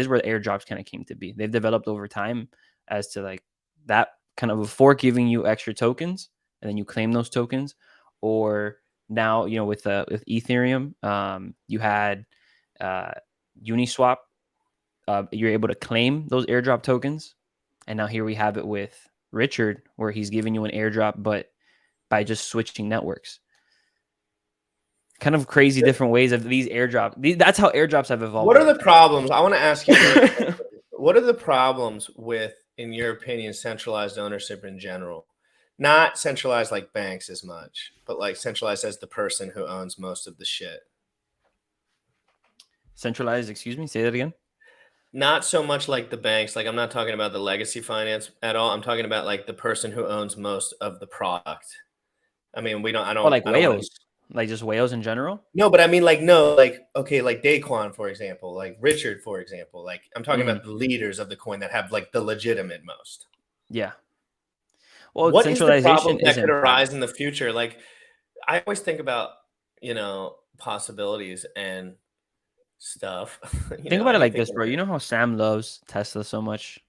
where the airdrops kind of came to be. They've developed over time as to like that kind of a fork giving you extra tokens, and then you claim those tokens. Or now, with Ethereum, you had Uniswap. You're able to claim those airdrop tokens, and now here we have it with Richard, where he's giving you an airdrop, but by just switching networks. Kind of crazy different ways of these airdrops. That's how airdrops have evolved. What are the problems? I want to ask you, what are the problems with, in your opinion, centralized ownership in general? Not centralized like banks as much, but like centralized as the person who owns most of the shit. Centralized, excuse me, say that again. Not so much like the banks. Like I'm not talking about the legacy finance at all. I'm talking about like the person who owns most of the product. I mean, we don't. I Or don't. like I don't want to. whales, like just whales in general. No, but I mean, like no, like okay, like Daquan, for example, like Richard, for example. Like I'm talking Mm, about the leaders of the coin that have like the legitimate most. yeah. Well, What is the centralization problem that could isn't bad. arise in the future? Like I always think about, possibilities and stuff. Think I about it be like this, thinking bro. like, You know how Sam loves Tesla so much?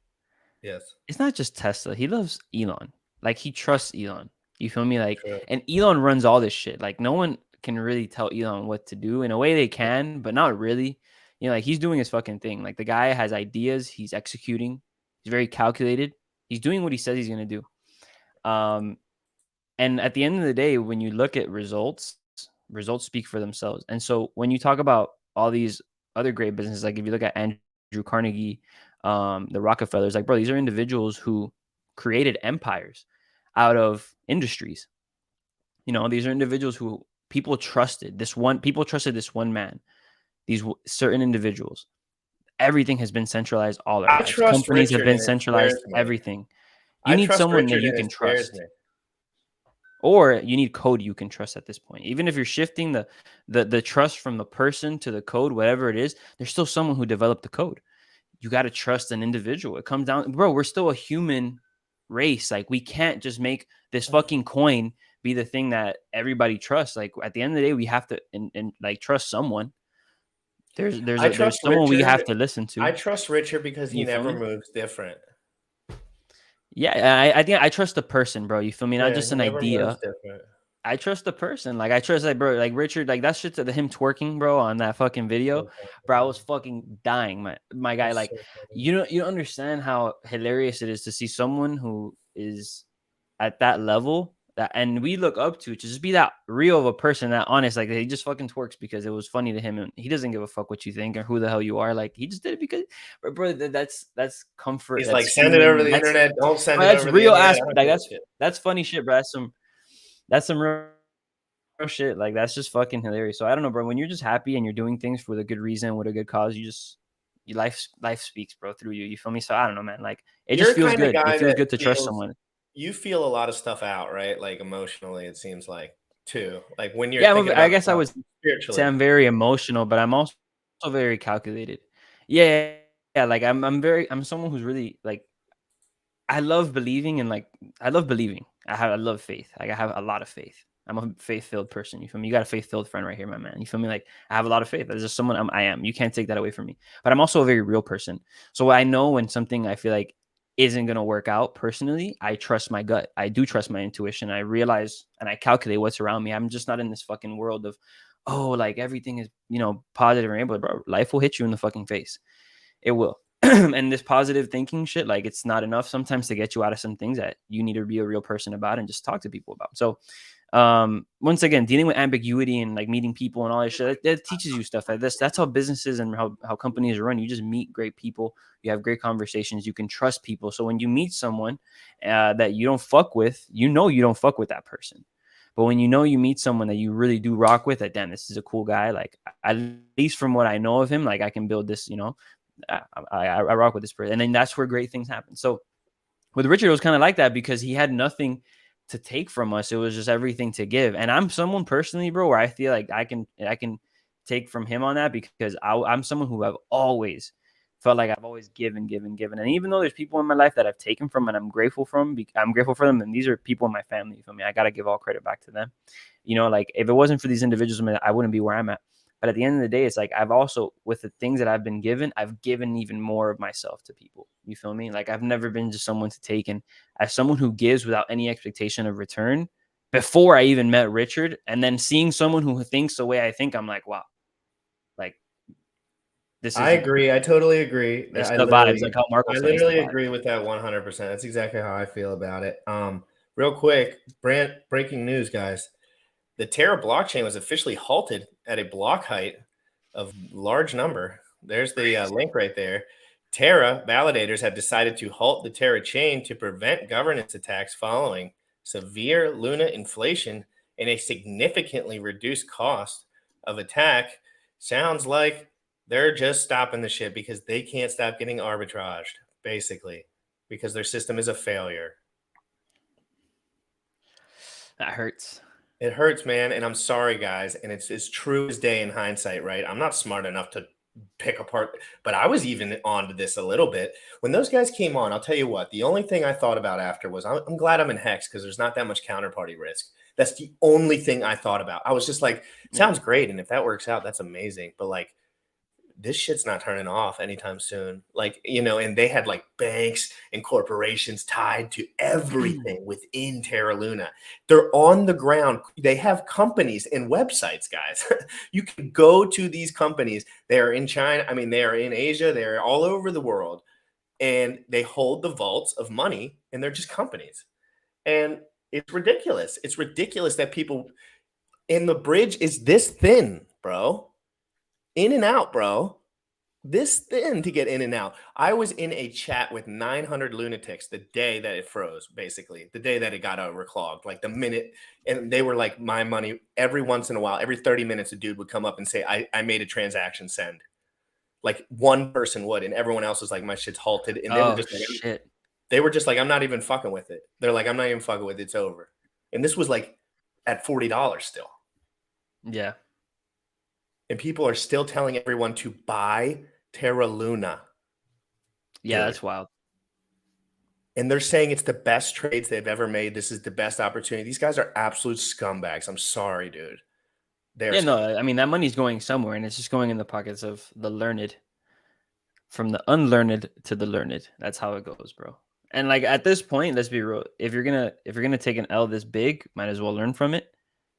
yes, It's not just Tesla. He loves Elon. Like he trusts Elon. You feel me? Like, true. and Elon runs all this shit. Like no one can really tell Elon what to do. In a way they can, but not really. Like he's doing his fucking thing. Like the guy has ideas, he's executing. He's very calculated. He's doing what he says he's going to do. And at the end of the day, when you look at results, results speak for themselves. And so when you talk about all these other great businesses, like if you look at Andrew Carnegie, the Rockefellers, like, bro, these are individuals who created empires out of industries. These are individuals who people trusted people trusted this one man, these certain individuals. Everything has been centralized all our I lives. trust Companies have Richard been and it centralized, scares me. everything. You I need trust someone that Richard you and can it scares trust. me. Or you need code you can trust at this point. Even if you're shifting the trust from the person to the code, whatever it is, there's still someone who developed the code. You got to trust an individual. It comes down, bro, we're still a human race. Like we can't just make this fucking coin be the thing that everybody trusts. Like at the end of the day, we have to and like trust someone. There's someone we have to listen I to. trust Richard because he You feel never me? moves different. Yeah, I think I trust the person, bro. You feel me? Not Yeah, just he an never moves idea. different. I trust the person. Like I trust like bro, like Richard, like that shit to him twerking, bro, on that fucking video. So Bro, I was funny. fucking dying, my guy. That's Like so funny. you don't understand how hilarious it is to see someone who is at that level that and we look up to just be that real of a person, that honest. Like he just fucking twerks because it was funny to him and he doesn't give a fuck what you think or who the hell you are. Like he just did it because bro, that's comfort. He's like, That's send it over human. the internet. Don't send it That's over the real internet. ass. I don't Like give a shit. that's funny shit, bro. That's some real shit. Like that's just fucking hilarious. So I don't know, bro. When you're just happy and you're doing things for the good reason with a good cause, your life speaks, bro, through you. You feel me? So I don't know, man. Like it You're just the feels kind of good. It guy feels that good to trust someone. you feel a lot of stuff out, right? Like emotionally, it seems like too. Like when you're Yeah, thinking I about guess I stuff would say spiritually. I'm very emotional, but I'm also very calculated. Yeah, yeah. Like I'm someone who's really like I love believing and like I love believing. I love faith. Like I have a lot of faith. I'm a faith-filled person. You feel me? You got a faith-filled friend right here, my man. You feel me? Like I have a lot of faith. There's just someone I am. You can't take that away from me. But I'm also a very real person. So I know when something I feel like isn't gonna work out personally, I trust my gut. I do trust my intuition. I realize and I calculate what's around me. I'm just not in this fucking world of, oh, like everything is, positive and rainbow, bro. Life will hit you in the fucking face. It will. And this positive thinking shit, like it's not enough sometimes to get you out of some things that you need to be a real person about and just talk to people about. So once again, dealing with ambiguity and like meeting people and all that shit, that teaches you stuff like this. That's how businesses and how companies run. You just meet great people, you have great conversations, you can trust people. So when you meet someone that you don't fuck with, you don't fuck with that person. But when you meet someone that you really do rock with, that damn, this is a cool guy. Like at least from what I know of him, like I can build this, I rock with this person. And then that's where great things happen. So with Richard, it was kind of like that because he had nothing to take from us. It was just everything to give. And I'm someone personally, bro, where I feel like I can take from him on that because I'm someone who I've always felt like I've always given. And even though there's people in my life that I've taken from and I'm grateful for them. And these are people in my family. For me, I got to give all credit back to them. Like if it wasn't for these individuals, I wouldn't be where I'm at. But at the end of the day, it's like I've also, with the things that I've been given, I've given even more of myself to people. You feel me? Like I've never been just someone to take. And as someone who gives without any expectation of return, before I even met Richard, and then seeing someone who thinks the way I think, I'm like, wow, like this I is agree. I totally agree. it's the vibes, like how Marco I said, it's the literally vibe. agree with that 100%. That's exactly how I feel about it. Real quick, breaking news, guys. The Terra blockchain was officially halted at a block height of large number. There's the link right there. Terra validators have decided to halt the Terra chain to prevent governance attacks following severe Luna inflation and a significantly reduced cost of attack, sounds like they're just stopping the shit because they can't stop getting arbitraged, basically, because their system is a failure. That hurts. It hurts, man, and I'm sorry, guys, and it's as true as day in hindsight, right? I'm not smart enough to pick apart, but I was even onto this a little bit. When those guys came on, I'll tell you what, the only thing I thought about after was I'm glad I'm in Hex because there's not that much counterparty risk. That's the only thing I thought about. I was just like, sounds great, and if that works out, that's amazing. But like, this shit's not turning off anytime soon. Like, and they had like banks and corporations tied to everything within Terra Luna. They're on the ground. They have companies and websites, guys. You can go to these companies. They are in China. I mean, they are in Asia. They're all over the world. And they hold the vaults of money, and they're just companies. And it's ridiculous. It's ridiculous that people, and the bridge is this thin, bro. In and out, bro. This thin to get in and out. I was in a chat with 900 lunatics the day that it froze, basically, the day that it got overclogged, like the minute. And they were like, my money, every once in a while, every 30 minutes, a dude would come up and say, I made a transaction, send. Like one person would, and everyone else was like, my shit's halted. And they were just like, shit. They were just like, I'm not even fucking with it. They're like, I'm not even fucking with it. It's over. And this was like at $40 still. Yeah. And people are still telling everyone to buy Terra Luna. Yeah, Dude. that's wild. And they're saying it's the best trades they've ever made. This is the best opportunity. These guys are absolute scumbags. I'm sorry, dude. Yeah, no, I mean, that money's going somewhere, and it's just going in the pockets of the learned. From the unlearned to the learned. That's how it goes, bro. And like at this point, let's be real. If you're gonna take an L this big, might as well learn from it.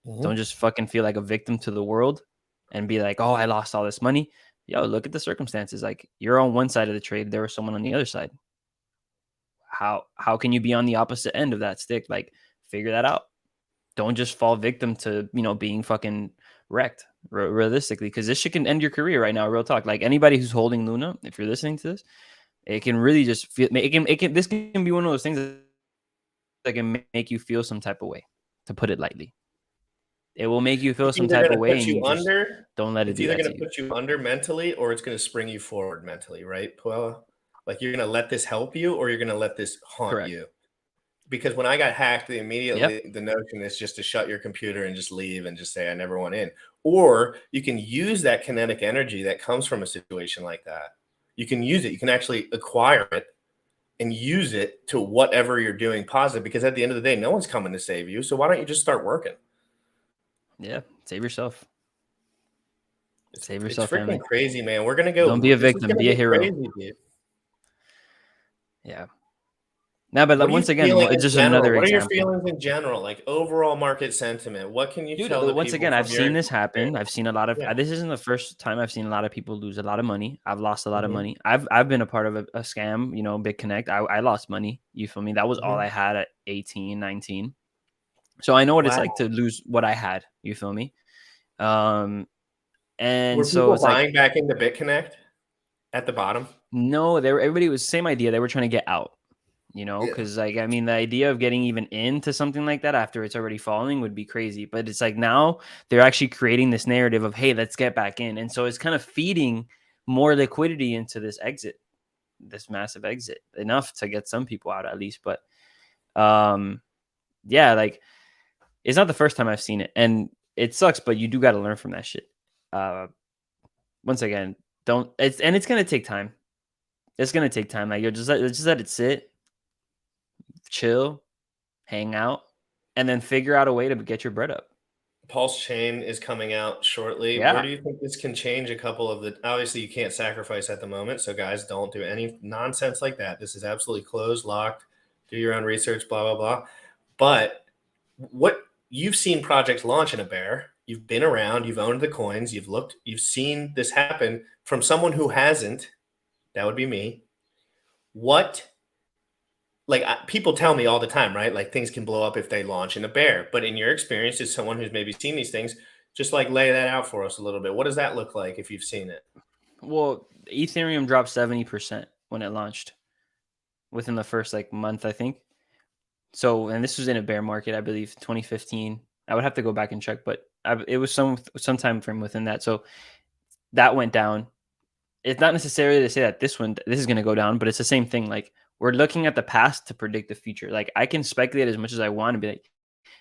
Mhm. Don't just fucking feel like a victim to the world and be like, oh, I lost all this money. Yo, look at the circumstances. Like you're on one side of the trade, there was someone on the other side. How can you be on the opposite end of that stick? Like figure that out. Don't just fall victim to being fucking wrecked realistically, because this shit can end your career right now. Real talk. Like anybody who's holding Luna, if you're listening to this, it can really just feel. This can be one of those things that can make you feel some type of way. To put it lightly, it will make you feel some type of way, and you just don't let it It's do either that going to to you. put you under mentally, or it's going to spring you forward mentally, right, Puella? Like you're going to let this help you, or you're going to let this haunt Correct. you. Because when I got hacked, immediately Yep. the notion is just to shut your computer and just leave and just say I never went in. Or you can use that kinetic energy that comes from a situation like that. You can use it. You can actually acquire it and use it to whatever you're doing positive. Because at the end of the day, no one's coming to save you. So why don't you just start working? Yeah, save yourself. Save yourself, It's freaking family. crazy, man. We're gonna go. Don't be a This is victim. gonna Be a get hero. crazy, dude. Yeah. Now, but What are you once again, feeling it's in just general? another What are your example. feelings in general, like overall market sentiment? What can you Dude, tell the once people again, I've from your seen this happen. I've seen a lot of. Yeah. This isn't the first time I've seen a lot of people lose a lot of money. I've lost a lot of Mhm. money. I've been a part of a scam. Big connect. I lost money. You feel me? That was all Mhm. I had at 18, 19. So I know what it's Wow. like to lose what I had. You feel me? And Were so people it's like, buying back into BitConnect at the bottom? no, everybody was same idea. They were trying to get out. Yeah. Because like I mean, the idea of getting even into something like that after it's already falling would be crazy. But it's like now they're actually creating this narrative of, hey, let's get back in, and so it's kind of feeding more liquidity into this exit, this massive exit, enough to get some people out at least. But yeah, like it's not the first time I've seen it, and it sucks. But you do got to learn from that shit. Once again, it's gonna take time. It's gonna take time. Like you're just let it sit, chill, hang out, and then figure out a way to get your bread up. pulsechain is coming out shortly. Where Yeah. do you think this can change a couple of the obviously you can't sacrifice at the moment, so guys, don't do any nonsense like that. This is absolutely closed, locked. Do your own research, blah blah blah. But what you've seen projects launch in a bear, you've been around, you've owned the coins, you've looked, you've seen this happen from someone who hasn't. That would be me. What people tell me all the time, right? Like things can blow up if they launch in a bear. But in your experience, as someone who's maybe seen these things, just like lay that out for us a little bit. What does that look like if you've seen it? Well, Ethereum dropped 70% when it launched within the first like month, I think. So, and this was in a bear market, I believe, 2015. I would have to go back and check, but it was some time frame within that. So that went down. It's not necessarily to say that this is going to go down, but it's the same thing. Like, we're looking at the past to predict the future. Like, I can speculate as much as I want to be like,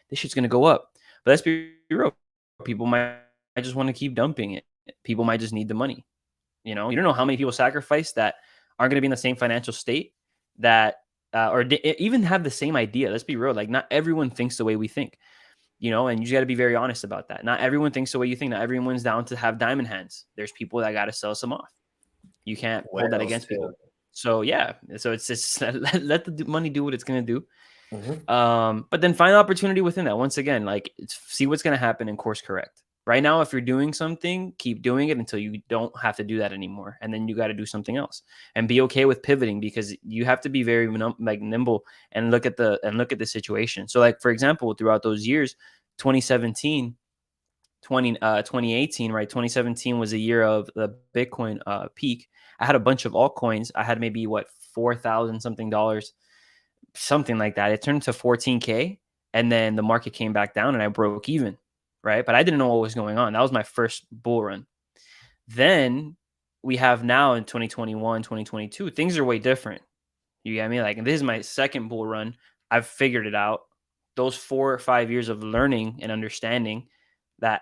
this shit's going to go up. But let's be real. People might just want to keep dumping it. People might just need the money. You don't know how many people sacrifice that aren't going to be in the same financial state that, or even have the same idea. Let's be real. Like, not everyone thinks the way we think, and you just got to be very honest about that. Not everyone thinks the way you think. Not everyone's down to have diamond hands. There's people that got to sell some off. You can't hold that against people. So yeah, so it's just let the money do what it's gonna do. But then find opportunity within that. Once again, like, see what's gonna happen and course correct. Right now, if you're doing something, keep doing it until you don't have to do that anymore, and then you got to do something else and be okay with pivoting, because you have to be very nimble and look at the situation. So, like, for example, throughout those years, 2017. 2018, right? 2017 was a year of the Bitcoin peak. I had a bunch of altcoins. I had maybe 4,000 something dollars, something like that. It turned to 14K, and then the market came back down and I broke even, right? But I didn't know what was going on. That was my first bull run. Then we have now in 2021, 2022, things are way different. You get me? Like, this is my second bull run. I've figured it out. Those 4 or 5 years of learning and understanding that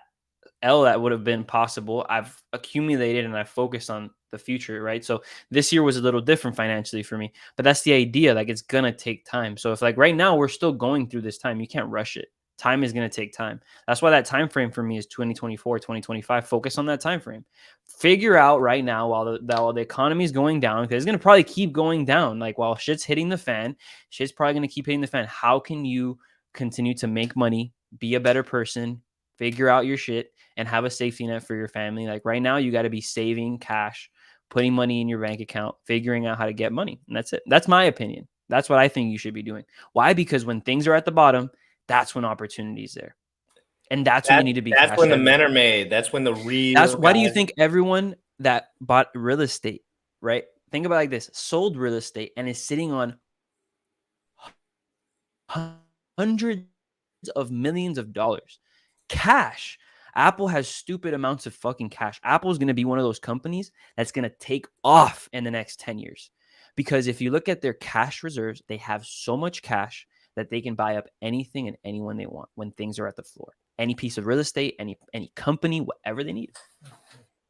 that would have been possible, I've accumulated and I've focused on the future, right? So this year was a little different financially for me, but that's the idea. Like, it's gonna take time. So if, like, right now we're still going through this time, you can't rush it. Time is going to take time. That's why that time frame for me is 2024, 2025. Focus on that time frame. Figure out right now, while the economy is going down, because it's going to probably keep going down. Like, while shit's hitting the fan, shit's probably going to keep hitting the fan. How can you continue to make money, be a better person, figure out your shit, and have a safety net for your family? Like, right now, you got to be saving cash, putting money in your bank account, figuring out how to get money. And that's it. That's my opinion. That's what I think you should be doing. Why? Because when things are at the bottom, that's when opportunity is there. And that's when you need to be That's cash when the heavy. men are made. That's when the real That's why do you guys- think everyone that bought real estate, right? Think about it like this: sold real estate and is sitting on hundreds of millions of dollars cash. Apple has stupid amounts of fucking cash. Apple is going to be one of those companies that's going to take off in the next 10 years. Because if you look at their cash reserves, they have so much cash that they can buy up anything and anyone they want when things are at the floor. Any piece of real estate, any company, whatever they need.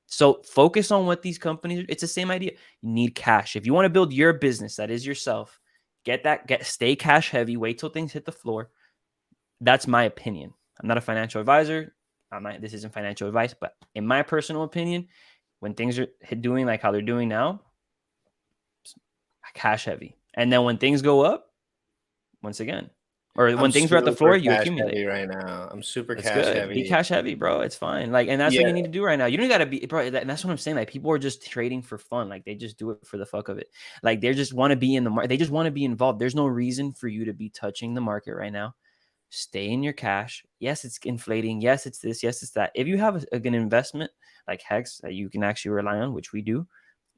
So focus on what these companies, it's the same idea. You need cash. If you want to build your business, that is yourself, stay cash heavy, wait till things hit the floor. That's my opinion. I'm not a financial advisor. This isn't financial advice, but in my personal opinion, when things are doing like how they're doing now, cash heavy. And then when things go up, once again, or when things are at the floor, you accumulate. Right now, I'm super That's cash good. heavy. Be cash heavy, bro. It's fine. Like, and that's what you need to do right now. You don't got to be, bro. And that's what I'm saying. Like, people are just trading for fun. Like, they just do it for the fuck of it. Like, they just want to be in the market. They just want to be involved. There's no reason for you to be touching the market right now. Stay in your cash. Yes, it's inflating. Yes, it's this. Yes, it's that. If you have an investment like Hex that you can actually rely on, which we do,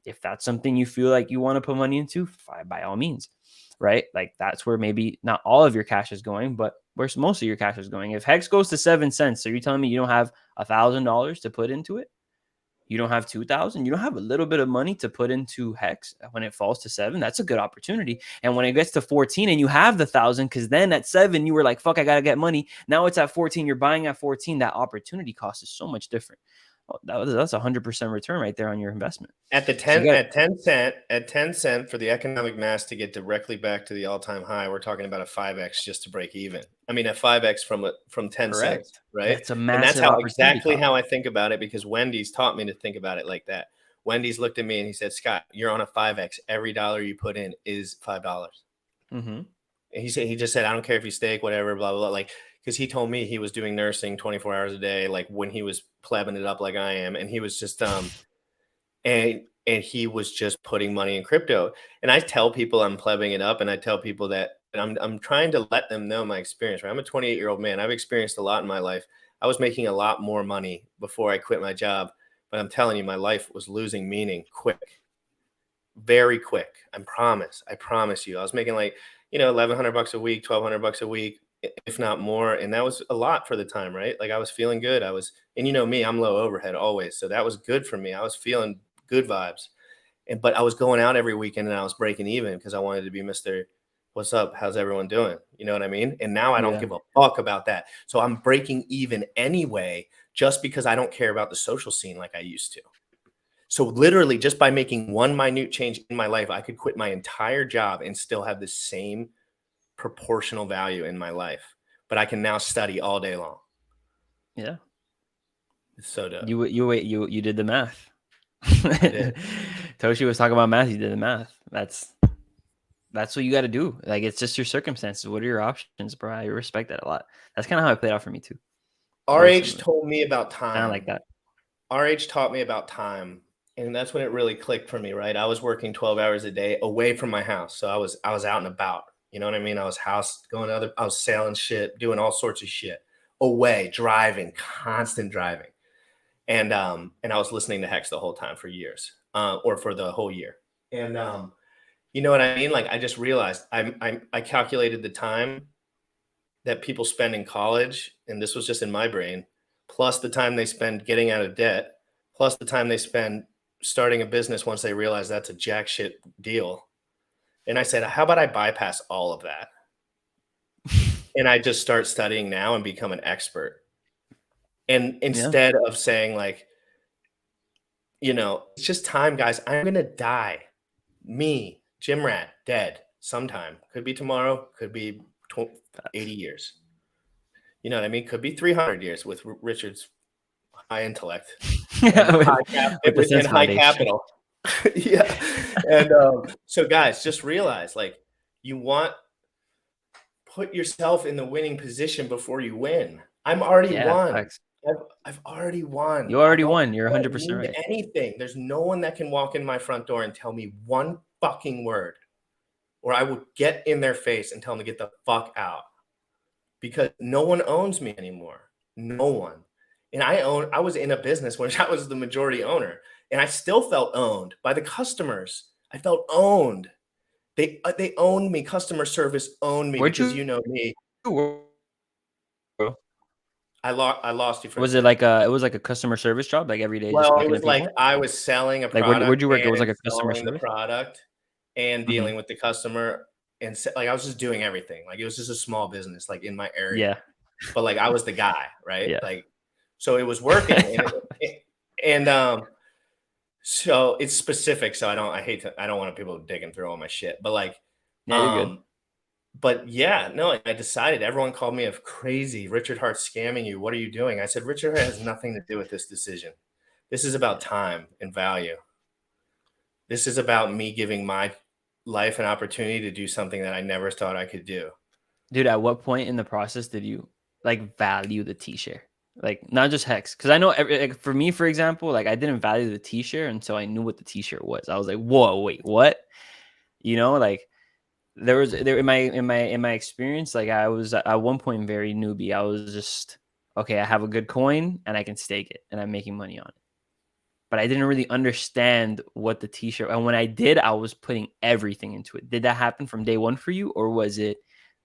if that's something you feel like you want to put money into, by all means, right? Like, that's where maybe not all of your cash is going, but where most of your cash is going. If Hex goes to 7 cents, so you're telling me you don't have $1,000 to put into it? You don't have 2,000. You don't have a little bit of money to put into Hex when it falls to 7. That's a good opportunity. And when it gets to 14 and you have the 1,000, because then at 7 you were like, fuck, I gotta get money. Now it's at 14. You're buying at 14. That opportunity cost is so much different. That's 100% return right there on your investment. At 10 cent for the economic mass to get directly back to the all-time high, we're talking about a 5x just to break even. I mean, a 5x from 10 cents, right? That's a massive and that's exactly how I think about it, because Wendy's taught me to think about it like that. Wendy's looked at me and he said, Scott, you're on a 5x. Every dollar you put in is $5. Mm-hmm. And he just said, I don't care if you steak, whatever, blah, blah, blah. Like, because he told me he was doing nursing 24 hours a day, like when he was plebbing it up like I am. And he was just, and he was just putting money in crypto. And I tell people I'm plebbing it up, and I tell people that I'm trying to let them know my experience, right? I'm a 28-year-old man. I've experienced a lot in my life. I was making a lot more money before I quit my job, but I'm telling you, my life was losing meaning quick, very quick. I promise you. I was making like, $1,100 a week, $1,200 a week, if not more. And that was a lot for the time, right? Like I was feeling good. And you know me, I'm low overhead always. So that was good for me. I was feeling good vibes. But I was going out every weekend and I was breaking even because I wanted to be Mr. What's up? How's everyone doing? You know what I mean? And now I don't Yeah. give a fuck about that. So I'm breaking even anyway, just because I don't care about the social scene like I used to. So literally just by making one minute change in my life, I could quit my entire job and still have the same proportional value in my life. But I can now study all day long. Yeah. It's so dope. You did the math. did. Toshi was talking about math. You did the math. That's what you got to do. Like, it's just your circumstances. What are your options, bro? I respect that a lot. That's kind of how it played out for me too. Very RH similar. told me about Kind of time. like that. RH taught me about time. And that's when it really clicked for me, right? I was working 12 hours a day away from my house. So I was out and about. You know what I mean? I was I was selling shit, doing all sorts of shit. Away, driving, constant driving. And I was listening to Hex the whole time for years, or for the whole year. And you know what I mean? Like I just realized I calculated the time that people spend in college, and this was just in my brain, plus the time they spend getting out of debt, plus the time they spend starting a business once they realize that's a jack shit deal. And I said, how about I bypass all of that? And I just start studying now and become an expert. And instead of saying like, it's just time, guys. I'm going to die. Me, Jim Rat, dead sometime. Could be tomorrow. Could be 80 years. You know what I mean? Could be 300 years with Richard's high intellect and high capital. Yeah. And so guys, just realize like put yourself in the winning position before you win. I'm already won. Facts. I've already won. You already won. You're 100% right. Anything. There's no one that can walk in my front door and tell me one fucking word, or I would get in their face and tell them to get the fuck out, because no one owns me anymore. No one. And I was in a business where I was the majority owner, and I still felt owned by the customers. I felt owned. They owned me. Customer service owned me because you know me. I lost you for Was it like it was like a customer service job, like every day? Well, it was like I was selling a product. Like where'd you work? It was like and a customer selling the service product and dealing with the customer, and like I was just doing everything. Like it was just a small business, like in my area. Yeah. But like I was the guy, right? Yeah. Like so it was working, and so it's specific. So I don't want people digging through all my shit, but like, Yeah, you're good. But yeah, no, I decided. Everyone called me a crazy Richard Hart scamming you. What are you doing? I said, Richard Hart has nothing to do with this decision. This is about time and value. This is about me giving my life an opportunity to do something that I never thought I could do. Dude, at what point in the process did you like value the T-share? Like not just Hex, because I know like, for me, for example, like I didn't value the T-share until I knew what the T-shirt was. I was like, whoa, wait, what? Like there in my experience, like I was at one point very newbie. I was just, okay, I have a good coin and I can stake it and I'm making money on it. But I didn't really understand what the T-shirt, and when I did, I was putting everything into it. Did that happen from day one for you, or was it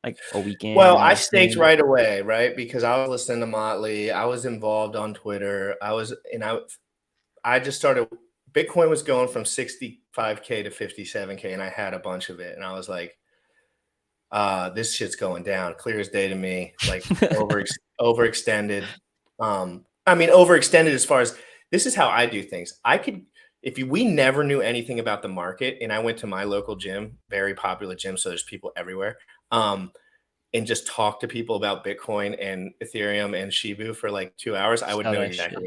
like a weekend? Well, I staked right away, right? Because I was listening to Motley. I was involved on Twitter. I just started. Bitcoin was going from 65K to 57K, and I had a bunch of it. And I was like, this shit's going down, clear as day to me. Like overextended. Overextended as far as, this is how I do things. We never knew anything about the market, and I went to my local gym, very popular gym, so there's people everywhere, and just talk to people about Bitcoin and Ethereum and Shibu for like 2 hours, I would know exactly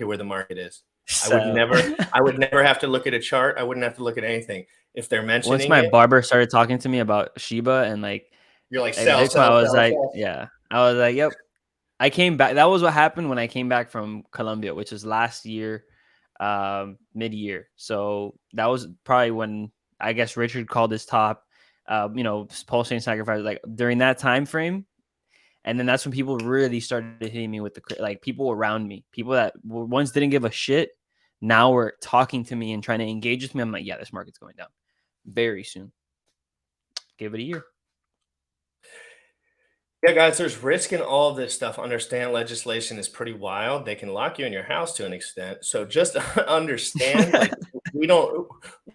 where the market is. I would never have to look at a chart. I wouldn't have to look at anything. If they're mentioning once my barber started talking to me about Shiba and like, you're like, I was like, yep. I came back. That was what happened when I came back from Colombia, which was last year, mid-year. So that was probably when I guess Richard called his top, pulsechain sacrifice, like during that time frame. And then that's when people really started hitting me with like people around me, people that once didn't give a shit, now were talking to me and trying to engage with me. I'm like, yeah, this market's going down very soon. Give it a year. Yeah, guys, there's risk in all of this stuff. Understand legislation is pretty wild. They can lock you in your house to an extent. So just understand, like we don't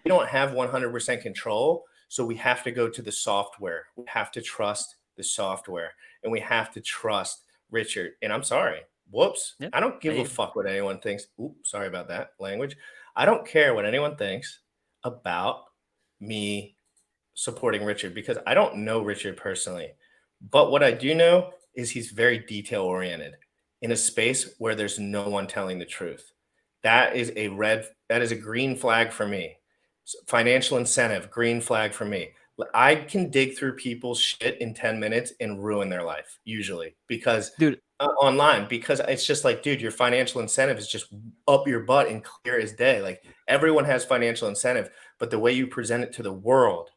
we don't have 100% control. So we have to go to the software. We have to trust the software, and we have to trust Richard. And I'm sorry, whoops, Yep. I don't give a Hey. fuck what anyone thinks. Oops, sorry about that language. I don't care what anyone thinks about me supporting Richard because I don't know Richard personally. But what I do know is he's very detail oriented in a space where there's no one telling the truth. That is a green flag for me. Financial incentive, green flag for me. I can dig through people's shit in 10 minutes and ruin their life usually because Dude, online, because it's just like, dude, your financial incentive is just up your butt and clear as day. Like everyone has financial incentive, but the way you present it to the world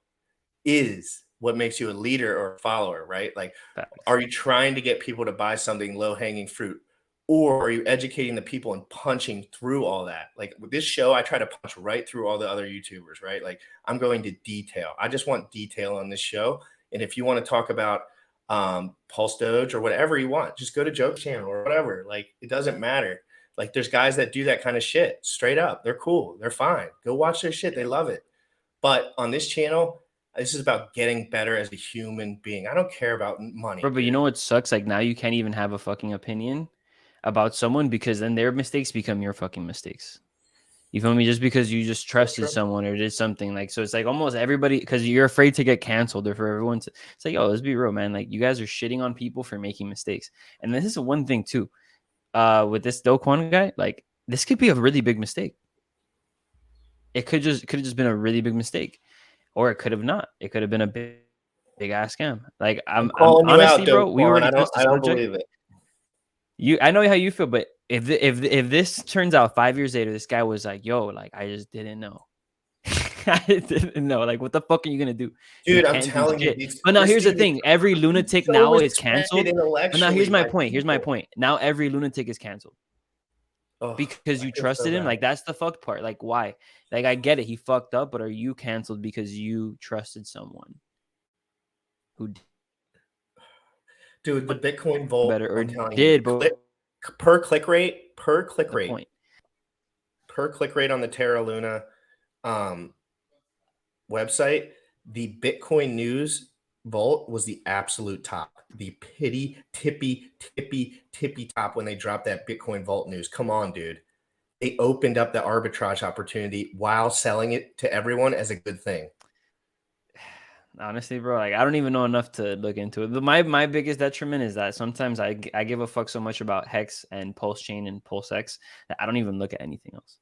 is what makes you a leader or a follower, right? Like, facts. are you trying to get people to buy something low hanging fruit? Or are you educating the people and punching through all that? Like with this show, I try to punch right through all the other YouTubers, right? Like I'm going to detail. I just want detail on this show. And if you want to talk about Pulse Doge or whatever you want, just go to Joke Channel or whatever. Like it doesn't matter. Like there's guys that do that kind of shit straight up. They're cool. They're fine. Go watch their shit. They love it. But on this channel, this is about getting better as a human being. I don't care about money. Bro, but you know what sucks? Like now you can't even have a fucking opinion about someone because then their mistakes become your fucking mistakes. You feel me? Just because you just trusted someone or did something like so, it's like almost everybody because you're afraid to get canceled or for everyone to. It's like, oh, let's be real, man. Like you guys are shitting on people for making mistakes, and this is one thing too. With this Do Kwon guy, like this could be a really big mistake. It could have just been a really big mistake, or it could have not. It could have been a big ass scam. Like I'm calling you honestly, out, bro. We already I touched the don't subject. believe it. I know how you feel, but if this turns out 5 years later, this guy was like, "Yo, like I just didn't know, I didn't know." Like, what the fuck are you gonna do, Dude? I'm can't do telling you, shit. But now here's the thing: every lunatic so now is respected canceled. But now intellectually here's my by point. Here's my people. point. Now every lunatic is canceled Oh, because I you feel trusted so him. bad. Like that's the fucked part. Like why? Like I get it, he fucked up, but are you canceled because you trusted someone who Dude, the Bitcoin Vault, better or I'm telling you, did? But per click rate the point. on the Terra Luna website, the Bitcoin News Vault was the absolute top. The tippy top when they dropped that Bitcoin Vault news. Come on, dude. They opened up the arbitrage opportunity while selling it to everyone as a good thing. Honestly, bro, like I don't even know enough to look into it. But my biggest detriment is that sometimes I give a fuck so much about Hex and Pulse Chain and Pulse X that I don't even look at anything else.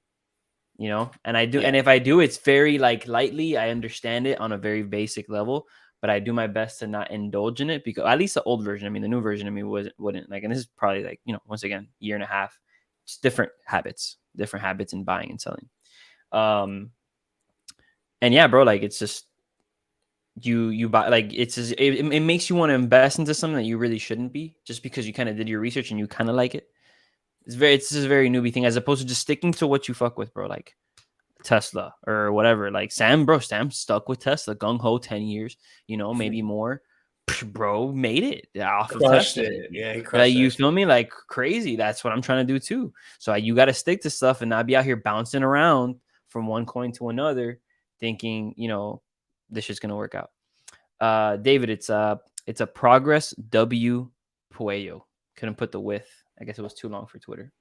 You know, and I do, Yeah. and if I do, it's very like lightly. I understand it on a very basic level, but I do my best to not indulge in it because at least the old version. I mean, the new version of me wouldn't like. And this is probably like once again, year and a half, just different habits in buying and selling. And yeah, bro, like it's just. You buy like it's just, it makes you want to invest into something that you really shouldn't be just because you kind of did your research and you kind of like it. It's just a very newbie thing as opposed to just sticking to what you fuck with, bro. Like Tesla or whatever. Like Sam stuck with Tesla, gung ho 10 years, maybe more. Bro made it off of Crushed Tesla. it. Yeah, he crushed Like you that feel me? Like crazy. That's what I'm trying to do too. So you got to stick to stuff and not be out here bouncing around from one coin to another, thinking this shit's gonna work out. David, it's a Progress W Puello. Couldn't put the width. I guess it was too long for Twitter.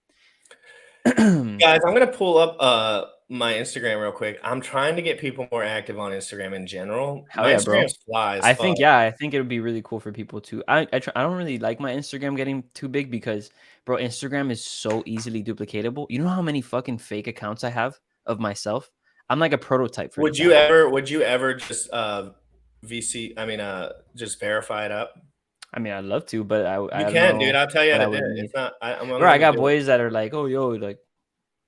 Guys, I'm gonna pull up my Instagram real quick. I'm trying to get people more active on Instagram in general. Hell My yeah, bro. Instagram's flies. I think it would be really cool for people too. I don't really like my Instagram getting too big because, bro, Instagram is so easily duplicatable. You know how many fucking fake accounts I have of myself? I'm like a prototype for. Would you ever just just verify it up? I mean, I'd love to, but I don't can, know dude. I'll tell you how what I to do would it. need. It's not. I'm Bro, I got do it. boys that are like, oh, yo, like,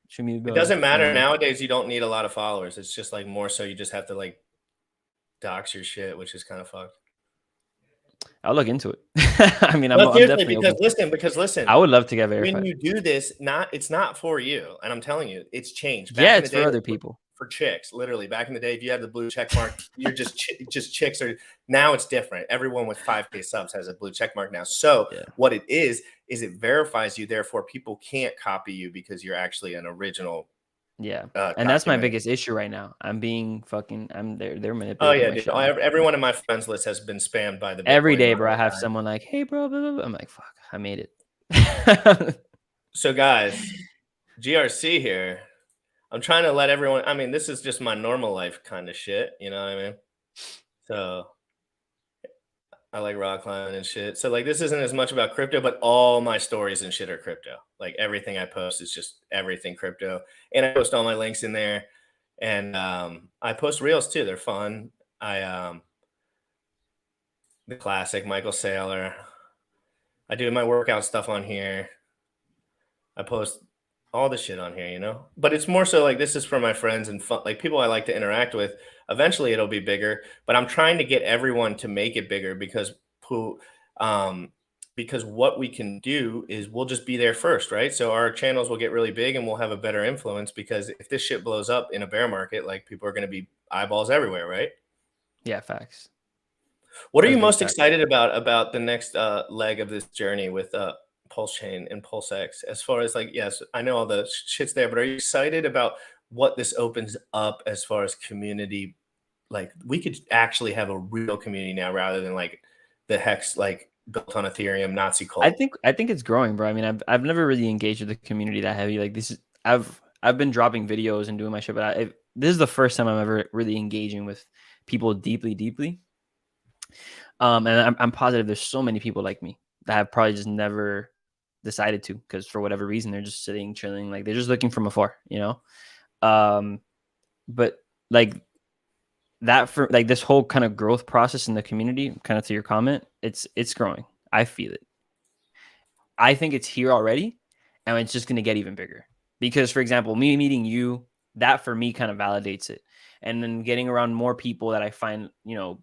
show me. It doesn't matter nowadays. You don't need a lot of followers. It's just like more so you just have to like dox your shit, which is kind of fucked. I'll look into it. I mean, I'm definitely because listen. I would love to get verified. When you do this, it's not for you, and I'm telling you, it's changed. Yeah, it's for other people. for chicks. Literally, back in the day, if you had the blue check mark, you're just chicks are. Now it's different. Everyone with 5K subs has a blue check mark now. So Yeah. what it is it verifies you. Therefore, people can't copy you because you're actually an original. Yeah. And that's my document. biggest issue right now. I'm being fucking. They're Oh manipulating yeah, my dude. shit. Man. Everyone in my friends list has been spammed by the Every Bitcoin day, bro. I money have guy. someone like, "Hey, bro." Blah, blah, blah. I'm like, "Fuck, I made it." So guys, GRC here. I'm trying to let everyone. I mean, this is just my normal life kind of shit. You know what I mean? So I like rock climbing and shit. So like, this isn't as much about crypto, but all my stories and shit are crypto. Like everything I post is just everything crypto, and I post all my links in there. And I post reels too. They're fun. The classic Michael Saylor. I do my workout stuff on here. I post all the shit on here, you know. But it's more so like this is for my friends and fun, like people I like to interact with. Eventually, it'll be bigger, but I'm trying to get everyone to make it bigger um, because what we can do is we'll just be there first, right? So our channels will get really big and we'll have a better influence because if this shit blows up in a bear market, like people are going to be eyeballs everywhere, right? Yeah, facts. What are That's you big most facts. excited about the next leg of this journey with pulsechain and pulsex? As far as like, yes, I know all the shit's there, but are you excited about what this opens up as far as community? Like, we could actually have a real community now rather than like the hex like built on Ethereum Nazi I cult. think it's growing, bro. I mean, I've never really engaged with the community that heavy. Like this is I've been dropping videos and doing my shit, but this is the first time I'm ever really engaging with people deeply. And I'm positive there's so many people like me that have probably just never decided to because for whatever reason they're just sitting, chilling, like they're just looking from afar, you know. But like that for like this whole kind of growth process in the community, kind of to your comment, it's growing. I feel it. I think it's here already, and it's just going to get even bigger. Because, for example, me meeting you, that for me kind of validates it. And then getting around more people that I find, you know,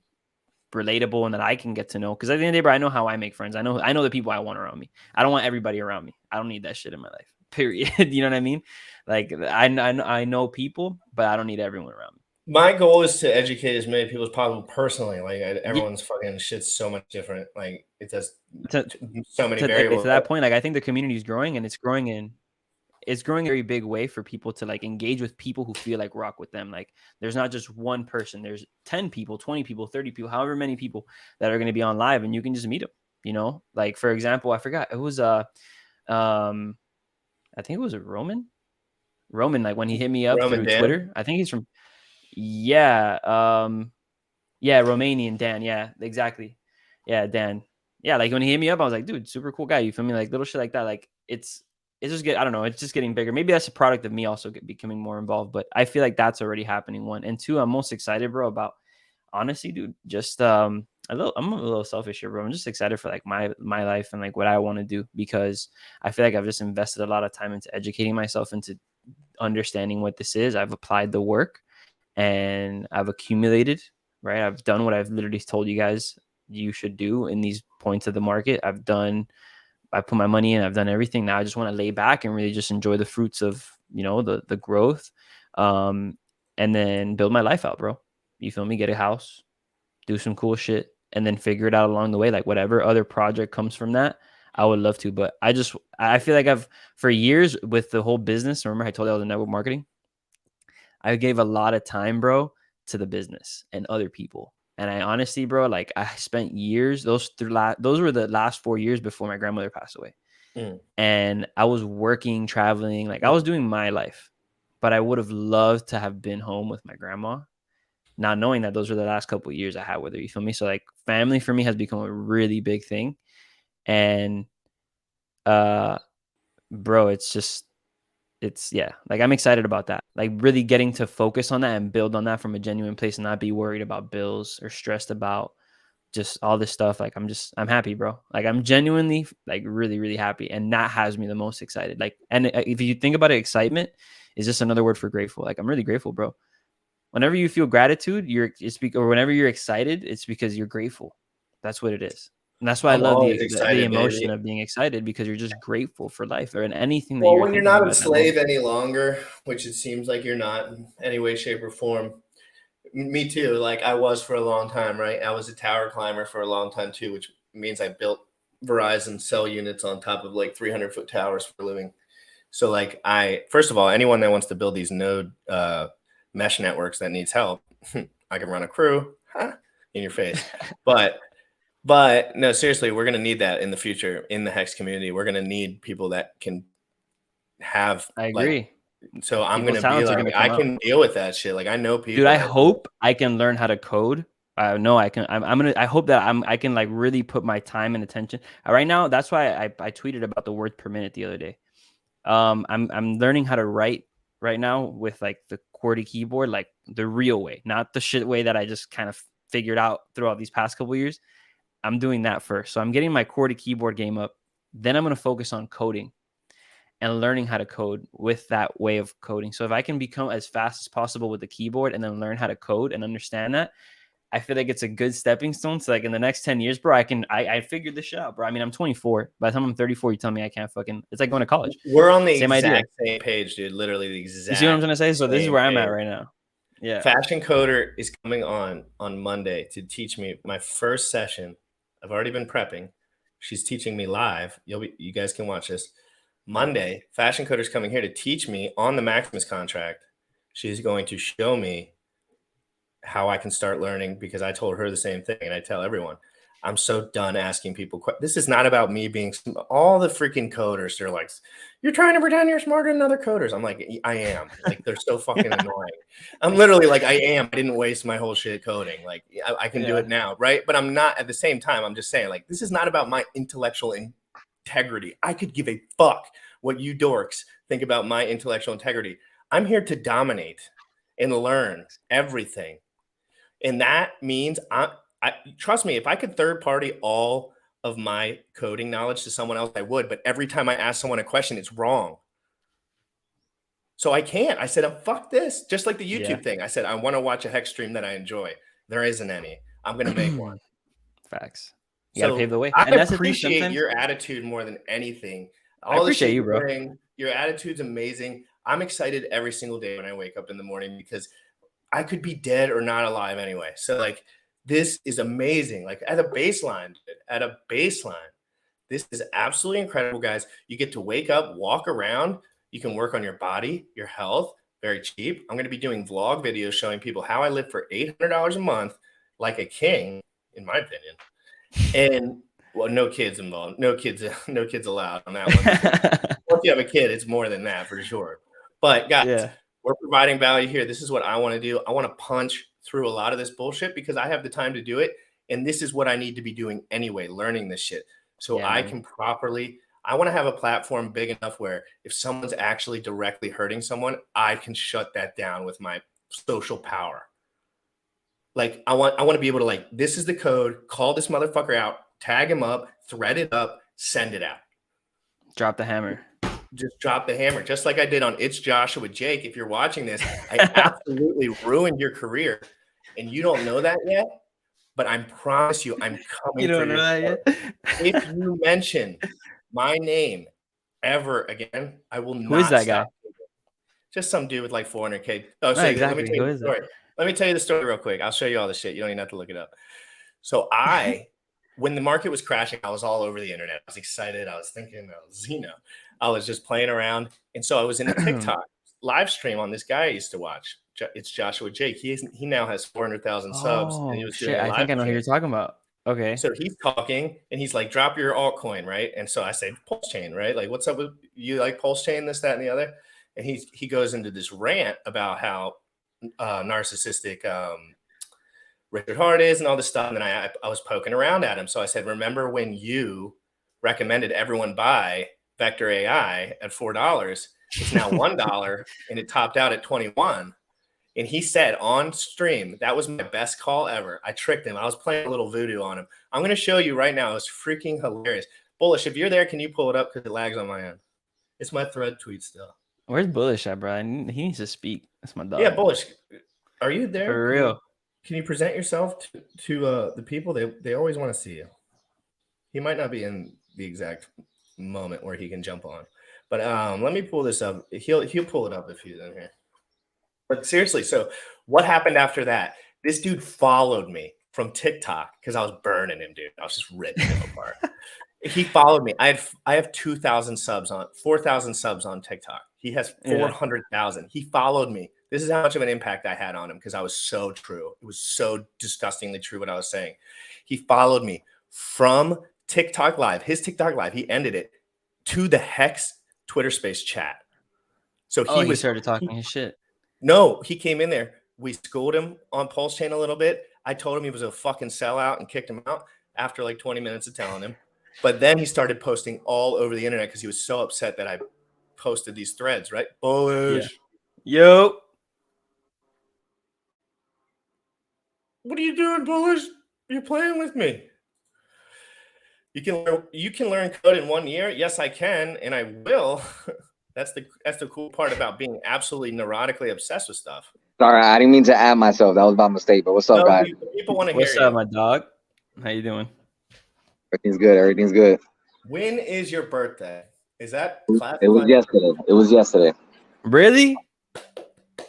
relatable and that I can get to know. Because at the end of the day, bro, I know how I make friends. I know the people I want around me. I don't want everybody around me. I don't need that shit in my life. Period. You know what I mean? Like I know people, but I don't need everyone around me. My goal is to educate as many people as possible personally. Like Yeah, everyone's fucking shit's so much different. Like it does to, so many to variables. that point, like I think the community is growing and it's growing in a very big way for people to like engage with people who feel like rock with them. Like there's not just one person, there's 10 people, 20 people, 30 people, however many people that are going to be on live and you can just meet them, you know? Like for example, I forgot, it was I think it was a Roman, like when he hit me up Roman through Dan. Twitter. I think he's from yeah, yeah, Romanian Dan, yeah, exactly. Yeah, Dan. Yeah, like when he hit me up, I was like, dude, super cool guy. You feel me? Like little shit like that. Like it's just I don't know, it's just getting bigger. Maybe that's a product of me also becoming more involved, but I feel like that's already happening. One and two, I'm most excited, bro, about honestly, dude, just I'm a little selfish here, bro. I'm just excited for like my life and like what I want to do because I feel like I've just invested a lot of time into educating myself into understanding what this is. I've applied the work and I've accumulated, right? I've done what I've literally told you guys you should do in these points of the market. I put my money in, I've done everything. Now I just want to lay back and really just enjoy the fruits of, you know, the growth. And then build my life out, bro. You feel me? Get a house, do some cool shit, and then figure it out along the way. Like whatever other project comes from that, I would love to. But I feel like for years with the whole business, remember I told you I was in network marketing? I gave a lot of time, bro, to the business and other people. And I honestly, bro, like I spent years, those were the last 4 years before my grandmother passed away. Mm. And I was working, traveling, like I was doing my life. But I would have loved to have been home with my grandma, not knowing that those were the last couple of years I had with her. You feel me? So like family for me has become a really big thing. And bro, yeah, like I'm excited about that. Like really getting to focus on that and build on that from a genuine place and not be worried about bills or stressed about just all this stuff. Like I'm happy, bro. Like I'm genuinely like really happy, and that has me the most excited. Like, and if you think about it, excitement is just another word for grateful. Like I'm really grateful, bro. Whenever you feel gratitude, or whenever you're excited, it's because you're grateful. That's what it is. And that's why I I'm love always the excited, emotion baby. of being excited, because you're just grateful for life or in anything that Well, you're when you're thinking not a about in that moment. slave any longer, which it seems like you're not in any way, shape, or form. Me too. Like I was for a long time, right? I was a tower climber for a long time too, which means I built Verizon cell units on top of like 300-foot towers for a living. So like first of all, anyone that wants to build these node mesh networks that needs help, I can run a crew in your face. But no, seriously, we're gonna need that in the future in the Hex community. We're gonna need people that can have I like. agree. So I'm People's gonna be talents are like, gonna I come out. can deal with that shit. Like I know Dude, people I that. hope I can learn how to code. I know I can. I'm gonna. I hope that I can like really put my time and attention. Right now, that's why I tweeted about the words per minute the other day. I'm learning how to write right now with like the QWERTY keyboard, like the real way, not the shit way that I just kind of figured out throughout these past couple years. I'm doing that first. So I'm getting my QWERTY keyboard game up. Then I'm gonna focus on coding and learning how to code with that way of coding. So if I can become as fast as possible with the keyboard and then learn how to code and understand that, I feel like it's a good stepping stone. So like in the next 10 years, bro, I figured this shit out, bro. I mean, I'm 24. By the time I'm 34, you tell me I can't fucking, it's like going to college. We're on the Same idea. exact same page, dude. Literally the exact. You see what I'm trying to say? So this is same where I'm at page. right now. Yeah. Fashion Coder is coming on Monday to teach me my first session. I've already been prepping. She's teaching me live. You guys can watch this. Monday, Fashion Coder is coming here to teach me on the Maximus contract. She's going to show me how I can start learning, because I told her the same thing, and I tell everyone, I'm so done asking people. This is not about me being all the freaking coders. They're like, you're trying to pretend you're smarter than other coders. I'm like, I am. Like, they're so fucking annoying. I'm literally like, I am. I didn't waste my whole shit coding. Like, I can do it now, right? But I'm not. At the same time, I'm just saying, like, this is not about my intellectual integrity. I could give a fuck what you dorks think about my intellectual integrity. I'm here to dominate and learn everything. And that means I trust me, if I could third party all of my coding knowledge to someone else, I would. But every time I ask someone a question, it's wrong. So I can't. I said, fuck this. Just like the YouTube thing. I said, I want to watch a Hex stream that I enjoy. There isn't any. I'm going to make one. Facts. You got to pave the way. I And that's appreciate your attitude more than anything. I appreciate you, bro. Your attitude's amazing. I'm excited every single day when I wake up in the morning, because I could be dead or not alive anyway. So like, this is amazing. Like at a baseline, this is absolutely incredible, guys. You get to wake up, walk around. You can work on your body, your health, very cheap. I'm going to be doing vlog videos showing people how I live for $800 a month, like a king, in my opinion. And well, no kids involved, no kids allowed on that one. Once you have a kid, it's more than that for sure. But guys, we're providing value here. This is what I want to do. I want to punch through a lot of this bullshit because I have the time to do it. And this is what I need to be doing anyway, learning this shit. So I can I want to have a platform big enough where if someone's actually directly hurting someone, I can shut that down with my social power. Like I want to be able to, like, this is the code, call this motherfucker out, tag him up, thread it up, send it out. Drop the hammer. Just drop the hammer, just like I did on It's Joshua Jake. If you're watching this, I absolutely ruined your career, and you don't know that yet. But I promise you, I'm coming. You don't know that yet. If you mention my name ever again, I will not. Who is that guy? Just some dude with like 400K. Oh, so exactly. Let me tell you the story. Let me tell you the story real quick. I'll show you all the shit. You don't even have to look it up. So when the market was crashing, I was all over the internet. I was excited. I was thinking, I was just playing around. And so I was in a TikTok live stream on this guy I used to watch. It's Joshua Jake. He now has 400,000 subs. And he was doing I think I know who you're talking about. Okay. So he's talking and he's like, drop your altcoin, right? And so I say, pulsechain, right? Like, what's up with you, like pulsechain, this, that, and the other? And he goes into this rant about how narcissistic Richard Hart is and all this stuff. And I was poking around at him. So I said, remember when you recommended everyone buy Vector AI at $4? It's now $1 and it topped out at 21. And he said on stream, that was my best call ever. I tricked him. I was playing a little voodoo on him. I'm going to show you right now. It's freaking hilarious. Bullish, if you're there, can you pull it up? Because it lags on my end. It's my thread tweet still. Where's Bullish at, bro? He needs to speak. That's my dog. Yeah, Bullish. Are you there? For real. Can you present yourself to the people? They always want to see you. He might not be in the exact moment where he can jump on. But let me pull this up. He'll pull it up if he's in here. But seriously, so what happened after that? This dude followed me from TikTok because I was burning him, dude. I was just ripping him apart. He followed me. I have 4,000 subs on TikTok. He has 400,000. He followed me. This is how much of an impact I had on him because I was so true. It was so disgustingly true what I was saying. He followed me from TikTok Live, his TikTok Live. He ended it to the Hex Twitter Space chat. So he started talking his shit. No, he came in there. We schooled him on pulsechain a little bit. I told him he was a fucking sellout and kicked him out after like 20 minutes of telling him. But then he started posting all over the internet because he was so upset that I posted these threads, right? Bullish. Yeah. Yo. What are you doing, Bullish? You're playing with me. You can learn code in 1 year. Yes, I can, and I will. That's the cool part about being absolutely neurotically obsessed with stuff. Sorry, I didn't mean to add myself. That was by mistake. But what's up, guys? People want to hear you. What's up, my dog? How you doing? Everything's good. Everything's good. When is your birthday? Is that It was yesterday. It was yesterday. Really?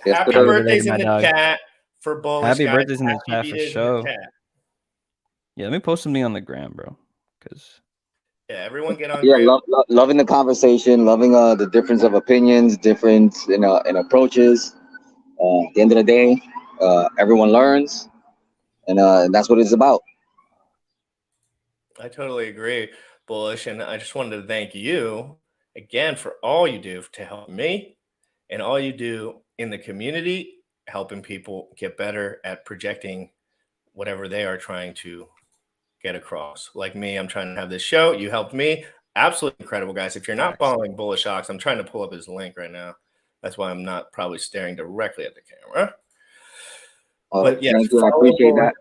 Happy birthday's in the chat for Bullish. Happy guys. birthday's in the chat for sure. Yeah, let me post something on the gram, bro. Because everyone get on. Yeah, loving the conversation, loving the difference of opinions, difference in approaches. At the end of the day, everyone learns, and that's what it's about. I totally agree, Bullish, and I just wanted to thank you again for all you do to help me and all you do in the community, helping people get better at projecting whatever they are trying to get across. Like me, I'm trying to have this show. You helped me. Absolutely incredible, guys. If you're not following Bullish Ox, I'm trying to pull up his link right now. That's why I'm not probably staring directly at the camera. But yeah, thank you. I appreciate that.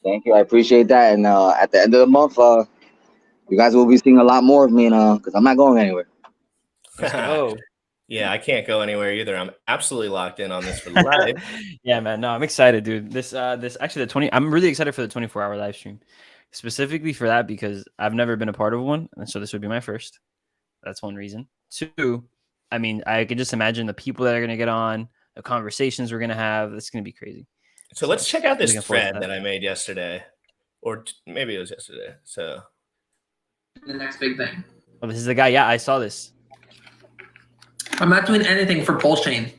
Thank you. I appreciate that. And at the end of the month, you guys will be seeing a lot more of me, because I'm not going anywhere. Let's go. Yeah, I can't go anywhere either. I'm absolutely locked in on this for live. Yeah, man. No, I'm excited, dude. This actually I'm really excited for the 24-hour live stream, specifically for that because I've never been a part of one, and so this would be my first. That's one reason. Two, I mean, I could just imagine the people that are gonna get on, the conversations we're gonna have. It's gonna be crazy. So let's check out this thread that I made yesterday, or maybe it was yesterday. So the next big thing. Oh, this is the guy. Yeah, I saw this. I'm not doing anything for pulsechain.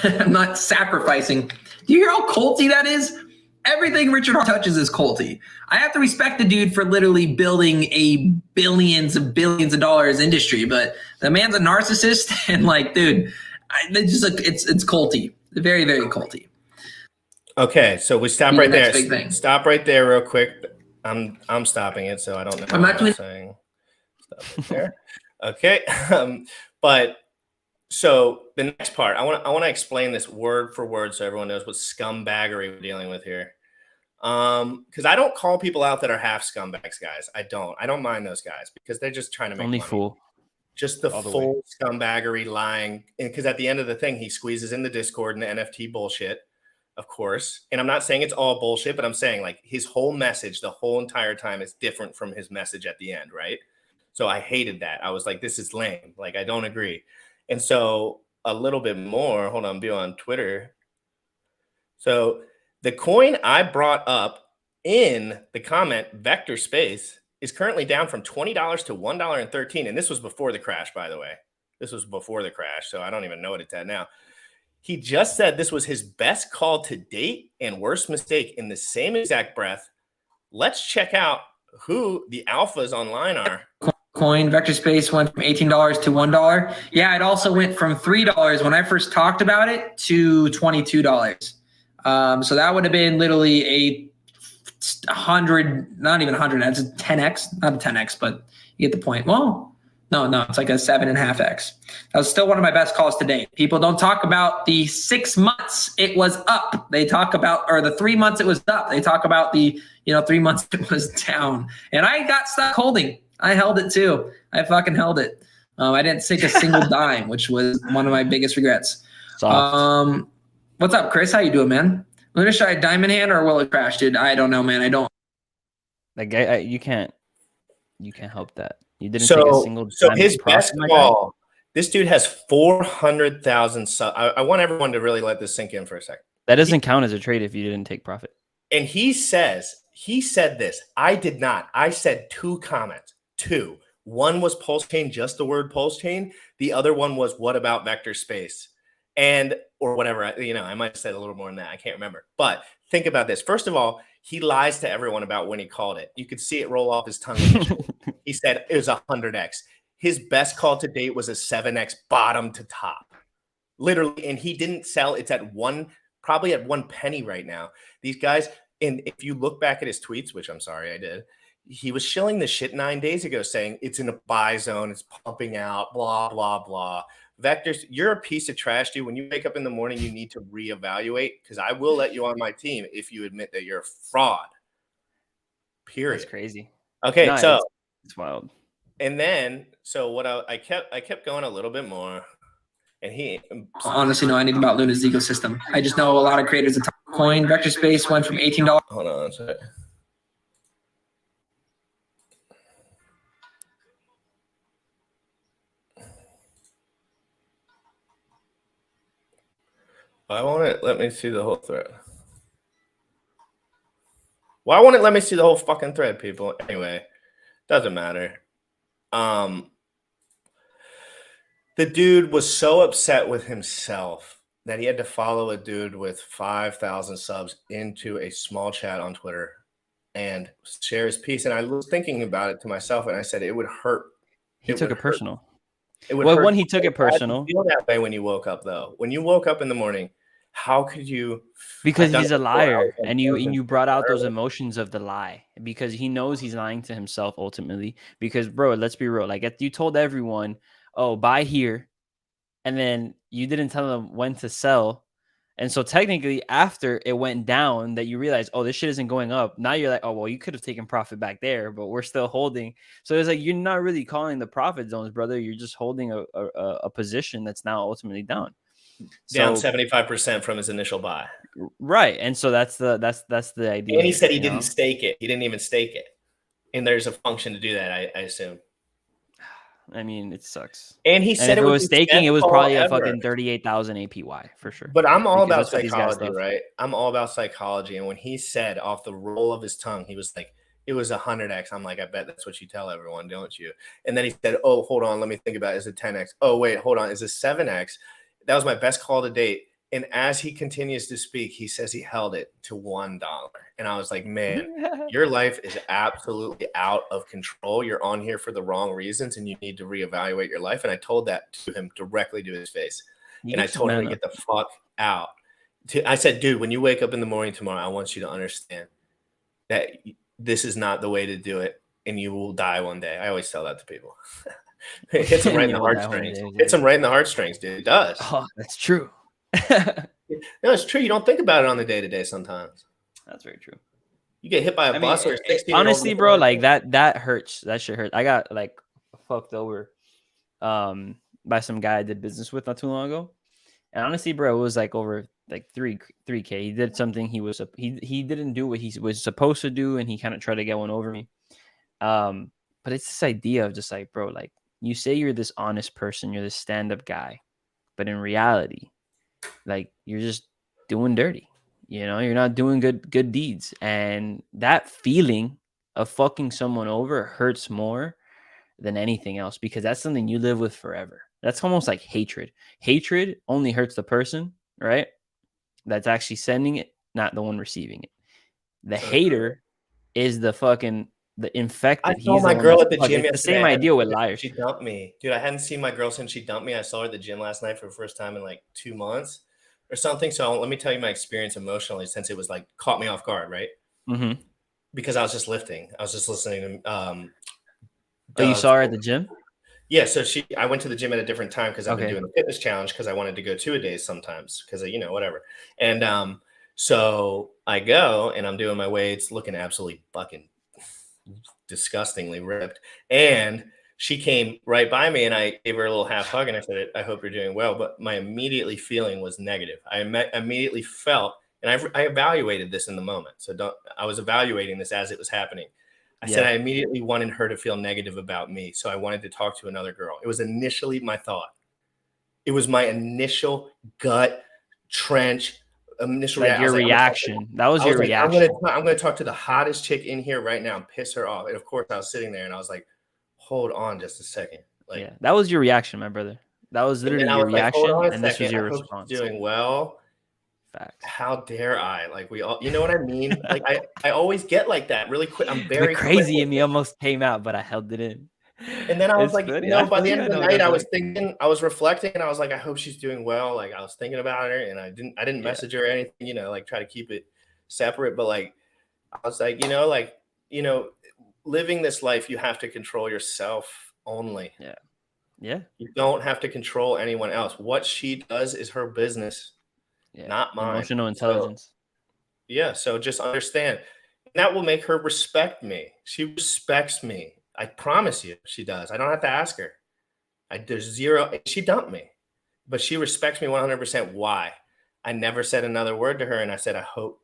I'm not sacrificing. Do you hear how culty that is? Everything Richard Hart touches is culty. I have to respect the dude for literally building a billions of dollars industry, but the man's a narcissist and like, dude, it's culty. Very, very culty. Okay, so we stop right there. Stop right there real quick. I'm stopping it, so I don't know I'm not doing saying. Stop it there. Okay, but so the next part, I want to explain this word for word so everyone knows what scumbaggery we're dealing with here. Because I don't call people out that are half scumbags, guys. I don't mind those guys because they're just trying to make only money. Fool. Just the full scumbaggery, lying, and because at the end of the thing, he squeezes in the Discord and the NFT bullshit, of course. And I'm not saying it's all bullshit, but I'm saying like his whole message the whole entire time is different from his message at the end, right? So I hated that. I was like, this is lame. Like, I don't agree. And so a little bit more, hold on, be on Twitter. So the coin I brought up in the comment, Vector Space, is currently down from $20 to $1.13. And this was before the crash, by the way. This was before the crash, so I don't even know what it's at now. He just said this was his best call to date and worst mistake in the same exact breath. Let's check out who the alphas online are. Coin Vector Space went from $18 to $1. Yeah, it also went from $3 when I first talked about it to $22. So that would have been literally a 100, not even 100. That's a 10x, not a 10x, but you get the point. Well, no, it's like a 7.5x. That was still one of my best calls to date. People don't talk about the 6 months it was up. They talk about, or the 3 months it was up. They talk about the 3 months it was down. And I got stuck holding. I held it too. I fucking held it. I didn't sink a single dime, which was one of my biggest regrets. What's up, Chris? How you doing, man? Luna, should I diamond hand or will it crash, dude? I don't know, man. I don't. Like you can't help that. You didn't take a So single so dime his of profit, best my guy. call. This dude has 400,000 subs. I want everyone to really let this sink in for a second. That doesn't count as a trade if you didn't take profit. And he said this. I did not. I said 2 comments. 2. One was pulsechain, just the word pulsechain. The other one was what about vector space? And or whatever. I might have said a little more than that. I can't remember. But think about this. First of all, he lies to everyone about when he called it. You could see it roll off his tongue. He said it was 100x. His best call to date was a 7x bottom to top. Literally, and he didn't sell. It's at probably at 1 penny right now. These guys, and if you look back at his tweets, which I'm sorry I did, he was shilling the shit 9 days ago saying it's in a buy zone, it's pumping out, blah, blah, blah. Vectors, you're a piece of trash, dude. When you wake up in the morning, you need to reevaluate because I will let you on my team if you admit that you're a fraud. Period. That's crazy. Okay, No, so it's wild. And then, so what I kept going a little bit more, and he honestly know anything about Luna's ecosystem. I just know a lot of creators of coin. Vector Space went from $18. Hold on a second. Why won't it let me see the whole thread? Why won't it let me see the whole fucking thread, people? Anyway, doesn't matter. The dude was so upset with himself that he had to follow a dude with 5,000 subs into a small chat on Twitter and share his piece. And I was thinking about it to myself, and I said it would hurt. He took it personal. It would well, hurt. when he took it personal. Feel that way when you woke up, though. When you woke up in the morning, how could you? Because he's a liar, and you brought out those emotions of the lie because he knows he's lying to himself ultimately. Because, bro, let's be real. Like, you told everyone, "Oh, buy here," and then you didn't tell them when to sell. And so technically, after it went down, that you realize, oh, this shit isn't going up. Now you're like, oh, well, you could have taken profit back there, but we're still holding. So it's like you're not really calling the profit zones, brother. You're just holding a position that's now ultimately down. Down 75% from his initial buy. Right. And so that's the idea. And he said he didn't stake it. He didn't even stake it. And there's a function to do that, I assume. I mean, it sucks. And he said if it was staking, it was probably ever. a fucking 38,000 APY for sure. But I'm all about psychology, right? I'm all about psychology. And when he said off the roll of his tongue, he was like, it was 100x. I'm like, I bet that's what you tell everyone, don't you? And then he said, oh, hold on, let me think about it. Is it 10x? Oh, wait, hold on. Is it 7x? That was my best call to date. And as he continues to speak, he says he held it to $1. And I was like, man, your life is absolutely out of control. You're on here for the wrong reasons, and you need to reevaluate your life. And I told that to him directly to his face. And I told him to get the fuck out. I said, dude, when you wake up in the morning tomorrow, I want you to understand that this is not the way to do it, and you will die one day. I always tell that to people. It hits them right in the heartstrings. Hits them right in the heartstrings, dude. It does. Oh, that's true. No, it's true. You don't think about it on the day-to-day sometimes. That's very true. You get hit by a bus or 16. Honestly, bro, like that hurts. That shit hurts. I got like fucked over by some guy I did business with not too long ago. And honestly, bro, it was like over like 3K. He did something he didn't do what he was supposed to do, and he kind of tried to get one over me. But it's this idea of just like, bro, like you say you're this honest person, you're this stand-up guy, but in reality, like you're just doing dirty. You know, you're not doing good deeds. And that feeling of fucking someone over hurts more than anything else because that's something you live with forever. That's almost like hatred. Hatred only hurts the person, right? That's actually sending it, not the one receiving it. The hater is the infected. I saw my girl at the gym yesterday. The same idea with liars. She dumped me. Dude, I hadn't seen my girl since she dumped me. I saw her at the gym last night for the first time in like 2 months or something. So let me tell you my experience emotionally since it was like caught me off guard, right? Mm-hmm. Because I was just lifting. I was just listening to Oh, you saw her at the gym? Yeah, so I went to the gym at a different time because I've been doing the fitness challenge because I wanted to go 2-a-days sometimes because whatever. And so I go and I'm doing my weights, looking absolutely fucking disgustingly ripped. And she came right by me and I gave her a little half hug and I said, I hope you're doing well. But my immediately feeling was negative. I immediately felt, and I evaluated this in the moment. So I was evaluating this as it was happening. I said I immediately wanted her to feel negative about me. So I wanted to talk to another girl. It was initially my thought. It was my initial gut trench initial Like your reaction. That was your reaction. I'm gonna talk to the hottest chick in here right now and piss her off. And of course, I was sitting there and I was like, hold on just a second. Like, yeah, that was your reaction, my brother. That was literally your reaction, and this was your response. Doing well. Facts. How dare I? Like we all, you know what I mean? Like I always get like that really quick. I'm very the crazy in me almost came out, but I held it in. And then I was like, funny. you know, by the end of the night, I was thinking, I was reflecting, and I was like, I hope she's doing well. Like I was thinking about her, and I didn't message her or anything, you know, like try to keep it separate. But like, I was like, living this life, you have to control yourself only. Yeah. Yeah. You don't have to control anyone else. What she does is her business, not mine. Emotional intelligence. So just understand. That will make her respect me. She respects me. I promise you she does. I don't have to ask her. There's zero. She dumped me, but she respects me 100%. Why? I never said another word to her, and I said, I hope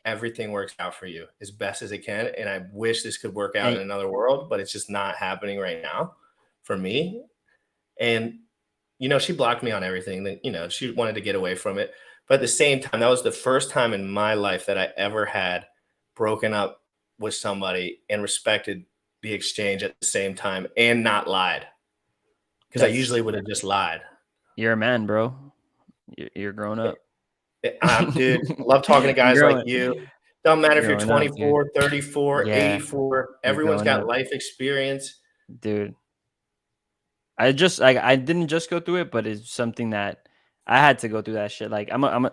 everything works out for you as best as it can, and I wish this could work out in another world, but it's just not happening right now for me. And, she blocked me on everything that, she wanted to get away from it. But at the same time, that was the first time in my life that I ever had broken up with somebody and respected the exchange at the same time and not lied. Because I usually would have just lied. You're a man, bro. You're grown up. Dude, love talking to guys like you. Don't matter if you're 24, up, 34, 84. Everyone's got life experience. Dude. I didn't just go through it, but it's something that I had to go through that shit. Like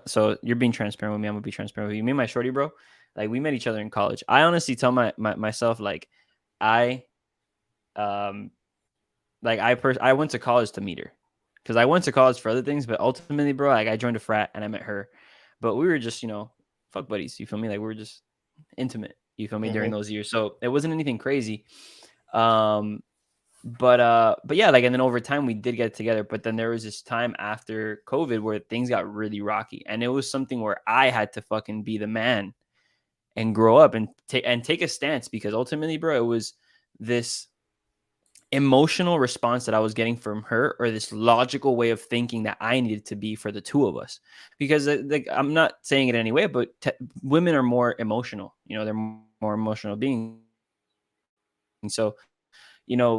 so you're being transparent with me. I'm gonna be transparent with you. Me and my shorty, bro. Like we met each other in college. I honestly tell myself like I went to college to meet her because I went to college for other things, but ultimately, bro, like I joined a frat and I met her, but we were just fuck buddies. You feel me? Like we were just intimate. You feel me? During those years, so it wasn't anything crazy. But yeah, like, and then over time we did get together, but then there was this time after COVID where things got really rocky, and it was something where I had to fucking be the man and grow up and take a stance, because ultimately, bro, it was this emotional response that I was getting from her, or this logical way of thinking that I needed to be for the two of us, because like, I'm not saying it anyway, but women are more emotional, they're more emotional beings. And so,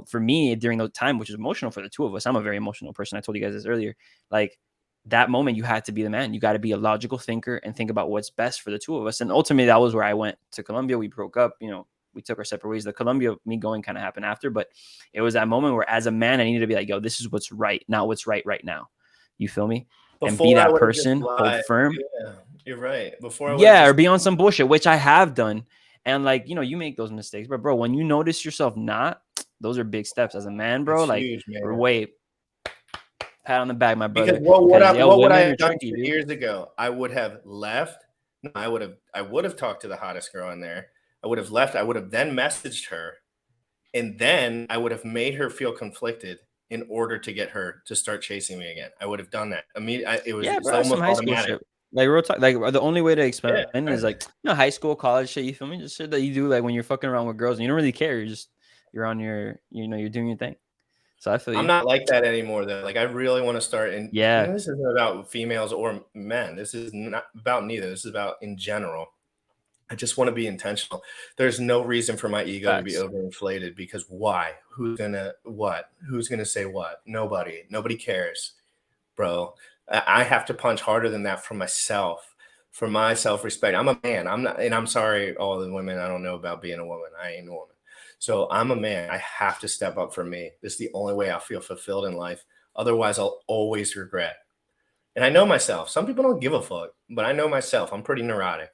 for me during the time, which is emotional for the two of us, I'm a very emotional person. I told you guys this earlier. Like that moment, you had to be the man. You got to be a logical thinker and think about what's best for the two of us. And ultimately, that was where I went to Colombia. We broke up. We took our separate ways. The Colombia, me going, kind of happened after, but it was that moment where, as a man, I needed to be like, yo, this is what's right, not what's right now. You feel me? And be that person, hold firm. Yeah, you're right. Or be on some bullshit, which I have done. And like, you make those mistakes, but bro, when you notice yourself not, those are big steps as a man, bro. It's like, huge, wait, pat on the back, my brother. Because what would I have done 2 years ago? I would have left. I would have talked to the hottest girl in there. I would have left. I would have then messaged her, and then I would have made her feel conflicted in order to get her to start chasing me again. I would have done that. It was almost automatic. Like real talk, like the only way to explain it is like high school, college shit. You feel me? Just shit that you do like when you're fucking around with girls and you don't really care. You're on your, you're doing your thing. So I feel I'm not like that anymore though. Like I really want to start. And this isn't about females or men. This is not about neither. This is about in general. I just want to be intentional. There's no reason for my ego to be overinflated, because why? Who's gonna say what? Nobody cares, bro. I have to punch harder than that for myself, for my self-respect. I'm a man. I'm sorry, all the women. I don't know about being a woman. I ain't a woman. So I'm a man. I have to step up for me. This is the only way I'll feel fulfilled in life. Otherwise, I'll always regret. And I know myself. Some people don't give a fuck, but I know myself. I'm pretty neurotic.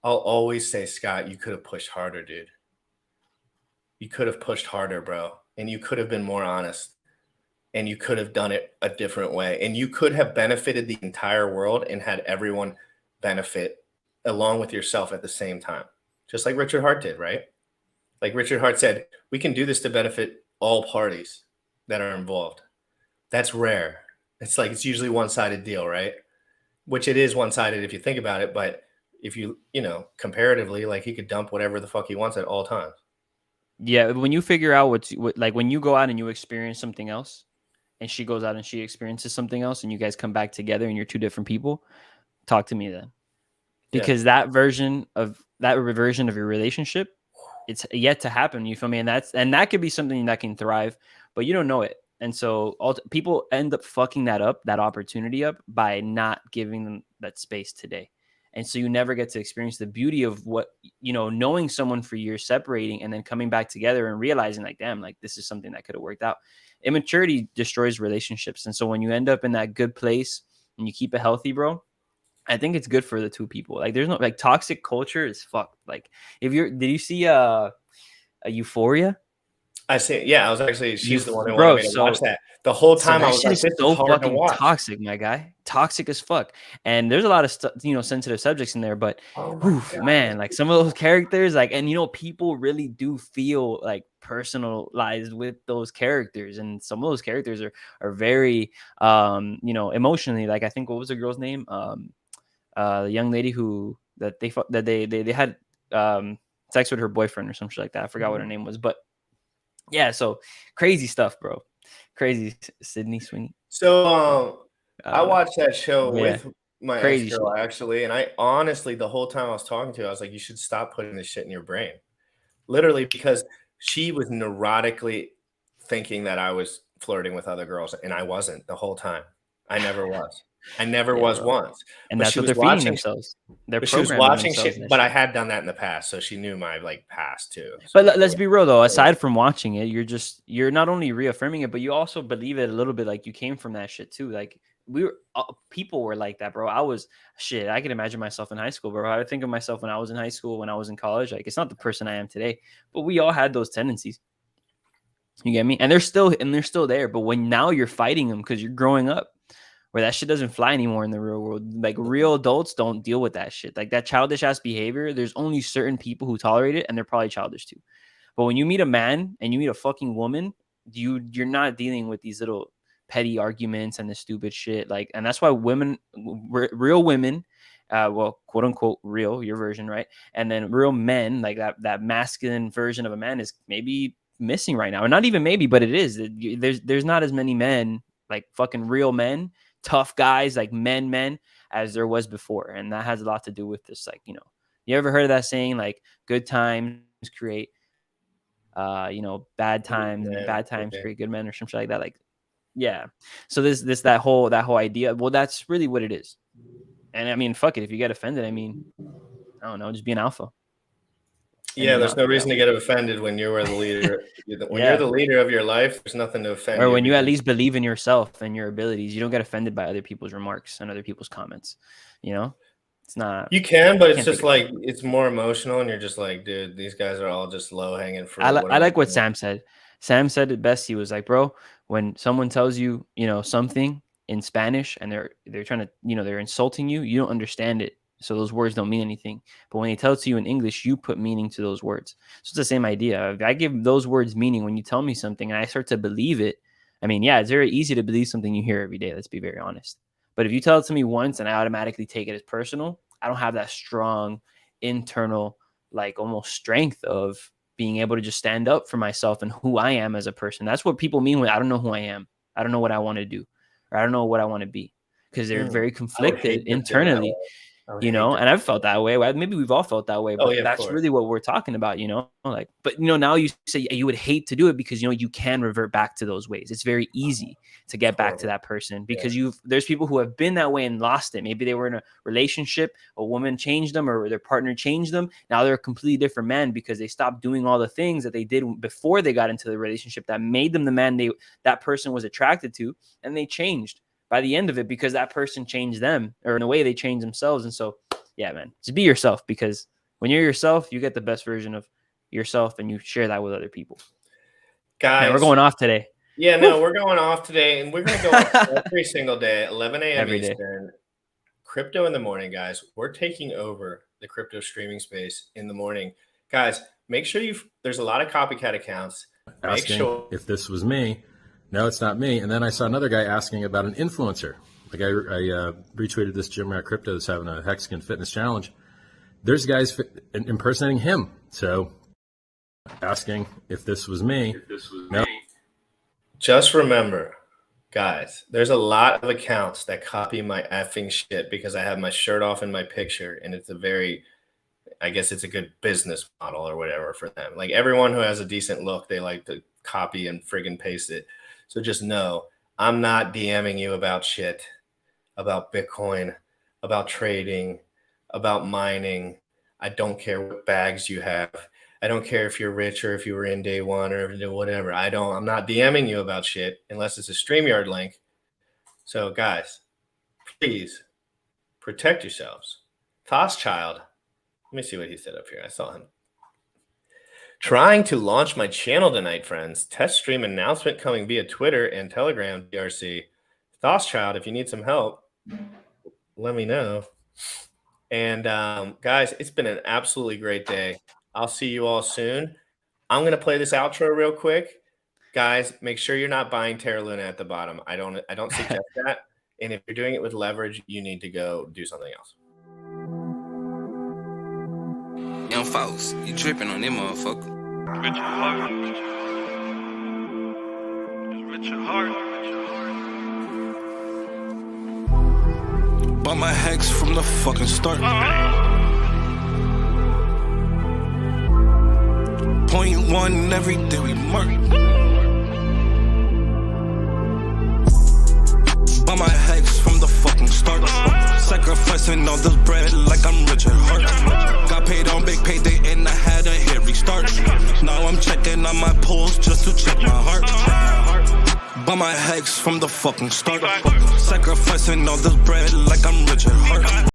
I'll always say, Scott, you could have pushed harder, dude. You could have pushed harder, bro. And you could have been more honest. And you could have done it a different way. And you could have benefited the entire world and had everyone benefit along with yourself at the same time. Just like Richard Hart did, right? Like Richard Hart said, we can do this to benefit all parties that are involved. That's rare. It's like, it's usually one-sided deal, right? Which it is one-sided if you think about it. But if you, comparatively, like he could dump whatever the fuck he wants at all times. Yeah, when you figure out like when you go out and you experience something else, and she goes out and she experiences something else, and you guys come back together and you're two different people, talk to me then. Yeah. Because that version of your relationship, it's yet to happen. You feel me? And that could be something that can thrive, but you don't know it. And so people end up fucking that opportunity up by not giving them that space today. And so you never get to experience the beauty of what, knowing someone for years, separating and then coming back together and realizing like, damn, like this is something that could have worked out. Immaturity destroys relationships. And so when you end up in that good place and you keep it healthy, bro, I think it's good for the two people. Like there's no like toxic culture is fucked. Like did you see a Euphoria? I see. Yeah, I was actually, she's the one who Bro, wanted me to watch that. The whole So time I that was shit like, is this is so hard to fucking watch. toxic, my guy. Toxic as fuck. And there's a lot of stuff, sensitive subjects in there, but Oh my God. man, like some of those characters, like, and people really do feel like personalized with those characters. And some of those characters are very emotionally, like I think what was the girl's name? The young lady that they had sex with her boyfriend or something like that. I forgot what her name was, but yeah, so crazy stuff, bro. Crazy. Sydney Sweeney. So I know. watched that show Yeah, with my crazy ex-girl shit. actually, and I honestly, the whole time I was talking to her, I was like, you should stop putting this shit in your brain. Literally, because she was neurotically thinking that I was flirting with other girls, and I wasn't the whole time. I never was. I never Yeah, was bro. once. And But that's she what was they're feeding watching themselves. They're but she was programming watching themselves. shit, but I had done that in the past, so she knew my like past too. So But like, let's be real though. Aside from watching it, you're not only reaffirming it, but you also believe it a little bit. Like you came from that shit too. Like people were like that, bro. I can imagine myself in high school, bro. I would think of myself when I was in high school, when I was in college. Like it's not the person I am today, but we all had those tendencies. You get me? And they're still there. But when now you're fighting them because you're growing up, where that shit doesn't fly anymore in the real world. Like real adults don't deal with that shit. Like that childish ass behavior. There's only certain people who tolerate it, and they're probably childish too. But when you meet a man and you meet a fucking woman, you're not dealing with these little petty arguments and the stupid shit. Like, and that's why real women, well, quote unquote, real, your version, right? And then real men, like that masculine version of a man is maybe missing right now, or not even maybe, but it is. There's not as many men, like fucking real men, tough guys, like men, as there was before, and that has a lot to do with this. Like, you ever heard of that saying, like, good times create bad times, and bad times create good men, or something like that. Like, yeah. So that whole idea. Well, that's really what it is. And I mean, fuck it. If you get offended, I mean, I don't know, just be an alpha. Yeah, there's no reason to get offended when you are the leader. When you're the leader of your life, there's nothing to offend. Or when you at least believe in yourself and your abilities, you don't get offended by other people's remarks and other people's comments. It's not. You can, but it's just like it's more emotional, and you're just like, dude, these guys are all just low hanging fruit. I like what Sam said. Sam said it best. He was like, bro, when someone tells you, something in Spanish and they're trying to, they're insulting you, you don't understand it. So those words don't mean anything. But when they tell it to you in English, you put meaning to those words. So it's the same idea. If I give those words meaning when you tell me something and I start to believe it, I mean, yeah, it's very easy to believe something you hear every day. Let's be very honest. But if you tell it to me once and I automatically take it as personal, I don't have that strong internal, like almost strength of being able to just stand up for myself and who I am as a person. That's what people mean when I don't know who I am. I don't know what I want to do, or I don't know what I want to be, because they're very conflicted internally. And I've felt that way. Maybe we've all felt that way, but that's really what we're talking about, like, but now you say you would hate to do it because, you can revert back to those ways. It's very easy to get back to that person because there's people who have been that way and lost it. Maybe they were in a relationship, a woman changed them or their partner changed them. Now they're a completely different man because they stopped doing all the things that they did before they got into the relationship that made them the man that person was attracted to, and they changed by the end of it because that person changed them, or in a way they changed themselves. And so, yeah, man, just be yourself, because when you're yourself, you get the best version of yourself and you share that with other people. Guys, man, we're going off today. Yeah, no, we're going off today, and we're going to go off every single day at 11 a.m. Every Eastern. Crypto in the morning, guys. We're taking over the crypto streaming space in the morning. Guys, make sure there's a lot of copycat accounts. Make sure if this was me. No, it's not me. And then I saw another guy asking about an influencer. Like I retweeted this Jim Rat Crypto that's having a Hexagon Fitness Challenge. There's guys impersonating him. So asking if this was me. No. Just remember, guys, there's a lot of accounts that copy my effing shit because I have my shirt off in my picture, and it's a very, I guess it's a good business model or whatever for them. Like everyone who has a decent look, they like to copy and friggin' paste it. So just know, I'm not DMing you about shit, about Bitcoin, about trading, about mining. I don't care what bags you have. I don't care if you're rich or if you were in day one or whatever. I'm not DMing you about shit unless it's a StreamYard link. So guys, please protect yourselves. Tosschild, let me see what he said up here. I saw him. Trying to launch my channel tonight, friends. Test stream announcement coming via Twitter and Telegram, DRC. Tosschild, if you need some help, let me know. And guys, it's been an absolutely great day. I'll see you all soon. I'm going to play this outro real quick. Guys, make sure you're not buying Terra Luna at the bottom. I don't suggest that. And if you're doing it with leverage, you need to go do something else. Young folks, you tripping on them motherfucker. Richard Heart. Richard Heart. Bought my hex from the fucking start. Point one every day we mark. Bought my hex from the fucking start. Sacrificing all this bread like I'm Richard Hart. Got paid on big payday and I had a hairy start. Now I'm checking on my pulse just to check my heart. Bought my hex from the fucking start. Sacrificing all this bread like I'm Richard Hart.